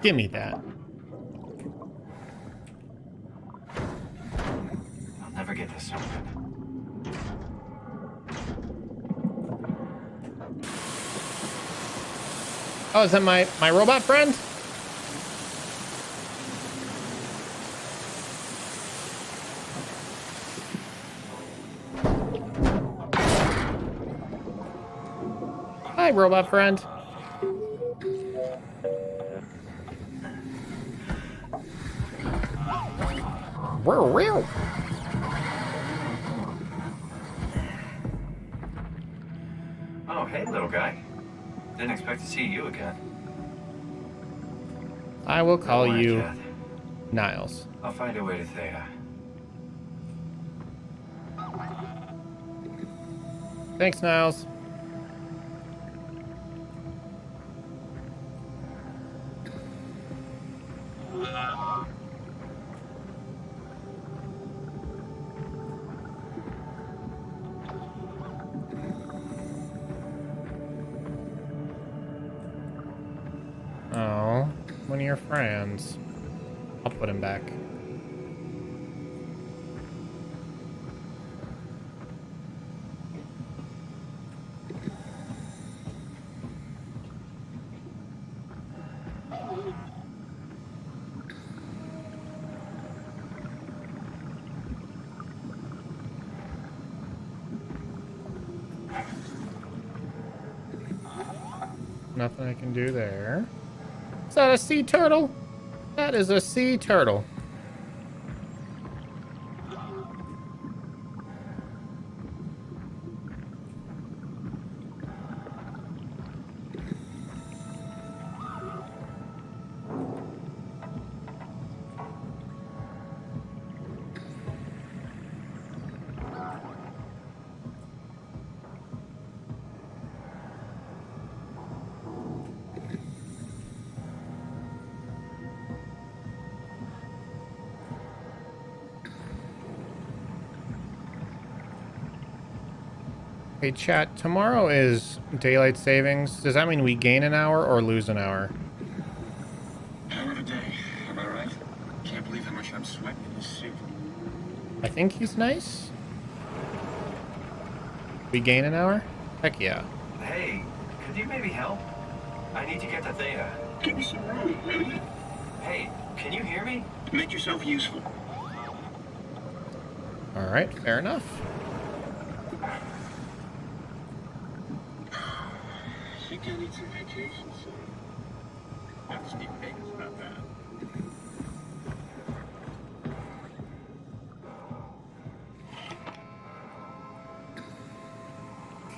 Give me that. I'll never get this open. Oh, is that my robot friend? Hi, robot friend. Real. Oh, hey, little guy. Didn't expect to see you again. I will call Don't worry, you Kath. Niles. I'll find a way to Theta. Thanks, Niles. Oh, one of your friends. I'll put him back. Nothing I can do there. Is that a sea turtle? That is a sea turtle. Hey chat, tomorrow is daylight savings. Does that mean we gain an hour or lose an hour? Hell of a day, am I right? Can't believe how much I'm sweating in this suit. I think he's nice. We gain an hour? Heck yeah. Hey, could you maybe help? I need to get to Theta. Give me some room, will you? Hey, can you hear me? Make yourself useful. Alright, fair enough. I think I need some vacation soon. Have to speak to Vegas about that.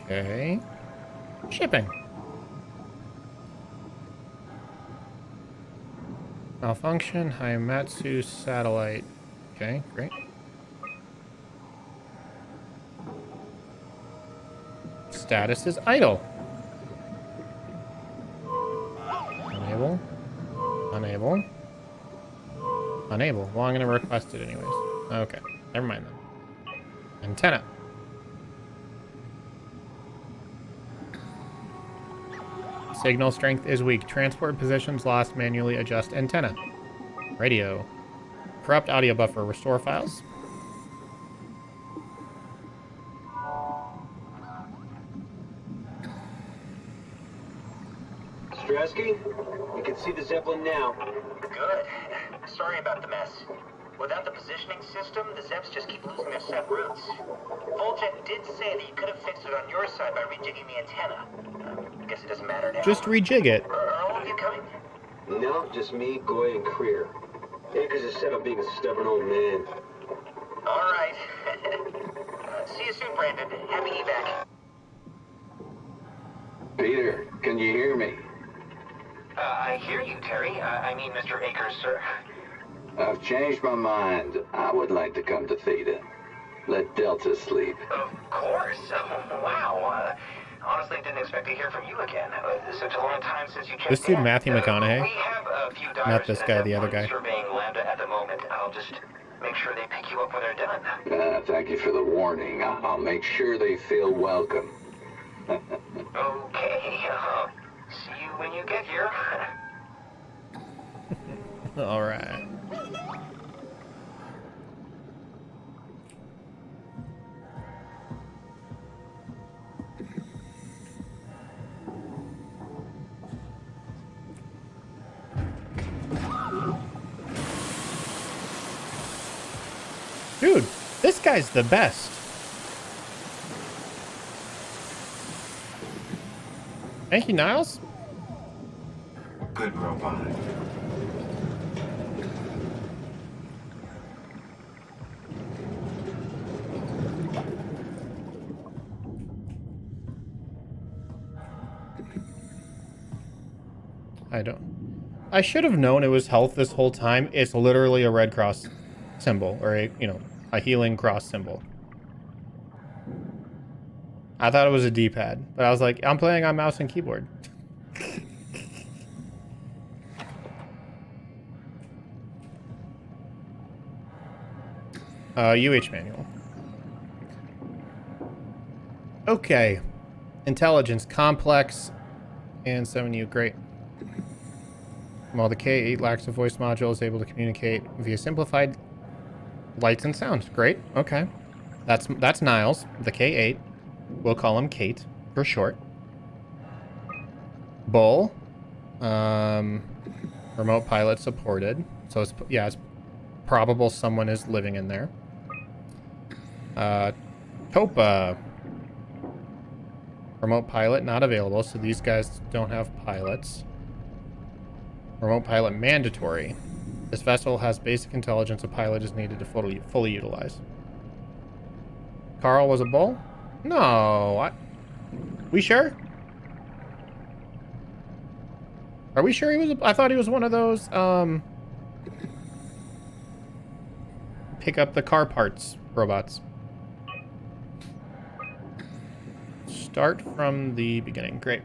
Okay. Shipping. Malfunction, Haimatsu satellite. Okay, great. Status is idle. Unable. Unable. Unable. Well, I'm going to request it anyways. Okay, never mind then. Antenna. Signal strength is weak. Transport positions lost. Manually adjust antenna. Radio. Corrupt audio buffer. Restore files. Strasky, you can see the Zeppelin now. Good. Sorry about the mess. Without the positioning system, the Zeps just keep losing their set routes. Voljet did say that you could have fixed it on your side by rejigging the antenna. I guess it doesn't matter now. Just rejig it. Are all of you coming? No, just me, Goy, and Creer. Akers is set up being a stubborn old man. All right. See you soon, Brandon. Happy evac. Peter, can you hear me? I hear you, Terry. I mean, Mr. Akers, sir. I've changed my mind. I would like to come to Theta. Let Delta sleep. Of course. Wow. Honestly, didn't expect to hear from you again. Such a long time since you checked This dude, in. Matthew McConaughey. We have a few divers Not this guy, the other guy. surveying Lambda at the moment. I'll just make sure they pick you up when they're done. Thank you for the warning. I'll make sure they feel welcome. Okay. See you when you get here. All right. Dude, this guy's the best. Thank you, Niles. Good robot. I should have known it was health this whole time. It's literally a red cross symbol, or a healing cross symbol. I thought it was a D-pad, but I was like, I'm playing on mouse and keyboard. UH manual. Okay. Intelligence, complex, and 7U, great. While the K8 lacks a voice module, is able to communicate via simplified lights and sounds. Great. Okay. That's Niles, the K8. We'll call him Kate for short. Bull. Remote pilot supported. So it's probable someone is living in there. Topa. Remote pilot not available, so these guys don't have pilots. Remote pilot mandatory. This vessel has basic intelligence. A pilot is needed to fully utilize. Carl was a bull? No. We sure? Are we sure he was I thought he was one of those, pick up the car parts robots. Start from the beginning. Great.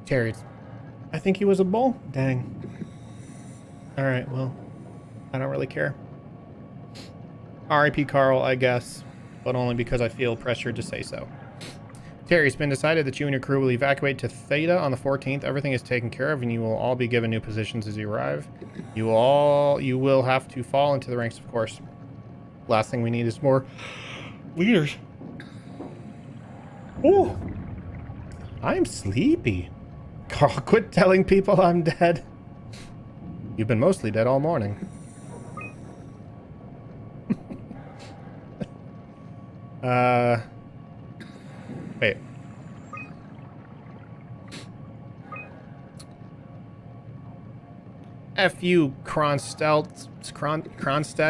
Terry, I think he was a bull? Dang. Alright, well, I don't really care. R.I.P. Carl, I guess, but only because I feel pressured to say so. Terry, it's been decided that you and your crew will evacuate to Theta on the 14th. Everything is taken care of, and you will all be given new positions as you arrive. You will have to fall into the ranks, of course. Last thing we need is more leaders. Oh, I'm sleepy. Carl, quit telling people I'm dead. You've been mostly dead all morning. Wait. F you, Kronstedt.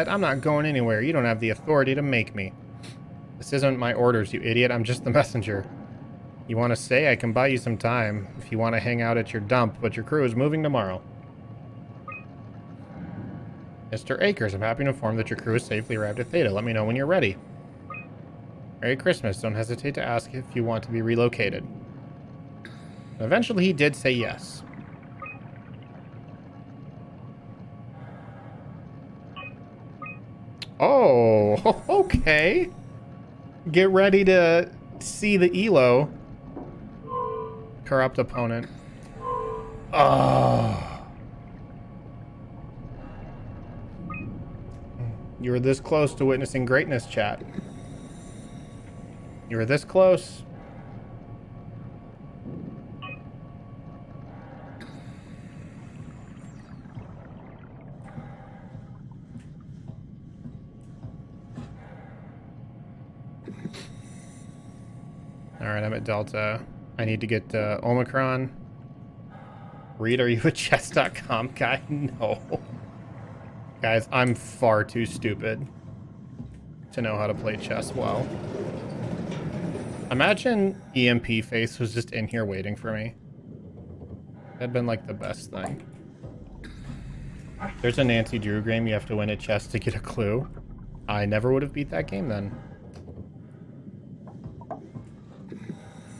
I'm not going anywhere. You don't have the authority to make me. This isn't my orders, you idiot. I'm just the messenger. You want to stay? I can buy you some time if you want to hang out at your dump, but your crew is moving tomorrow. Mr. Akers, I'm happy to inform that your crew has safely arrived at Theta. Let me know when you're ready. Merry Christmas. Don't hesitate to ask if you want to be relocated. Eventually, he did say yes. Oh, okay. Get ready to see the ELO. Corrupt opponent. Oh. You were this close to witnessing greatness, chat. You were this close. Alright, I'm at Delta. I need to get Omicron. Reed, are you a chess.com guy? No. Guys, I'm far too stupid to know how to play chess well. Imagine EMP Face was just in here waiting for me. That'd been like the best thing. There's a Nancy Drew game you have to win a chest to get a clue. I never would have beat that game then.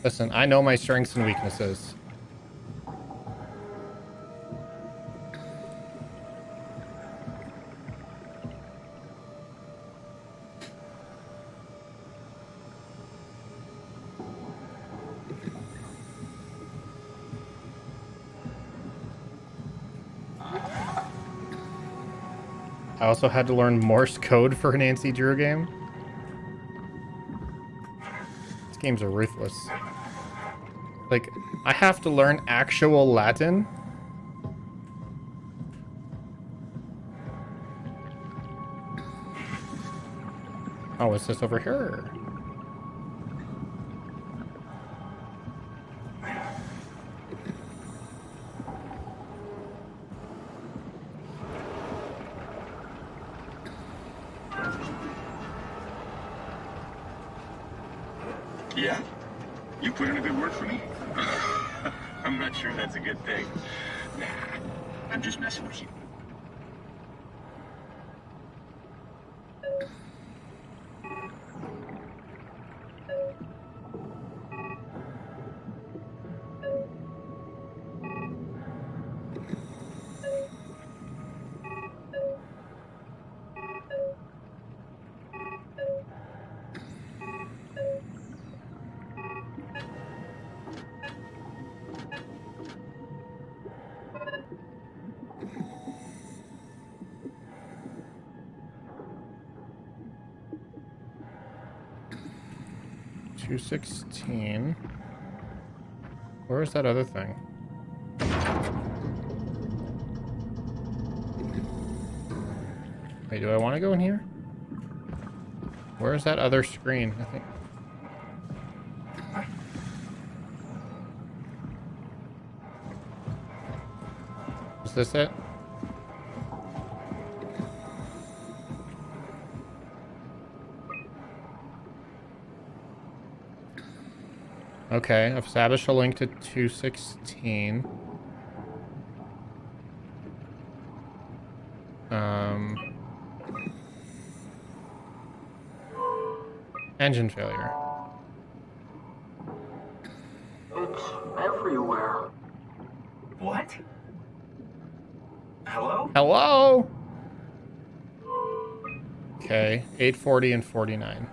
Listen, I know my strengths and weaknesses. I also had to learn Morse code for a Nancy Drew game. These games are ruthless. Like, I have to learn actual Latin. Oh, it's just over here. Yeah? You put in a good word for me? I'm not sure that's a good thing. Nah, I'm just messing with you. $216. Where is that other thing? Wait, do I want to go in here? Where is that other screen? I think. Is this it? Okay, establish a link to 216. Engine failure. It's everywhere. What? Hello? Hello? Okay, 840 and 49.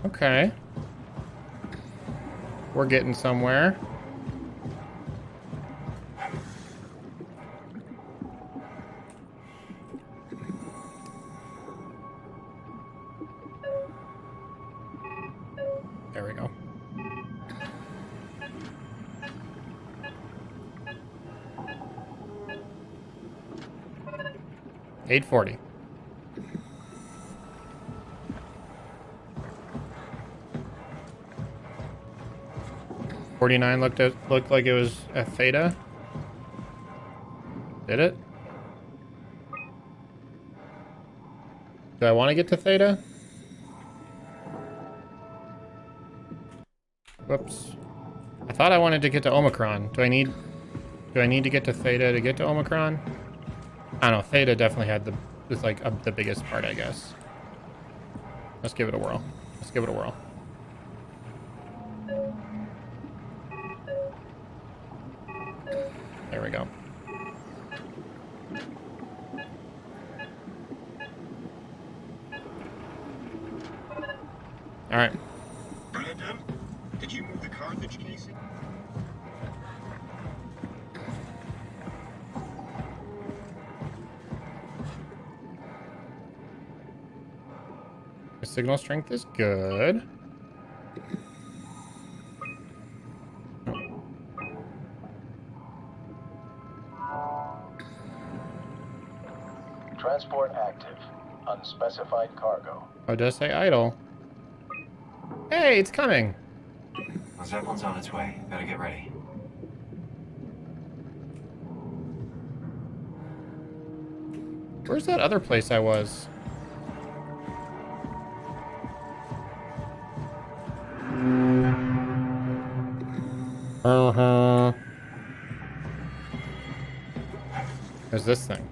Okay. We're getting somewhere. There we go. $840. $49 looked like it was a theta. Did it? Do I want to get to theta? Whoops. I thought I wanted to get to Omicron. Do I need to get to theta to get to Omicron? I don't know. Theta definitely had the biggest part, I guess. Let's give it a whirl. Let's give it a whirl. There we go. All right. Brandon, did you move the cartridge casing? The signal strength is good. Transport active. Unspecified cargo. Oh, it does say idle. Hey, it's coming. The Zeppelin's on its way. Better get ready. Where's that other place I was? Uh-huh. There's this thing.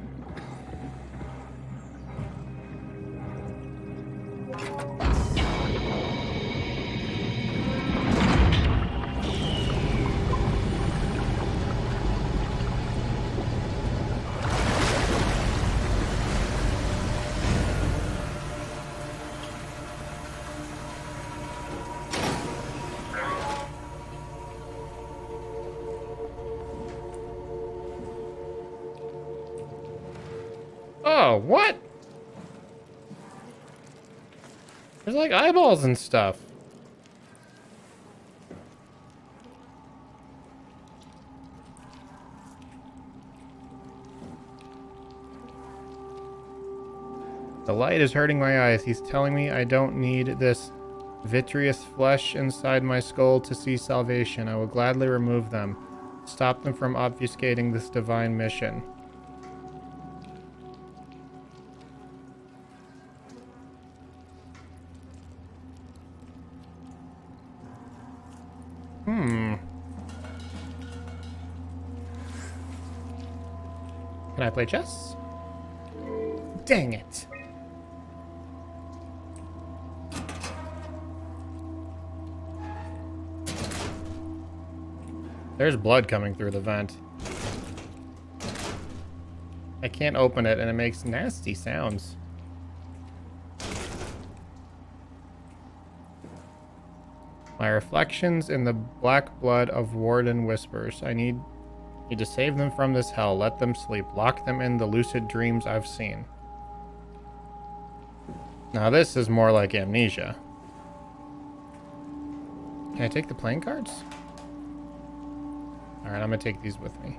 Oh, what? There's like eyeballs and stuff. The light is hurting my eyes. He's telling me I don't need this vitreous flesh inside my skull to see salvation. I will gladly remove them. Stop them from obfuscating this divine mission. Can I play chess? Dang it. There's blood coming through the vent. I can't open it and it makes nasty sounds. My reflections in the black blood of Warden whispers. I need to save them from this hell. Let them sleep. Lock them in the lucid dreams I've seen. Now this is more like amnesia. Can I take the playing cards? Alright, I'm gonna take these with me.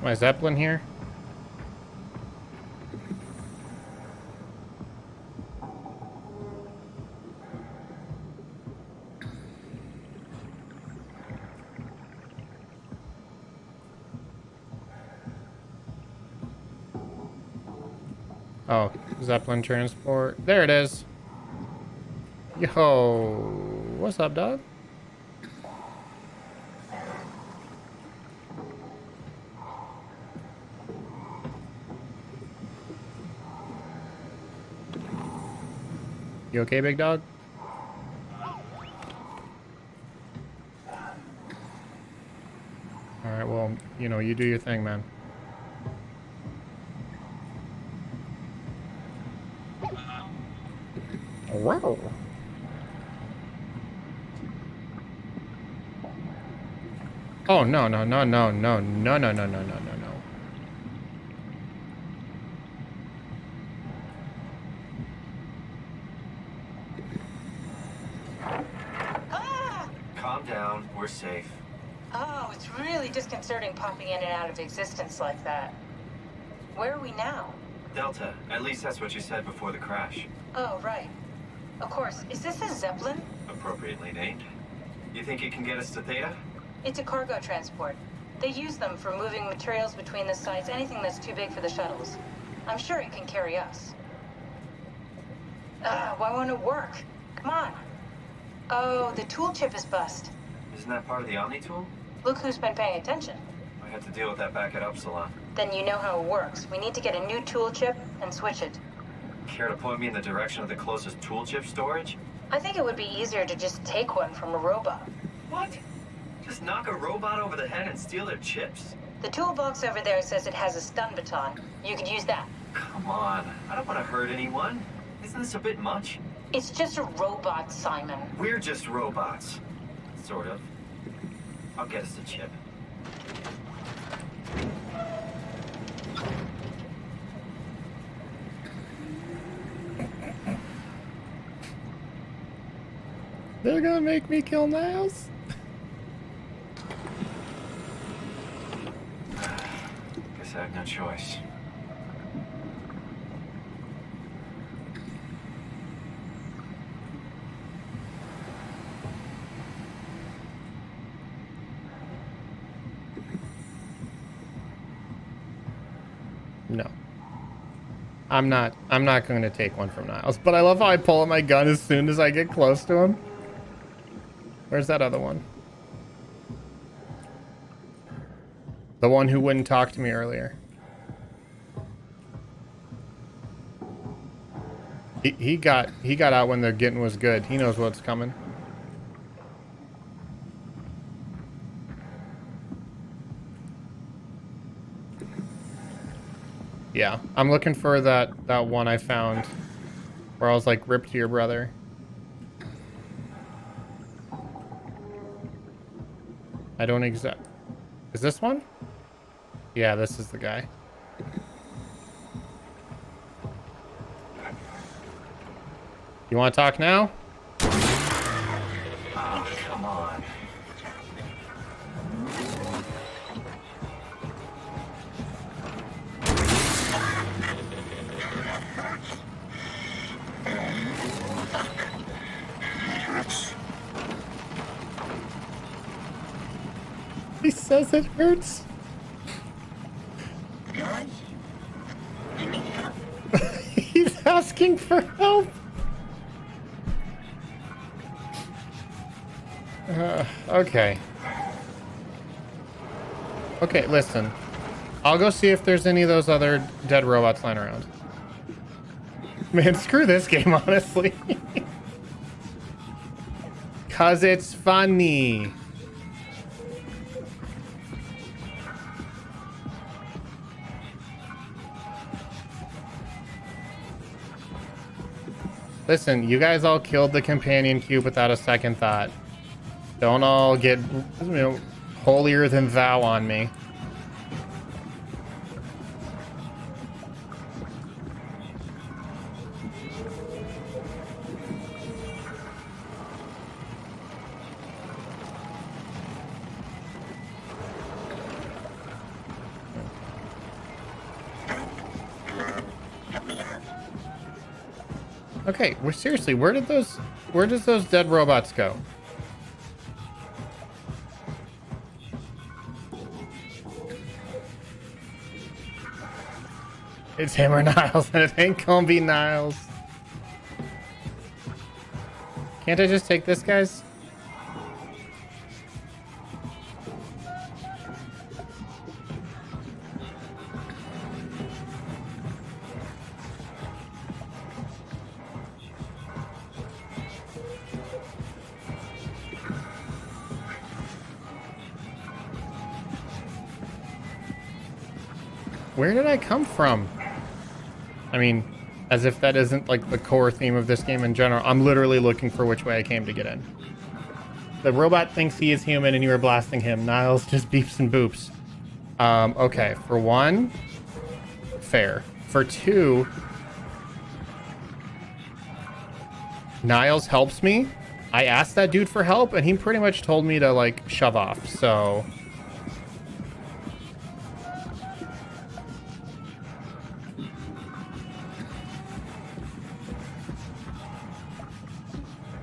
My Zeppelin here? Oh, Zeppelin transport. There it is. Yo, what's up, dog? You okay, big dog? Alright, well, you know, you do your thing, man. Wow. Oh, no, no, no, no, no, no, no, no, no, no, no, no. Calm down, we're safe. Oh, it's really disconcerting popping in and out of existence like that. Where are we now? Delta, at least that's what you said before the crash. Oh, right. Of course. Is this a Zeppelin? Appropriately named. You think it can get us to Theta? It's a cargo transport. They use them for moving materials between the sites, anything that's too big for the shuttles. I'm sure it can carry us. Why won't it work? Come on. Oh, the tool chip is bust. Isn't that part of the Omni tool? Look who's been paying attention. I had to deal with that back at Upsilon. Then you know how it works. We need to get a new tool chip and switch it. Care to point me in the direction of the closest tool chip storage? I think it would be easier to just take one from a robot. What? Just knock a robot over the head and steal their chips? The toolbox over there says it has a stun baton. You could use that. Come on, I don't want to hurt anyone. Isn't this a bit much? It's just a robot, Simon. We're just robots. Sort of. I'll get us a chip. They're gonna make me kill Niles? Guess I have no choice. No. I'm not going to take one from Niles. But I love how I pull out my gun as soon as I get close to him. Where's that other one? The one who wouldn't talk to me earlier. He got out when the getting was good. He knows what's coming. Yeah, I'm looking for that one I found where I was like, rip to your brother. I don't exact. Is this one? Yeah, this is the guy. You want to talk now? Oh, come on. He says it hurts. He's asking for help. Okay. Okay, listen. I'll go see if there's any of those other dead robots lying around. Man, screw this game, honestly. 'Cause it's funny. Listen, you guys all killed the companion cube without a second thought. Don't all get, you know, holier than thou on me. Okay, well, seriously, where does those dead robots go? It's him or Niles, and it ain't gonna be Niles. Can't I just take this, guys? Where did I come from? I mean, as if that isn't like the core theme of this game in general. I'm literally looking for which way I came to get in. The robot thinks he is human and you are blasting him. Niles just beeps and boops. Okay, for one, fair. For two, Niles helps me. I asked that dude for help and he pretty much told me to like shove off, so...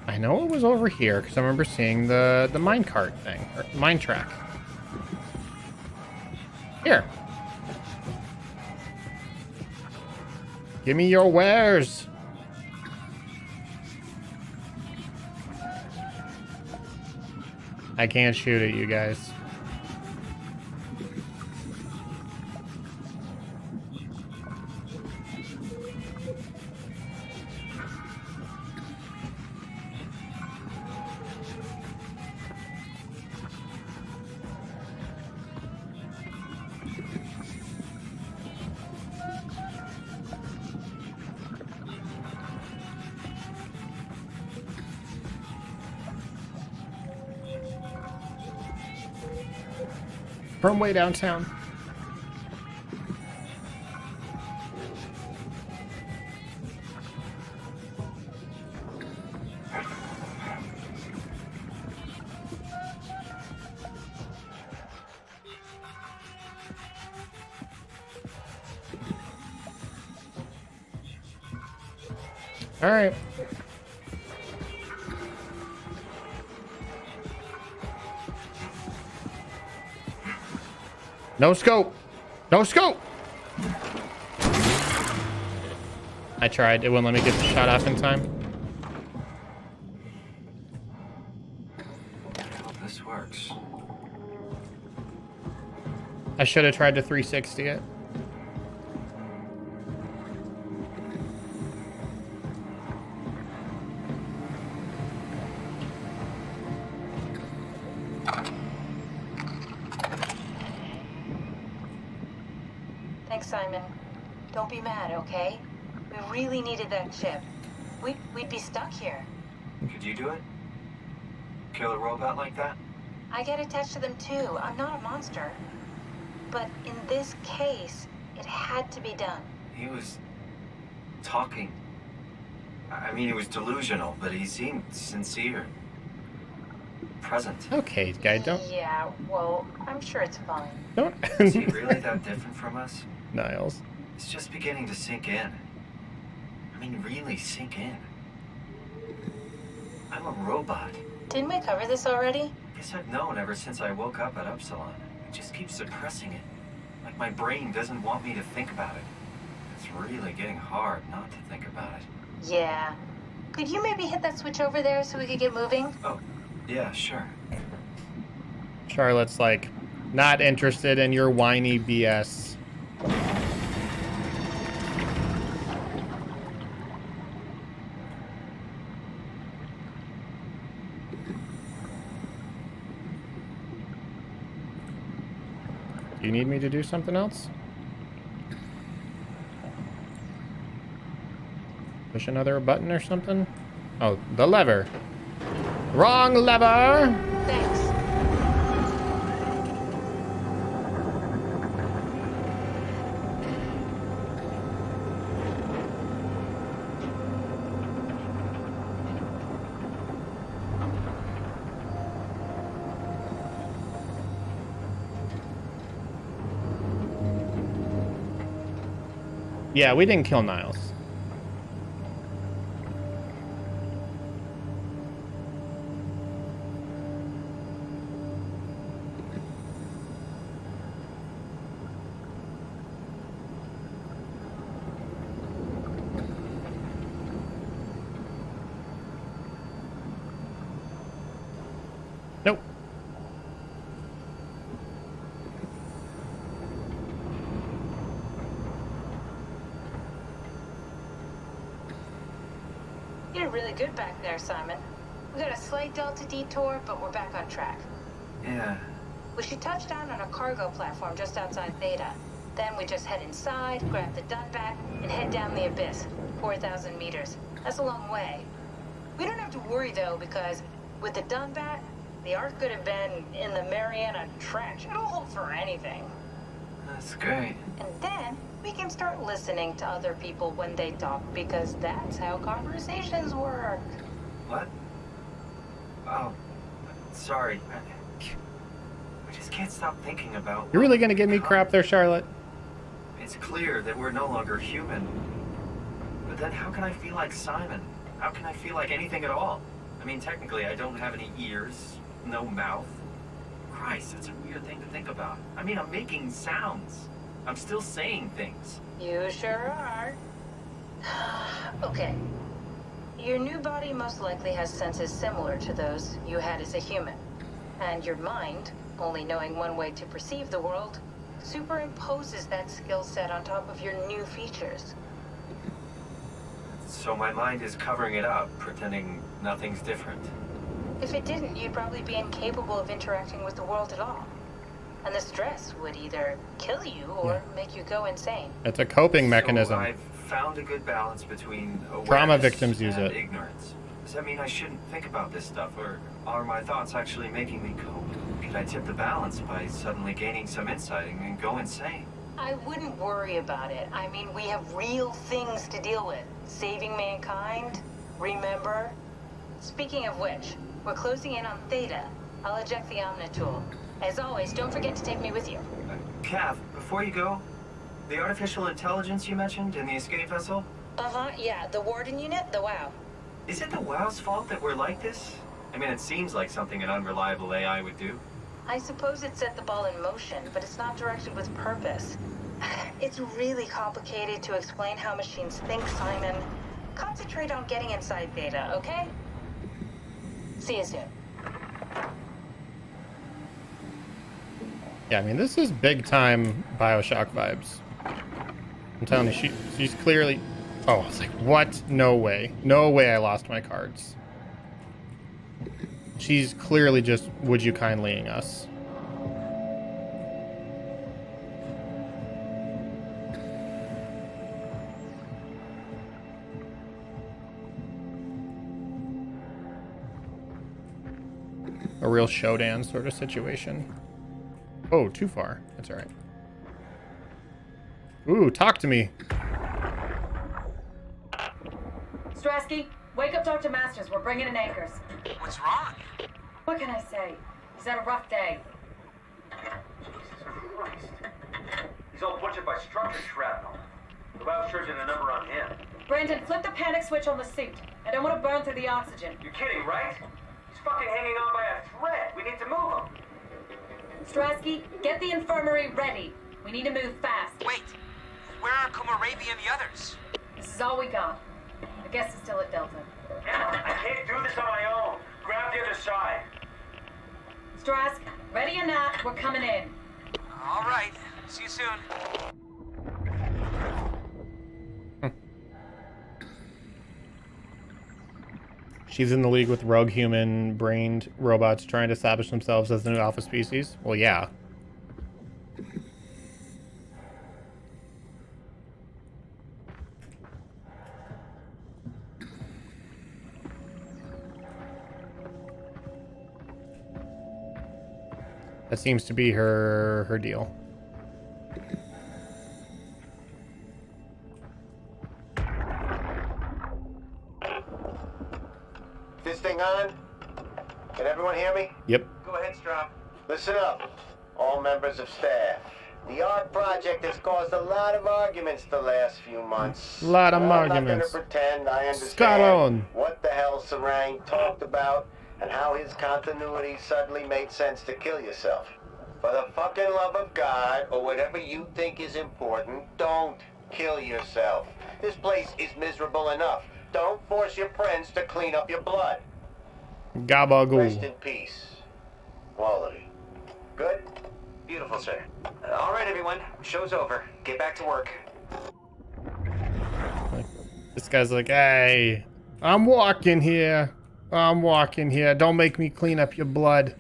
I know it was over here because I remember seeing the minecart thing, or mine track. Here. Give me your wares. I can't shoot at you guys. From way downtown. All right. No scope. No scope. I tried. It wouldn't let me get the shot off in time. I hope this works. I should have tried to 360 it. Thanks, Simon. Don't be mad, okay? We really needed that chip. We'd be stuck here. Could you do it? Kill a robot like that? I get attached to them too. I'm not a monster. But in this case, it had to be done. He was talking. I mean, he was delusional, but he seemed sincere. Present. Okay, guy, don't. Yeah, well, I'm sure it's fine. Don't. Is he really that different from us? Niles. It's just beginning to sink in. I mean, really sink in. I'm a robot. Didn't we cover this already? Guess I've known ever since I woke up at Upsilon. I just keep suppressing it. Like my brain doesn't want me to think about it. It's really getting hard not to think about it. Yeah. Could you maybe hit that switch over there so we could get moving? Oh, yeah, sure. Charlotte's like, not interested in your whiny BS. Do you need me to do something else? Push another button or something? Oh, the lever. Wrong lever! Thanks. Yeah, we didn't kill Niles. Nope. You did really good back there, Simon. We got a slight delta detour, but we're back on track. Yeah. We should touch down on a cargo platform just outside Theta. Then we just head inside, grab the Dunbat, and head down the abyss. 4,000 meters. That's a long way. We don't have to worry, though, because with the Dunbat, the Ark could have been in the Mariana Trench. It'll hold for anything. That's great. And then we can start listening to other people when they talk, because that's how conversations work. What? Oh, sorry. I just can't stop thinking about... You're really gonna give me crap there, Charlotte? It's clear that we're no longer human. But then how can I feel like Simon? How can I feel like anything at all? I mean, technically, I don't have any ears, no mouth. Christ, it's a weird thing to think about. I mean, I'm making sounds. I'm still saying things. You sure are. Okay. Your new body most likely has senses similar to those you had as a human. And your mind, only knowing one way to perceive the world, superimposes that skill set on top of your new features. So my mind is covering it up, pretending nothing's different. If it didn't, you'd probably be incapable of interacting with the world at all. And the stress would either kill you or make you go insane. It's a coping mechanism. So I've found a good balance between awareness Trauma victims use and it. ignorance. Does that mean I shouldn't think about this stuff, or are my thoughts actually making me cope? Could I tip the balance by suddenly gaining some insight and go insane? I wouldn't worry about it. I mean, we have real things to deal with. Saving mankind, remember? Speaking of which, we're closing in on Theta. I'll eject the Omnitool. As always, don't forget to take me with you. Cav, before you go, the artificial intelligence you mentioned in the escape vessel? Uh-huh, yeah, the Warden unit, the WOW. Is it the WOW's fault that we're like this? I mean, it seems like something an unreliable AI would do. I suppose it set the ball in motion, but it's not directed with purpose. It's really complicated to explain how machines think, Simon. Concentrate on getting inside Theta, okay? See you soon. Yeah, I mean, this is big time Bioshock vibes. I'm telling you, she's clearly... Oh, I was like, what? No way. No way I lost my cards. She's clearly just, would you kindlying us? A real showdown sort of situation. Oh, too far. That's all right. Ooh, talk to me. Strasky, wake up Dr. Masters. We're bringing in anchors. What's wrong? What can I say? He's had a rough day. Jesus Christ. He's all butchered by structure shrapnel. The biosurgeon a number on him. Brandon, flip the panic switch on the suit. I don't want to burn through the oxygen. You're kidding, right? He's fucking hanging on by a thread. We need to move him. Strasky, get the infirmary ready. We need to move fast. Wait, where are Komorabi and the others? This is all we got. I guess it's still at Delta. Emma, I can't do this on my own. Grab the other side. Strask, ready or not, we're coming in. All right. See you soon. She's in the league with rogue human-brained robots trying to establish themselves as the new alpha species. Well, yeah. That seems to be her deal. This thing on? Can everyone hear me? Yep. Go ahead, Strom. Listen up, all members of staff. The ARC project has caused a lot of arguments the last few months. Lot of I'm arguments. not gonna pretend I understand Scalone. what the hell Sarang talked about and how his continuity suddenly made sense to kill yourself. For the fucking love of God, or whatever you think is important, don't kill yourself. This place is miserable enough. Don't force your friends to clean up your blood. Gabagool. Rest in peace. Quality. Good? Beautiful, sir. All right, everyone. Show's over. Get back to work. This guy's like, hey, I'm walking here. I'm walking here. Don't make me clean up your blood.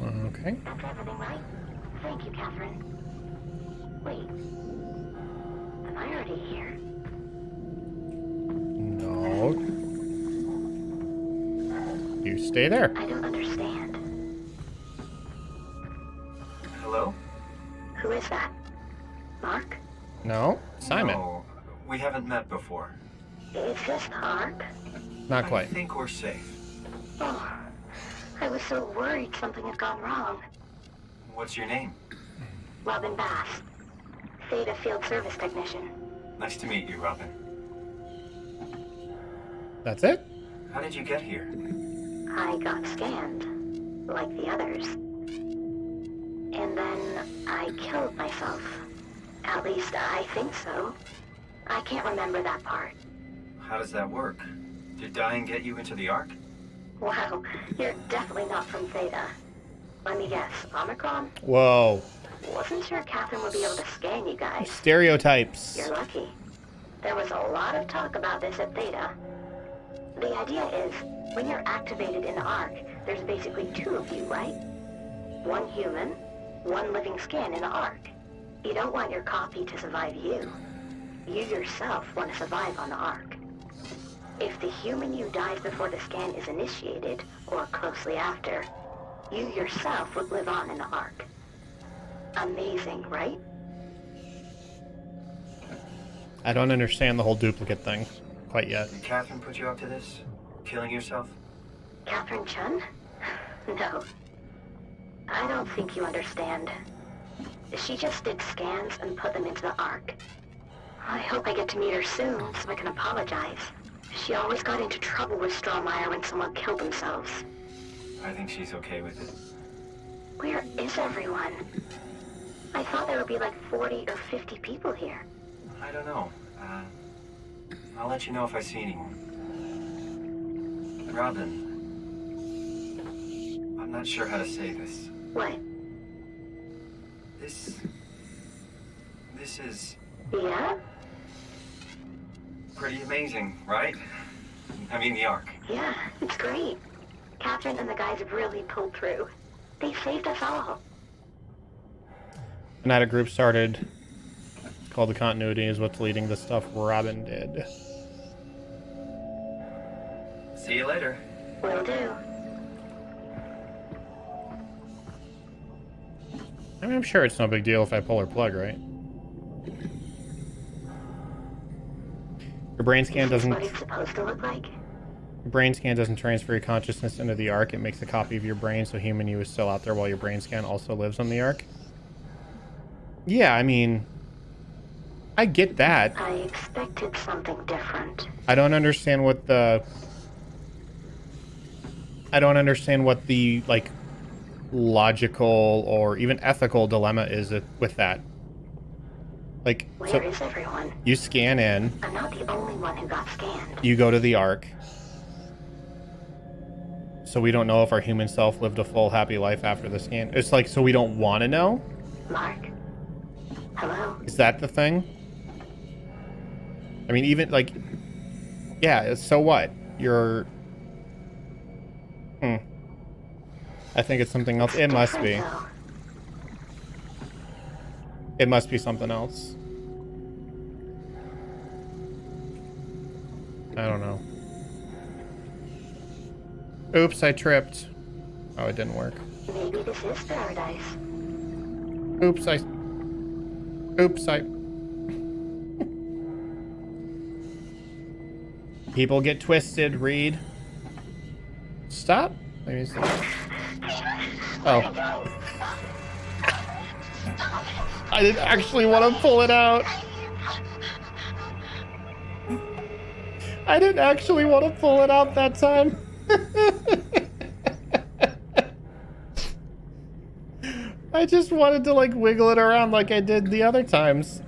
Okay. That's everything right? Thank you, Catherine. Wait. Am I already here? No. You stay there. I don't understand. Hello? Who is that? Mark? No. Simon. No, we haven't met before. Is this Mark? Not I quite. think we're safe. Oh, I was so worried something had gone wrong. What's your name? Robin Bass. Theta Field Service Technician. Nice to meet you, Robin. That's it? How did you get here? I got scanned, like the others. And then I killed myself. At least I think so. I can't remember that part. How does that work? Did dying get you into the Ark? Wow, you're definitely not from Theta. Let me guess, Omicron? Whoa. Wasn't sure Catherine would be able to scan you guys. Stereotypes. You're lucky. There was a lot of talk about this at Theta. The idea is, when you're activated in the Ark, there's basically two of you, right? One human, one living skin in the Ark. You don't want your copy to survive you. You yourself want to survive on the Ark. If the human you dies before the scan is initiated, or closely after, you yourself would live on in the Ark. Amazing, right? I don't understand the whole duplicate thing quite yet. Did Catherine put you up to this? Killing yourself? Catherine Chun? No. I don't think you understand. She just did scans and put them into the Ark. I hope I get to meet her soon so I can apologize. She always got into trouble with Strohmeyer when someone killed themselves. I think she's okay with it. Where is everyone? I thought there would be like 40 or 50 people here. I don't know. I'll let you know if I see anyone. Robin, I'm not sure how to say this. What? This is... Yeah? pretty amazing, right? I mean, the Ark. Yeah, it's great. Catherine and the guys have really pulled through. They saved us all. And that a group started called The Continuity is what's leading the stuff Robin did. See you later. Will do. I mean, I'm sure it's no big deal if I pull her plug, right? Your brain scan doesn't... What it's supposed to look like? Your brain scan doesn't transfer your consciousness into the Ark. It makes a copy of your brain, so human you is still out there while your brain scan also lives on the Ark. Yeah, I mean... I get that. I expected something different. I don't understand what the... like, logical or even ethical dilemma is with that. Like, Where is everyone? You scan in. I'm not the only one who got scanned. You go to the Ark. So we don't know if our human self lived a full, happy life after the scan. It's like, so we don't want to know? Mark? Hello? Is that the thing? I mean, even, like... Yeah, so what? You're... I think it's something else. It must be. It must be something else. I don't know. Oops, I tripped. Oh, it didn't work. Maybe this is paradise. Oops, I... People get twisted, Reed. Stop. Let me see. Oh. I didn't actually want to pull it out. I didn't actually want to pull it out that time. I just wanted to like wiggle it around like I did the other times.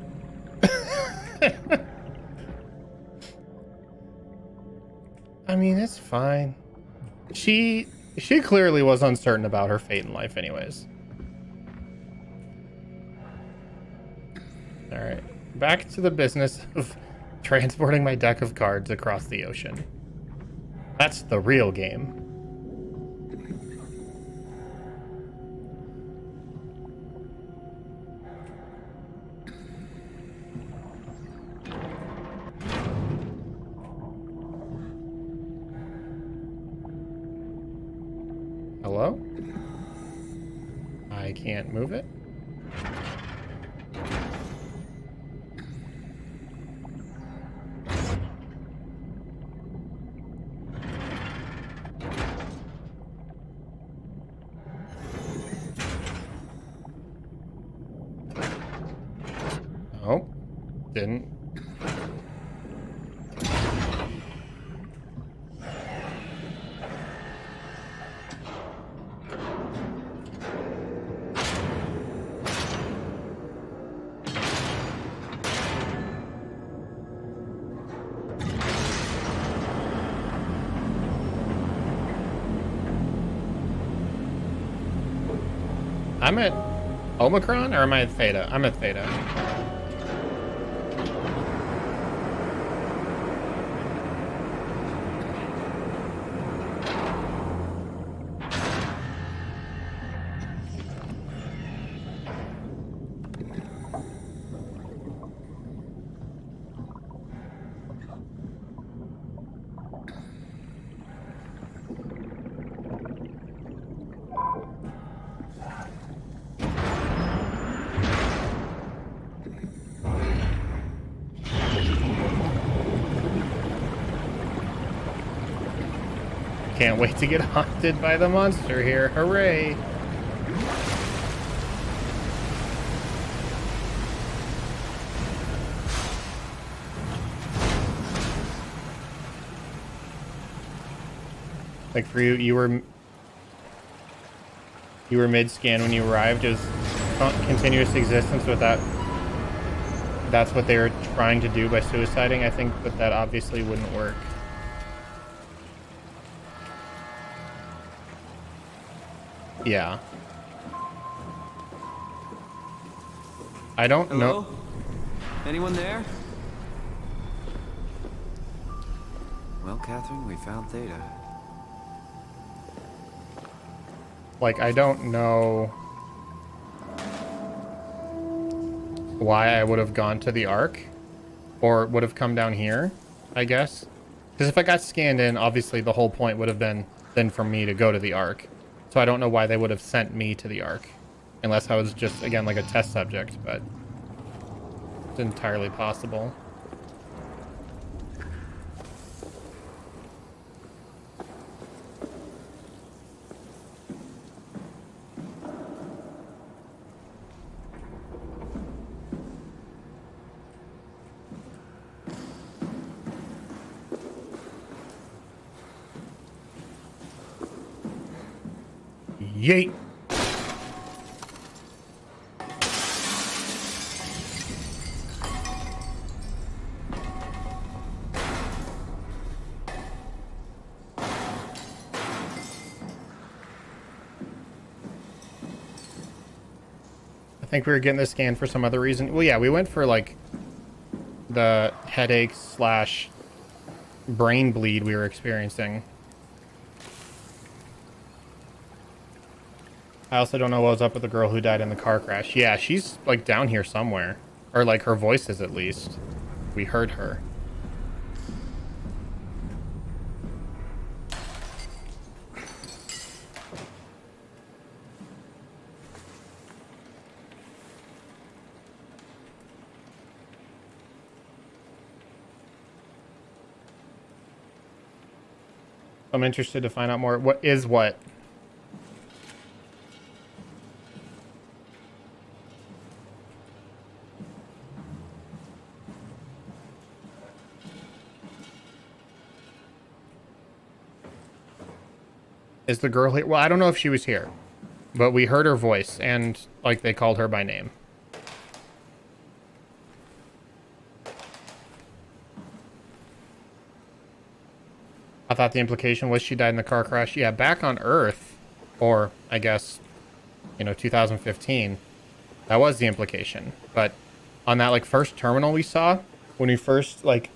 I mean, it's fine. She clearly was uncertain about her fate in life anyways. All right, back to the business of transporting my deck of cards across the ocean. That's the real game. Hello? I can't move it. Oh, didn't. I'm at Omicron, or am I at Theta? I'm at Theta. Can't wait to get haunted by the monster here. Hooray! Like for you, you were mid-scan when you arrived. It was continuous existence with that. That's what they were trying to do by suiciding. I think that obviously wouldn't work. Yeah. I don't know. Anyone there? Well, Catherine, we found Theta. Like, I don't know why I would have gone to the Ark or would have come down here, I guess. Because if I got scanned in, obviously the whole point would have been then for me to go to the Ark. So I don't know why they would have sent me to the Ark. Unless I was just, again, like a test subject, but it's entirely possible. Yeet. I think we were getting this scan for some other reason. Well, yeah, we went for like the headache / brain bleed we were experiencing. I also don't know what was up with the girl who died in the car crash. Yeah, she's like down here somewhere. Or like her voice is at least. We heard her. I'm interested to find out more. What is what? Is the girl here? Well, I don't know if she was here, but we heard her voice and like they called her by name. I thought the implication was she died in the car crash. Yeah, back on Earth, or I guess, 2015. That was the implication. But on that like first terminal we saw when we first like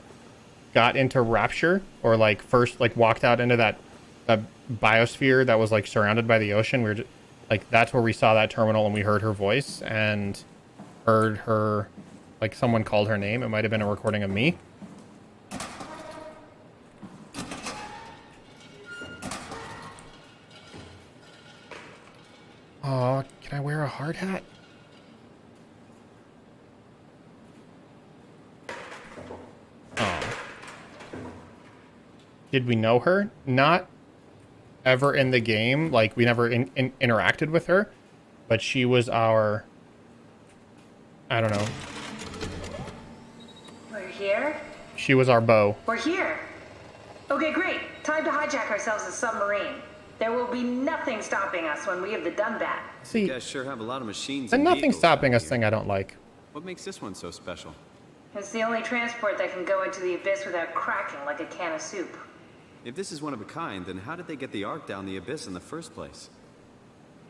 got into Rapture, or like first like walked out into that biosphere that was like surrounded by the ocean, we were just, like, that's where we saw that terminal and we heard her voice and heard her, like someone called her name. It might have been a recording of me. Oh, can I wear a hard hat? Oh. Did we know her? Not ever in the game. Like, we never interacted with her. But she was our... I don't know. We're here? She was our bow. We're here. Okay, great. Time to hijack ourselves a submarine. There will be nothing stopping us when we have the done that. See, you guys sure have a lot of machines. The and nothing vehicles stopping out us here. thing I don't like. What makes this one so special? It's the only transport that can go into the abyss without cracking like a can of soup. If this is one of a kind, then how did they get the Ark down the abyss in the first place?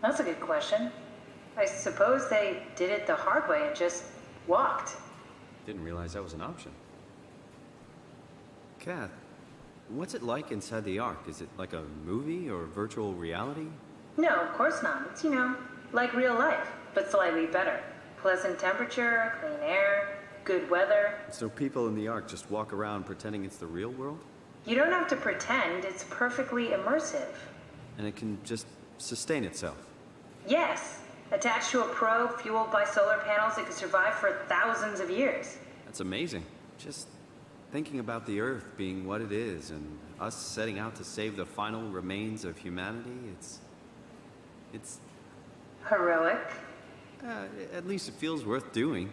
That's a good question. I suppose they did it the hard way and just walked. Didn't realize that was an option. Kath, what's it like inside the Ark? Is it like a movie or virtual reality? No, of course not. It's, like real life, but slightly better. Pleasant temperature, clean air, good weather. So people in the Ark just walk around pretending it's the real world? You don't have to pretend, it's perfectly immersive. And it can just sustain itself? Yes. Attached to a probe fueled by solar panels, it could survive for thousands of years. That's amazing. Just thinking about the Earth being what it is and us setting out to save the final remains of humanity, it's... Heroic. At least it feels worth doing.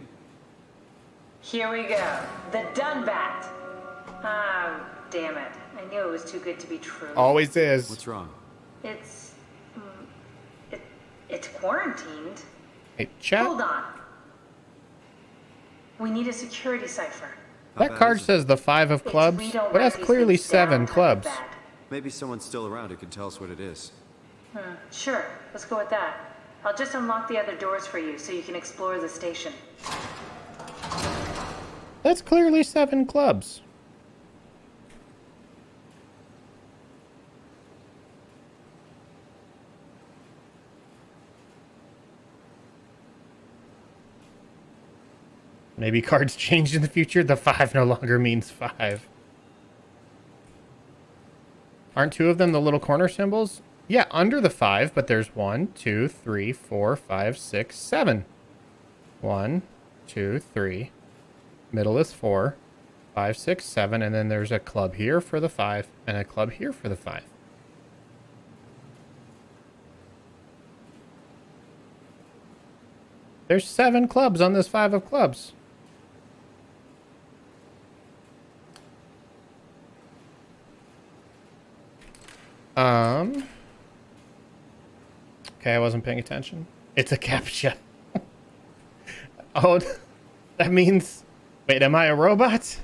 Here we go. The Dunbat. damn it. I knew it was too good to be true. Always is. What's wrong? It's... it's quarantined. Hey, chat. Hold on. We need a security cipher. That card says the 5 of clubs, we don't but that's write these clearly things down 7 type clubs. bad. Maybe someone's still around who can tell us what it is. Sure, let's go with that. I'll just unlock the other doors for you so you can explore the station. That's clearly 7 clubs. Maybe cards changed in the future. The 5 no longer means 5. Aren't 2 of them the little corner symbols? Yeah, under the 5, but there's 1, 2, 3, 4, 5, 6, 7. 1, 2, 3. Middle is 4, 5, 6, 7, and then there's a club here for the 5 and a club here for the 5. There's 7 clubs on this 5 of clubs. Okay, I wasn't paying attention. It's a CAPTCHA. Oh, that means... Wait, am I a robot?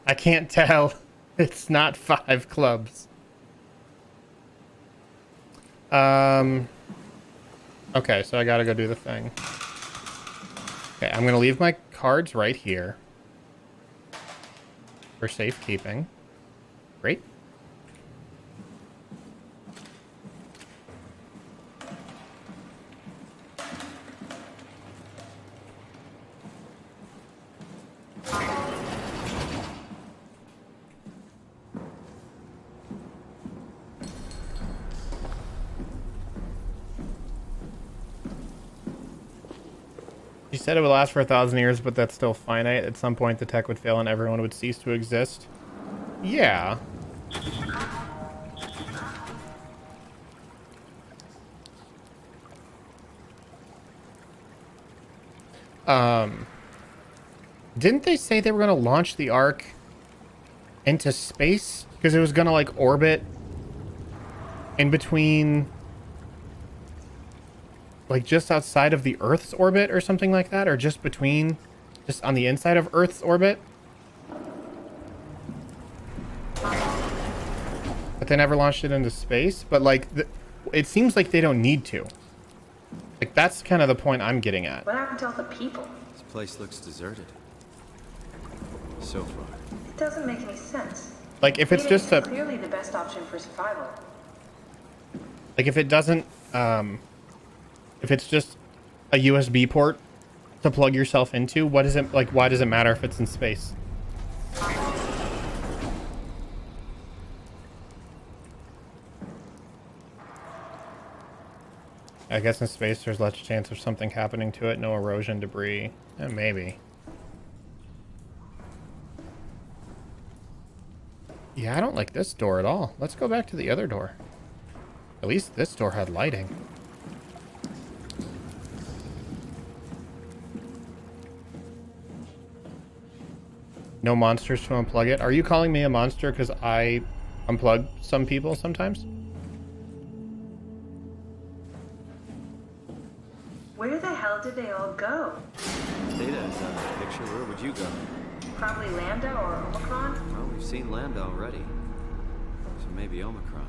I can't tell. It's not 5 clubs. Okay, so I gotta go do the thing. Okay, I'm gonna leave my cards right here for safekeeping. Great. She said it would last for 1,000 years, but that's still finite. At some point, the tech would fail and everyone would cease to exist. Yeah. Didn't they say they were going to launch the Ark into space? Because it was going to, like, orbit in between... like just outside of the Earth's orbit or something like that, or just between, just on the inside of Earth's orbit. But they never launched it into space. But like, it seems like they don't need to. Like that's kind of the point I'm getting at. What happened to all the people? This place looks deserted. So far. It doesn't make any sense. Like if it's Maybe just a, clearly the best option for survival. like if it doesn't, if it's just a USB port to plug yourself into, what is it like? Why does it matter if it's in space? I guess in space there's less chance of something happening to it. No erosion, debris. Maybe. Yeah, I don't like this door at all. Let's go back to the other door. At least this door had lighting. No monsters to unplug it. Are you calling me a monster because I unplug some people sometimes? Where the hell did they all go? Data is out of the picture. Where would you go? Probably Lambda or Omicron? Well, we've seen Lambda already. So maybe Omicron.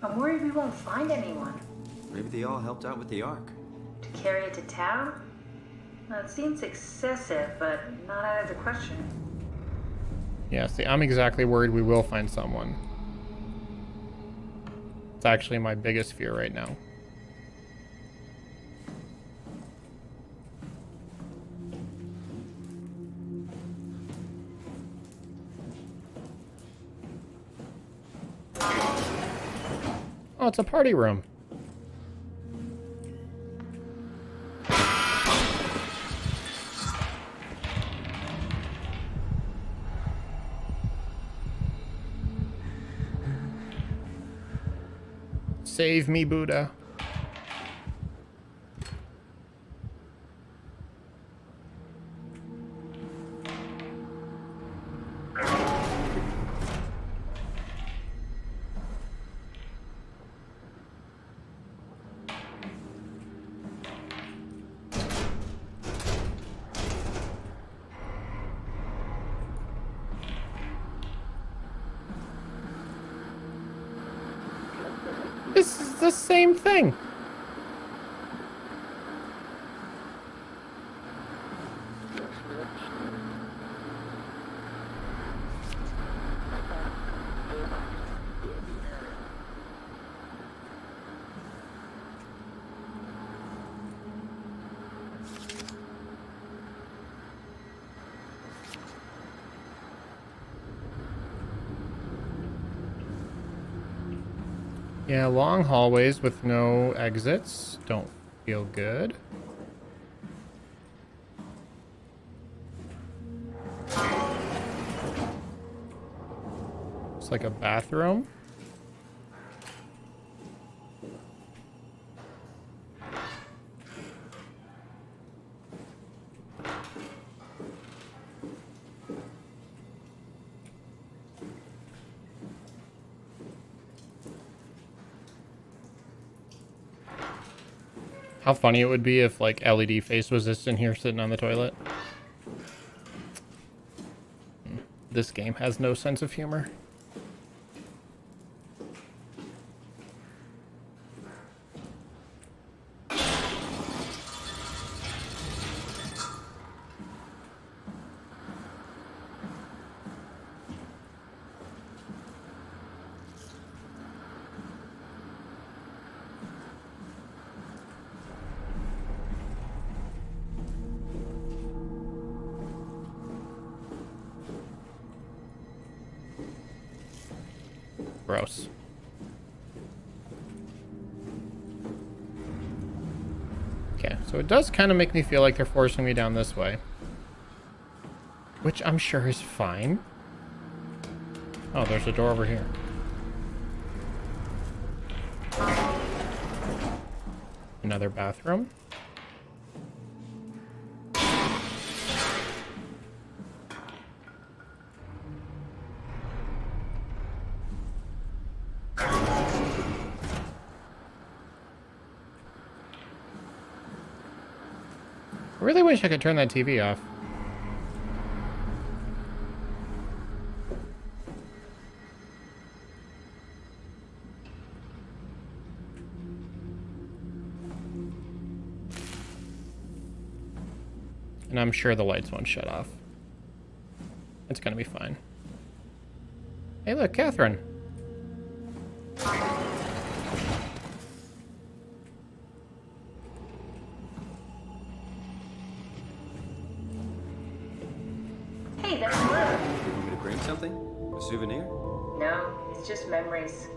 I'm worried we won't find anyone. Maybe they all helped out with the Ark. To carry it to town? That seems excessive, but not out of the question. Yeah, see, I'm exactly worried we will find someone. It's actually my biggest fear right now. Oh, it's a party room. Save me, Buddha. This is the same thing. Yeah, long hallways with no exits don't feel good. It's like a bathroom. How funny it would be if, like, LED face was just in here sitting on the toilet. This game has no sense of humor. Gross. Okay, so it does kind of make me feel like they're forcing me down this way. Which I'm sure is fine. Oh, there's a door over here. Another bathroom. I really wish I could turn that TV off. And I'm sure the lights won't shut off. It's gonna be fine. Hey look, Catherine. Hey, that's Olaf. You want me to bring something? A souvenir? No, it's just memories.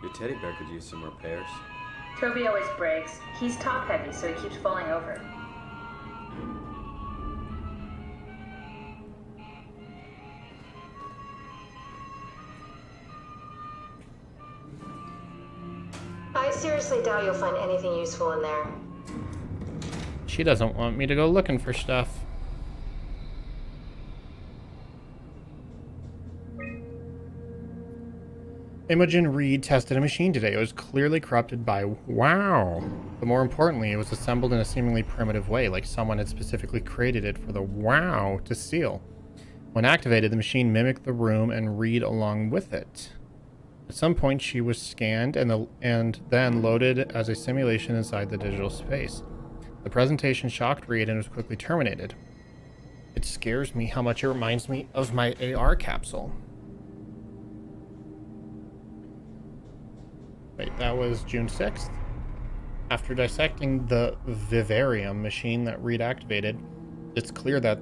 Your teddy bear could use some repairs. Toby always breaks. He's top heavy, so he keeps falling over. I seriously doubt you'll find anything useful in there. She doesn't want me to go looking for stuff. Imogen Reed tested a machine today. It was clearly corrupted by WoW. But more importantly, it was assembled in a seemingly primitive way, like someone had specifically created it for the WoW to steal. When activated, the machine mimicked the room and Reed along with it. At some point, she was scanned and then loaded as a simulation inside the digital space. The presentation shocked Reed and was quickly terminated. It scares me how much it reminds me of my AR capsule. Wait, that was June 6th? After dissecting the vivarium machine that Reed activated, it's clear that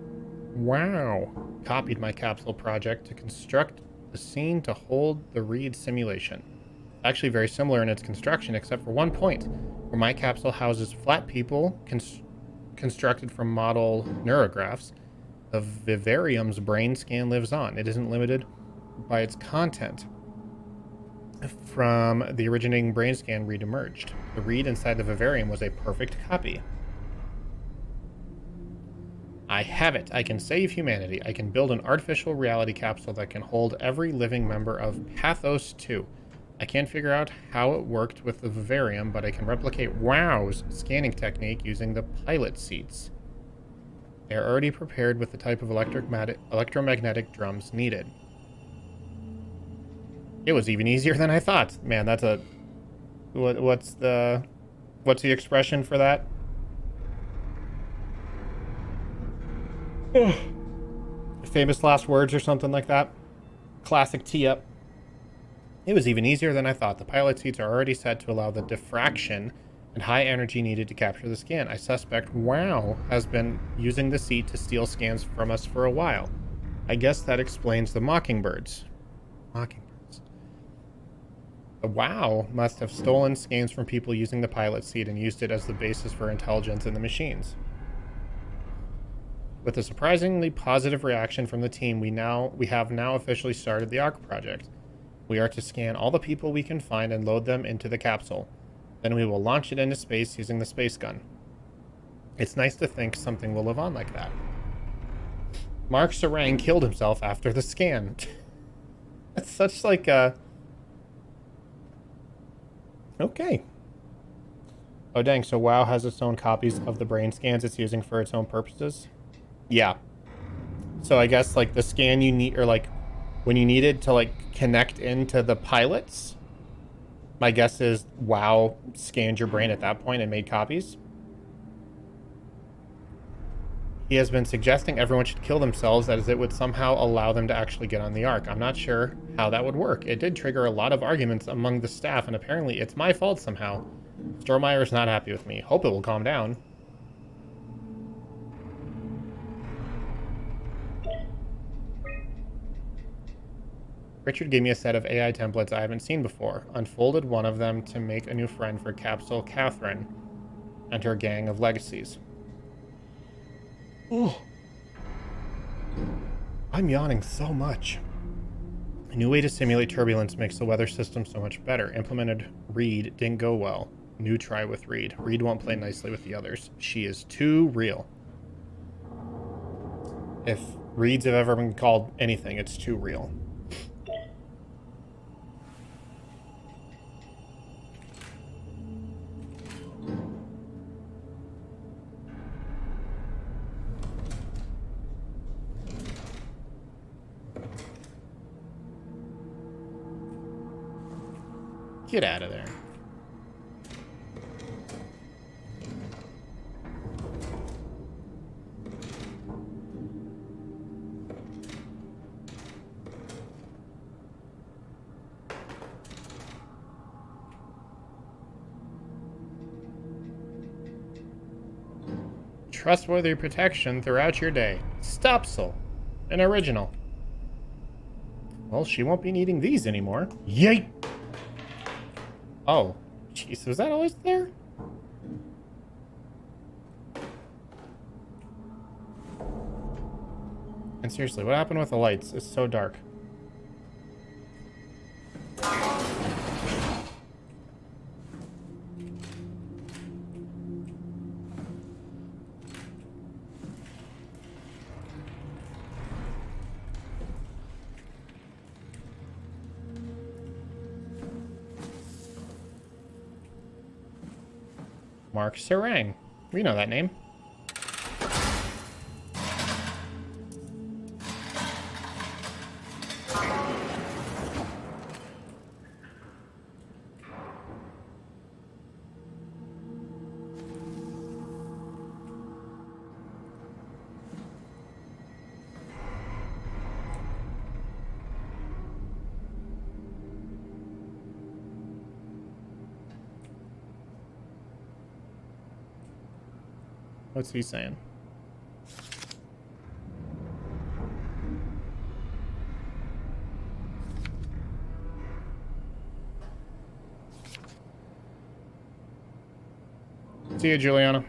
WoW copied my capsule project to construct the scene to hold the Reed simulation. Actually very similar in its construction, except for one point, where my capsule houses flat people constructed from model neurographs, The vivarium's brain scan lives on. It isn't limited by its content. From the originating brain scan, Reed emerged. The Reed inside the vivarium was a perfect copy. I have it. I can save humanity. I can build an artificial reality capsule that can hold every living member of Pathos 2. I can't figure out how it worked with the vivarium, but I can replicate WOW's scanning technique using the pilot seats. They are already prepared with the type of electromagnetic drums needed. It was even easier than I thought. Man, that's a... What's the expression for that? Famous last words or something like that. Classic tee-up. It was even easier than I thought. The pilot seats are already set to allow the diffraction and high energy needed to capture the scan. I suspect WOW has been using the seat to steal scans from us for a while. I guess that explains the mockingbirds. The WOW must have stolen scans from people using the pilot seat and used it as the basis for intelligence in the machines. With a surprisingly positive reaction from the team, we have now officially started the ARC project. We are to scan all the people we can find and load them into the capsule. Then we will launch it into space using the space gun. It's nice to think something will live on like that. Mark Sarang killed himself after the scan. That's such like a... Okay. Oh dang, so WoW has its own copies of the brain scans it's using for its own purposes? Yeah. So I guess like the scan you need, or like when you needed to like connect into the pilots, my guess is WoW scanned your brain at that point and made copies. He has been suggesting everyone should kill themselves as it would somehow allow them to actually get on the Ark. I'm not sure how that would work. It did trigger a lot of arguments among the staff, and apparently it's my fault somehow. Stormire is not happy with me. Hope it will calm down. Richard gave me a set of AI templates I haven't seen before. Unfolded one of them to make a new friend for Capsule Catherine and her gang of legacies. Oh, I'm yawning so much. A new way to simulate turbulence makes the weather system so much better. Implemented Reed didn't go well. New try with Reed. Reed won't play nicely with the others. She is too real. If Reeds have ever been called anything, it's too real. Get out of there. Trustworthy protection throughout your day. Stopsel. An original. Well, she won't be needing these anymore. Yay! Oh, jeez, was that always there? And seriously, what happened with the lights? It's so dark. Mark Sarang. We know that name. What's he saying? See you, Juliana.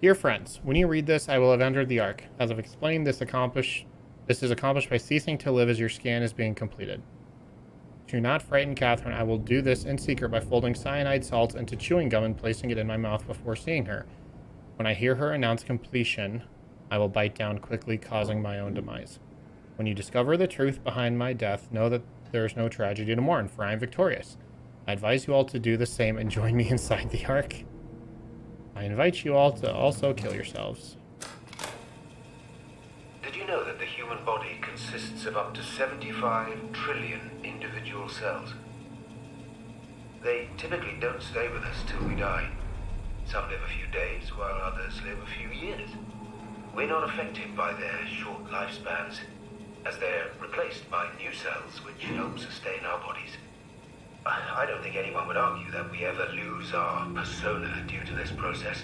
Dear friends, when you read this, I will have entered the Ark. As I've explained, this is accomplished by ceasing to live as your scan is being completed. To not frighten Catherine, I will do this in secret by folding cyanide salts into chewing gum and placing it in my mouth before seeing her. When I hear her announce completion, I will bite down quickly, causing my own demise. When you discover the truth behind my death, know that there is no tragedy to mourn, for I am victorious. I advise you all to do the same and join me inside the Ark. I invite you all to also kill yourselves. Did you know that the human body consists of up to 75 trillion individual cells? They typically don't stay with us till we die. Some live a few days, while others live a few years. We're not affected by their short lifespans, as they're replaced by new cells which help sustain our bodies. I don't think anyone would argue that we ever lose our persona due to this process.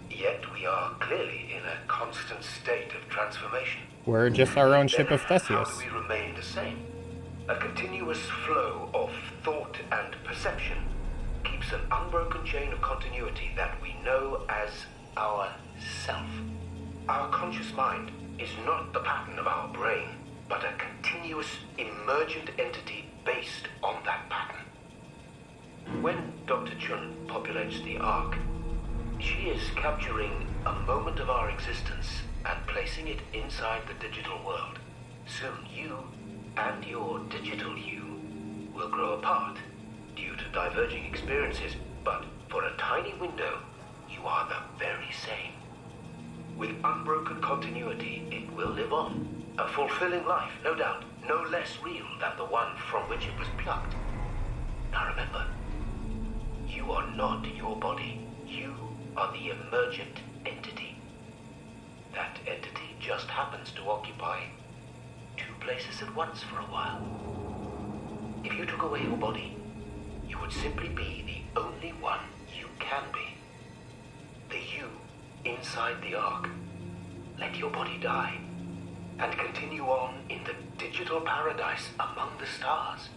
Yet we are clearly in a constant state of transformation. We're just our own ship of How Theseus. do we remain the same? A continuous flow of thought and perception keeps an unbroken chain of continuity that we know as our self. Our conscious mind is not the pattern of our brain, but a continuous emergent entity based on that pattern. When Dr. Chun populates the Ark, she is capturing a moment of our existence and placing it inside the digital world. Soon you and your digital you will grow apart due to diverging experiences, but for a tiny window, you are the very same. With unbroken continuity, it will live on. A fulfilling life, no doubt, no less real than the one from which it was plucked. Now remember, you are not your body. You are the emergent entity. That entity just happens to occupy two places at once for a while. If you took away your body, you would simply be the only one you can be. The you inside the Ark. Let your body die and continue on in the digital paradise among the stars.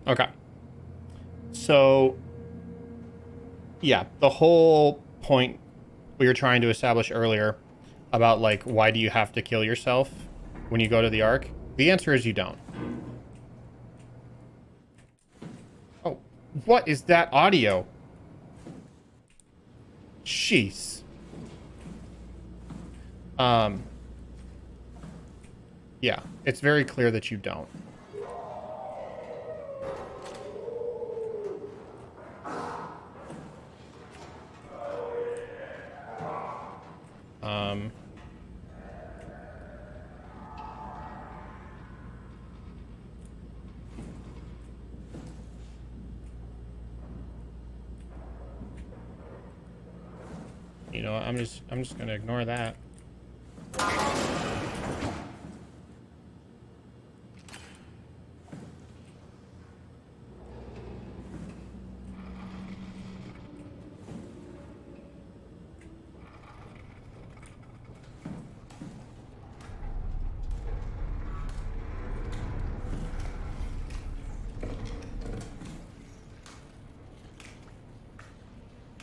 Okay. So, yeah, the whole point we were trying to establish earlier about, like, why do you have to kill yourself when you go to the Ark? The answer is you don't. Oh, what is that audio? Jeez. Yeah, it's very clear that you don't. You know, I'm just gonna ignore that.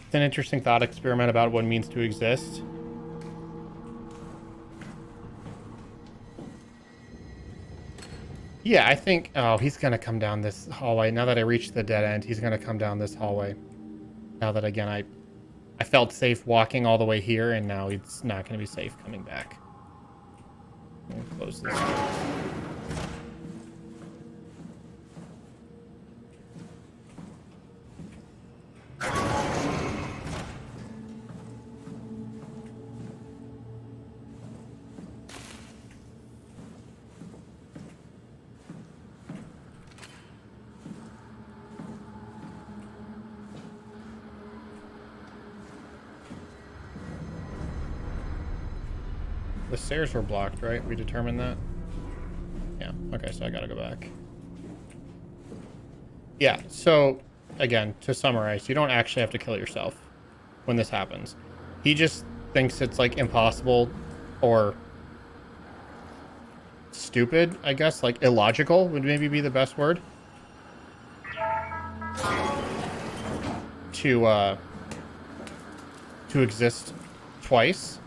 It's an interesting thought experiment about what it means to exist. Yeah, I think... Oh, he's gonna come down this hallway. Now that I reached the dead end, he's gonna come down this hallway. Now that, again, I felt safe walking all the way here, and now it's not gonna be safe coming back. I'll close this door. The stairs were blocked, right? We determined that? Yeah, okay, so I gotta go back. Yeah, so, again, to summarize, you don't actually have to kill yourself when this happens. He just thinks it's, like, impossible or stupid, I guess. Like, illogical would maybe be the best word. To to exist twice.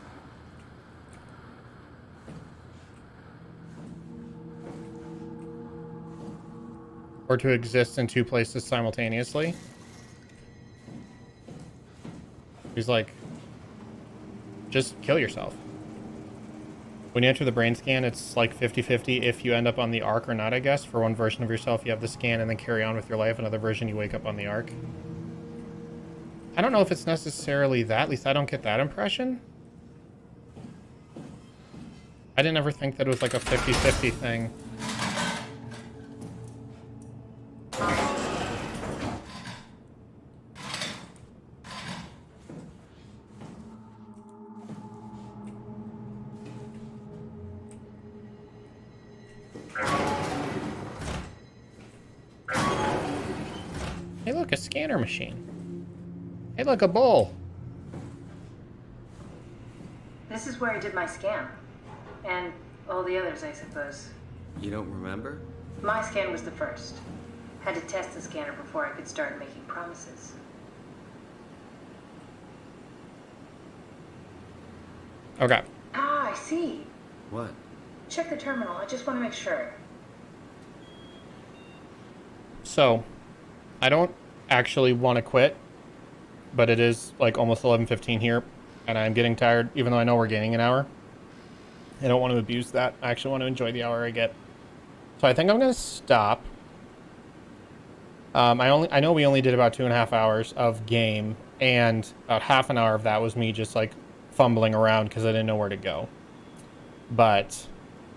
Or to exist in two places simultaneously. He's like, just kill yourself. When you enter the brain scan, it's like 50-50 if you end up on the Ark or not, I guess. For one version of yourself, you have the scan and then carry on with your life. Another version, you wake up on the Ark. I don't know if it's necessarily that. At least I don't get that impression. I didn't ever think that it was like a 50-50 thing. Hey, look, a scanner machine. Hey, look, a bowl. This is where I did my scan. And all the others, I suppose. You don't remember? My scan was the first. Had to test the scanner before I could start making promises. Okay. Ah, I see. What? Check the terminal. I just want to make sure. So, I don't actually want to quit, but it is like almost 11:15 here, and I'm getting tired, even though I know we're gaining an hour. I don't want to abuse that. I actually want to enjoy the hour I get. So I think I'm going to stop. I know we only did about 2.5 hours of game, and about half an hour of that was me just like fumbling around because I didn't know where to go. But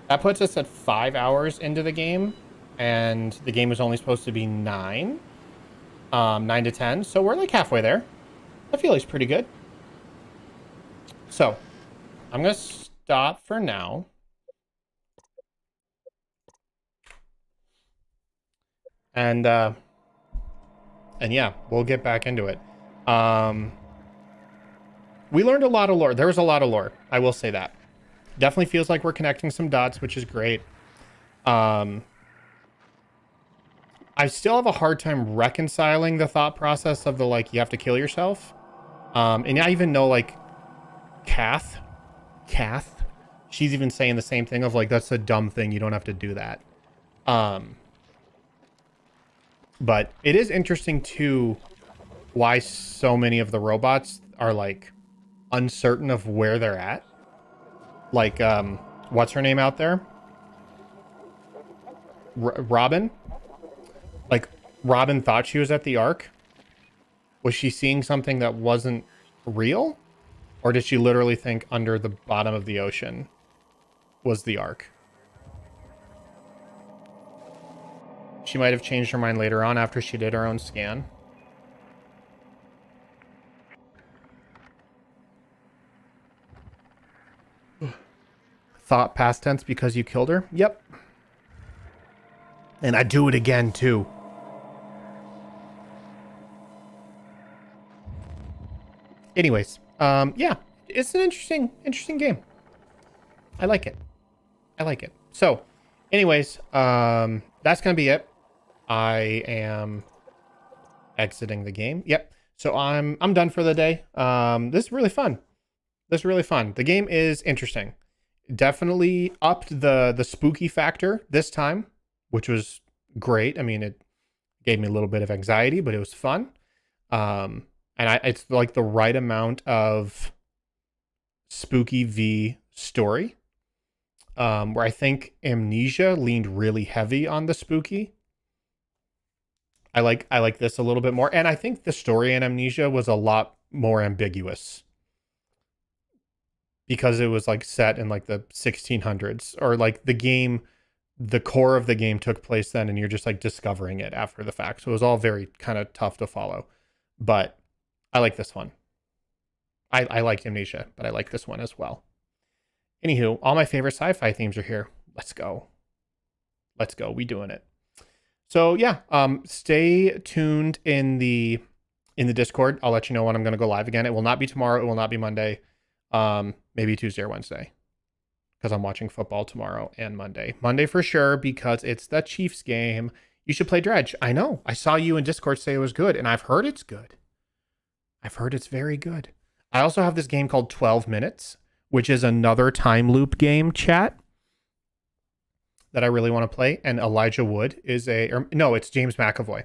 that puts us at 5 hours into the game, and the game is only supposed to be 9 to 10, so we're like halfway there. I feel it's pretty good. So I'm gonna stop for now. And yeah, we'll get back into it. We learned a lot of lore. There was a lot of lore, I will say that. Definitely feels like we're connecting some dots, which is great. I still have a hard time reconciling the thought process of the, like, you have to kill yourself. And I even know, like, Kath, she's even saying the same thing of, like, that's a dumb thing. You don't have to do that. But it is interesting, too, why so many of the robots are, like, uncertain of where they're at. Like, what's her name out there? Robin? Like, Robin thought she was at the Ark. Was she seeing something that wasn't real? Or did she literally think under the bottom of the ocean was the Ark? She might have changed her mind later on after she did her own scan. Thought past tense because you killed her? Yep. And I'd do it again, too. Anyways, yeah, it's an interesting game. I like it. So, anyways, that's gonna be it. I am exiting the game. Yep. So I'm done for the day. This is really fun. The game is interesting. Definitely upped the spooky factor this time, which was great. I mean, it gave me a little bit of anxiety, but it was fun. And it's like the right amount of spooky v story, where I think Amnesia leaned really heavy on the spooky. I like this a little bit more, and I think the story in Amnesia was a lot more ambiguous because it was like set in like the 1600s, or like the core of the game took place then, and you're just like discovering it after the fact. So it was all very kind of tough to follow, but I like this one. I liked Amnesia, but I like this one as well. Anywho, all my favorite sci-fi themes are here. Let's go. We doing it. So yeah, stay tuned in the Discord. I'll let you know when I'm going to go live again. It will not be tomorrow. It will not be Monday. Maybe Tuesday or Wednesday, because I'm watching football tomorrow and Monday. Monday for sure, because it's the Chiefs game. You should play Dredge. I know. I saw you in Discord say it was good, and I've heard it's good. I've heard it's very good. I also have this game called 12 Minutes, which is another time loop game, chat, that I really want to play. And Elijah Wood is it's James McAvoy.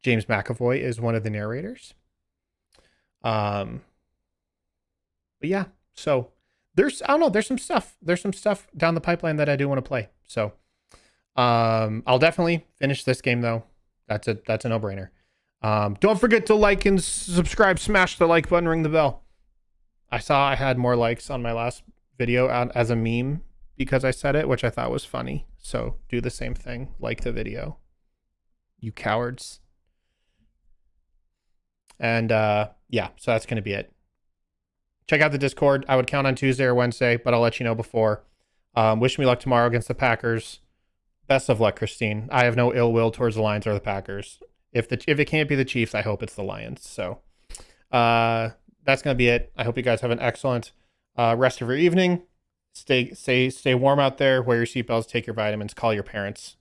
James McAvoy is one of the narrators. But yeah, so there's some stuff down the pipeline that I do want to play. So I'll definitely finish this game though. That's a no-brainer. Don't forget to like and subscribe, smash the like button, ring the bell. I saw I had more likes on my last video as a meme because I said it, which I thought was funny. So do the same thing, like the video, you cowards. And yeah, so that's going to be it. Check out the Discord. I would count on Tuesday or Wednesday, but I'll let you know before. Wish me luck tomorrow against the Packers. Best of luck, Christine. I have no ill will towards the Lions or the Packers. If it can't be the Chiefs, I hope it's the Lions. So that's going to be it. I hope you guys have an excellent rest of your evening. Stay warm out there. Wear your seatbelts. Take your vitamins. Call your parents.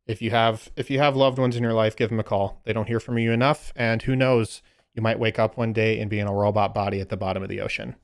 If you have loved ones in your life, give them a call. They don't hear from you enough, and who knows, you might wake up one day and be in a robot body at the bottom of the ocean.